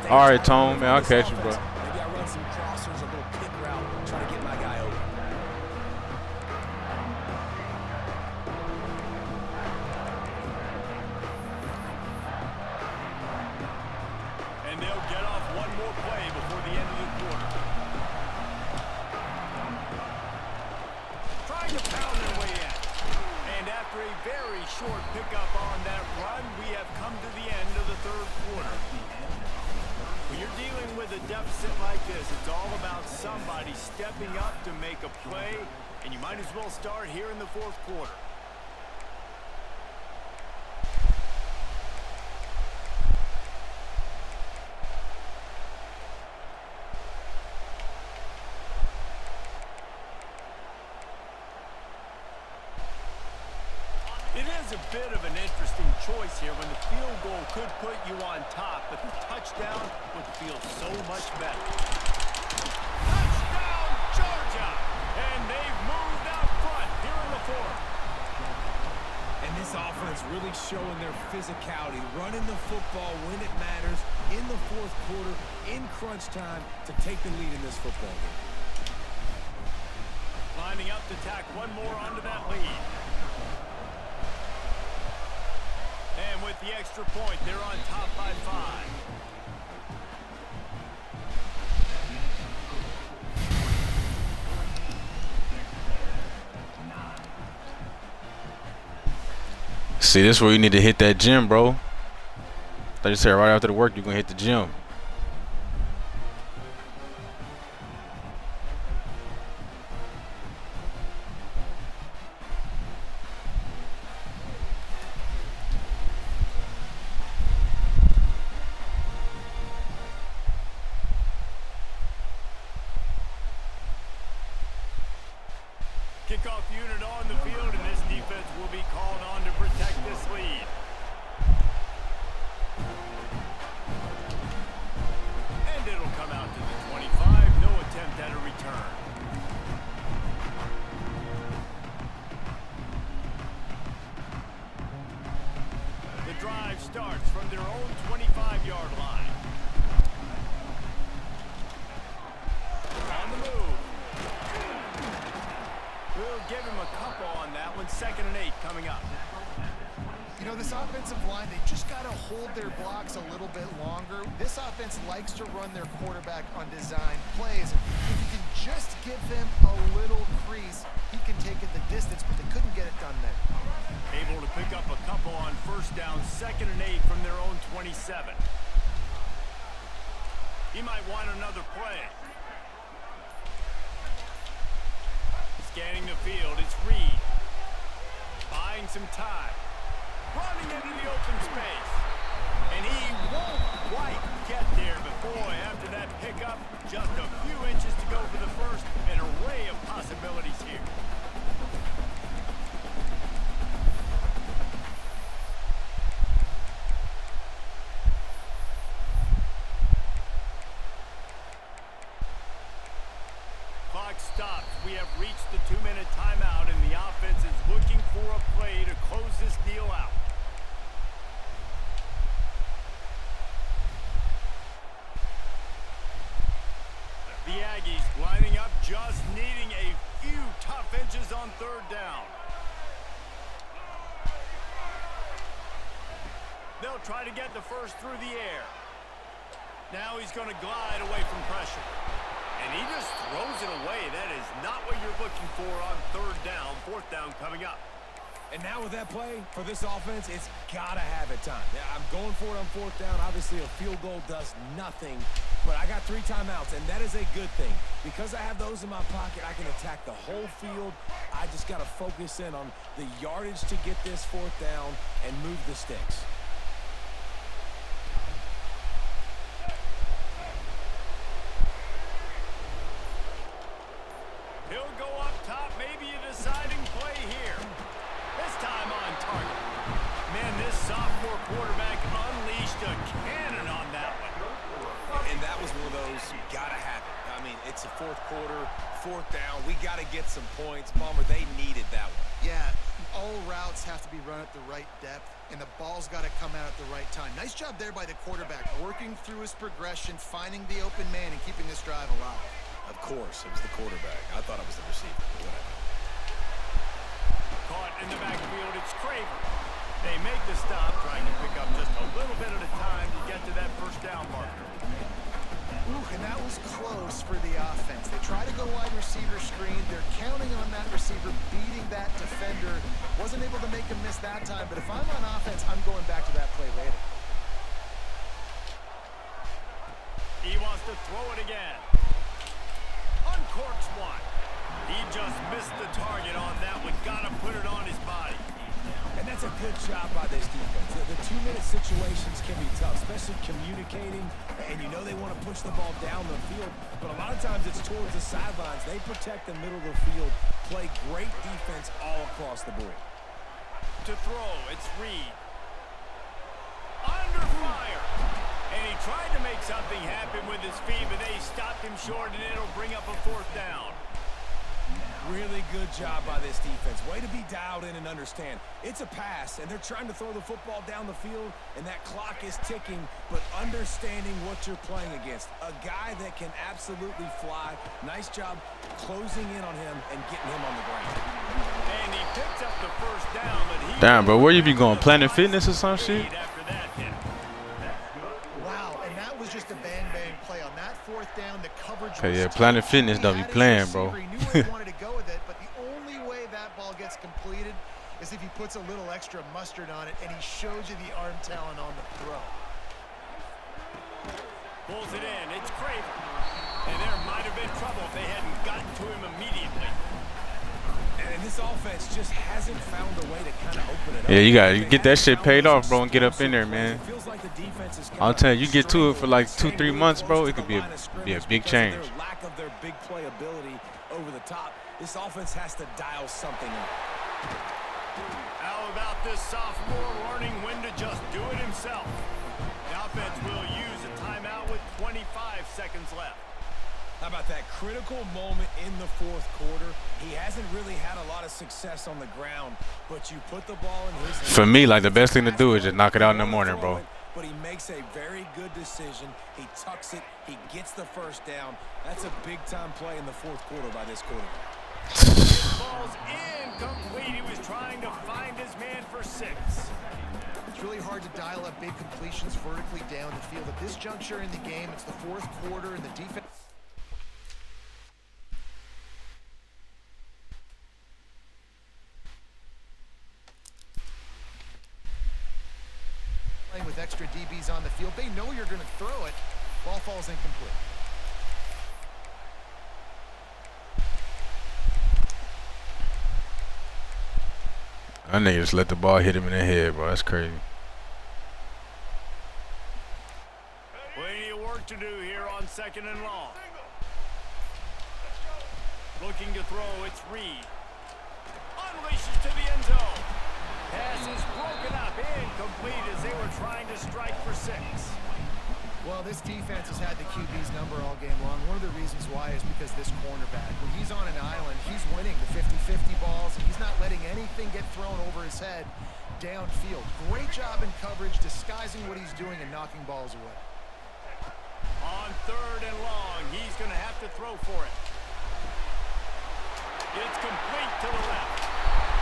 All right, Tone, man, I'll catch you, bro. Maybe I run some crossers, a little kick route, try to get my guy over. And they'll get off one more play before the end of the quarter. Trying to pound their way in. And after a very short pickup on that run, we have come to the end of the 3rd quarter. When you're dealing with a deficit like this, it's all about somebody stepping up to make a play, and you might as well start here in the 4th quarter. It is a bit of an interesting choice here when the field goal could put you on top, but the touchdown would feel so much better. Touchdown, Georgia! And they've moved out front here in the 4th. this offense really showing their physicality, running the football when it matters, in the fourth quarter, in crunch time, to take the lead in this football game. Lining up to tack one more onto that lead. And with the extra point, they're on top by 5. See, this is where you need to hit that gym, bro. Like you said, right after the work, you're going to hit the gym. Kickoff unit on the field, and this defense will be called on to protect this lead. And it'll come out to the 25. No attempt at a return. The drive starts from their own 25-yard line. On the move. We'll give him a couple on that one. 2nd and 8 coming up. You know, this offensive line, they just got to hold their blocks a little bit longer. This offense likes to run their quarterback on design plays. If you can just give him a little crease, he can take it the distance, but they couldn't get it done there. Able to pick up a couple on 1st down, 2nd and 8 from their own 27. He might want another play. Scanning the field, it's Reed. Buying some time. Running into the open space. And he won't quite get there, but boy, after that pickup, just a few inches to go for the first. An array of possibilities here. Clock stops. We have reached the 2-minute timeout, and the offense is looking for a play to close this deal out. The Aggies lining up, just needing a few tough inches on 3rd down. They'll try to get the first through the air. Now he's going to glide away from pressure. And he just throws it away. That is not what you're looking for on 3rd down. 4th down coming up. And now with that play, for this offense, it's got to have it time. Yeah, I'm going for it on 4th down. Obviously, a field goal does nothing. But I got 3 timeouts, and that is a good thing. Because I have those in my pocket, I can attack the whole field. I just got to focus in on the yardage to get this 4th down and move the sticks. He'll go up top, maybe a deciding play here. This time on target. Man, this sophomore quarterback unleashed a cannon on that one. And that was one of those, you got to have it. I mean, it's a 4th quarter, 4th down. We got to get some points. Palmer, they needed that one. Yeah, all routes have to be run at the right depth, and the ball's got to come out at the right time. Nice job there by the quarterback, working through his progression, finding the open man, and keeping this drive alive. Of course, it was the quarterback. I thought it was the receiver, but whatever. Caught in the backfield, it's Craver. They make the stop, trying to pick up just a little bit at a time to get to that 1st down marker. Ooh, and that was close for the offense. They try to go wide receiver screen. They're counting on that receiver beating that defender. Wasn't able to make him miss that time, but if I'm on offense, I'm going back to that play later. He wants to throw it again. Uncorks one. He just missed the target on that one. Got to put it on his body. And that's a good job by this defense. The 2-minute situations can be tough, especially communicating. And you know they want to push the ball down the field, but a lot of times it's towards the sidelines. They protect the middle of the field, play great defense all across the board. To throw, it's Reed. Under fire. And he tried to make something happen with his feet, but they stopped him short, and it'll bring up a 4th down. Really good job by this defense. Way to be dialed in and understand. It's a pass, and they're trying to throw the football down the field, and that clock is ticking, but understanding what you're playing against. A guy that can absolutely fly. Nice job closing in on him and getting him on the ground. And he picks up the first down, but he... Damn, bro, where you be going? Planet Fitness or some shit? After that hit. Wow, and that was just a bang-bang play. On that fourth down, the coverage Okay, was yeah, tight. Planet Fitness don't be He had his playing, bro. receiver. He knew where he wanted to go with it, but the only way that ball gets completed is if he puts a little extra mustard on it, and he shows you the arm talent on the throw. Pulls it in. It's Craven. And there might have been trouble if they hadn't gotten to him immediately. And this offense just hasn't found a way to kind of open it up. Yeah, you get that shit paid off, bro, and get up in there, man. I'll tell you, you get to it for like 2-3 months, bro, it could be a big change. Their lack of their big play ability over the top. This offense has to dial something up. How about this sophomore learning when to just do it himself? The offense will use a timeout with 25 seconds left. How about that critical moment in the fourth quarter? He hasn't really had a lot of success on the ground, but you put the ball in his hands. For me, like, the best thing to do is just knock it out in the morning, bro. But he makes a very good decision. He tucks it. He gets the first down. That's a big-time play in the fourth quarter by this quarterback. Ball's incomplete. He was trying to find his man for 6. It's really hard to dial up big completions vertically down the field. At this juncture in the game, it's the fourth quarter, and the defense... with extra DBs on the field. They know you're going to throw it. Ball falls incomplete. I nigga just let the ball hit him in the head, bro. That's crazy. Plenty of work to do here on 2nd and long. Looking to throw, it's Reed. Unleashes to the end zone. Pass is broken up, incomplete as they were trying to strike for 6. Well, this defense has had the QB's number all game long. One of the reasons why is because this cornerback, when he's on an island, he's winning the 50-50 balls, and he's not letting anything get thrown over his head downfield. Great job in coverage, disguising what he's doing and knocking balls away. On 3rd and long, he's going to have to throw for it. It's complete to the left.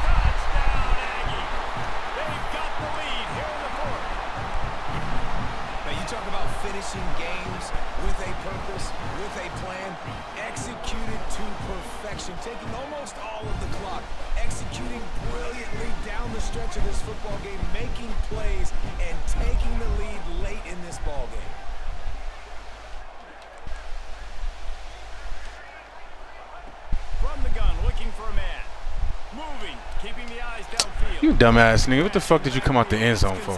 Touchdown, Aggie. They've got the lead here in the 4th. Now, you talk about finishing games with a purpose, with a plan, executed to perfection, taking almost all of the clock, executing brilliantly down the stretch of this football game, making plays, and taking the lead late in this ball game. From the gun, looking for a man. Moving, keeping the eyes downfield. You dumbass nigga. What the fuck did you come out the end zone for?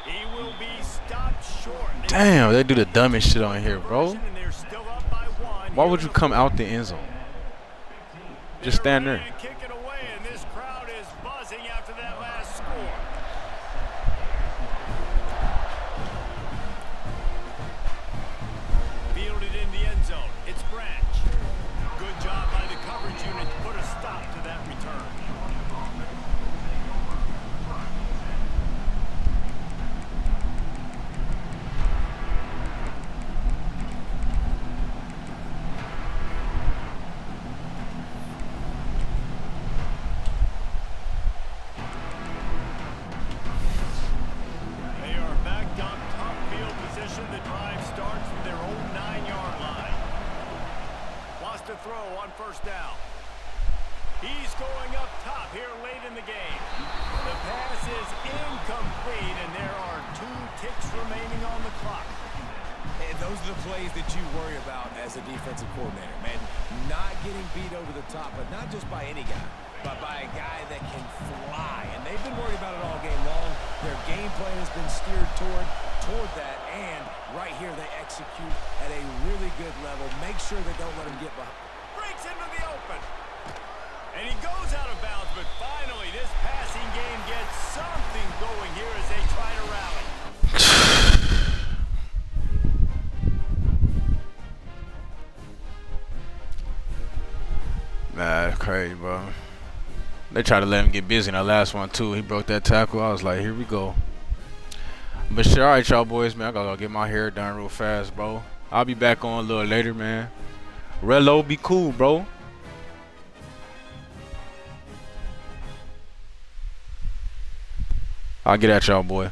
He will be stopped short. Damn, they do the dumbest shit on here, bro. And they're still up by 1. Why would you come out the end zone? Just stand there. Kick it away, and this crowd is buzzing after that last score. Fielded in the end zone. It's Branch. Good job by the coverage unit to put a stop to that return. They are backed up, top field position. The drive starts from their own 9-yard line. Wants to throw on 1st down. He's going up top here late in the game. The pass is incomplete, and there are 2 ticks remaining on the clock. And those are the plays that you worry about as a defensive coordinator, man. Not getting beat over the top, but not just by any guy, but by a guy that can fly. And they've been worried about it all game long. Their game plan has been steered toward that, and right here they execute at a really good level. Make sure they don't let them get behind. Breaks into the open. And he goes out of bounds, but finally this passing game gets something going here as they try to rally. crazy, bro. They tried to let him get busy in that last one, too. He broke that tackle. I was like, here we go. But shit, all right, y'all boys, man. I gotta go get my hair done real fast, bro. I'll be back on a little later, man. Relo, be cool, bro. I'll get at y'all, boy.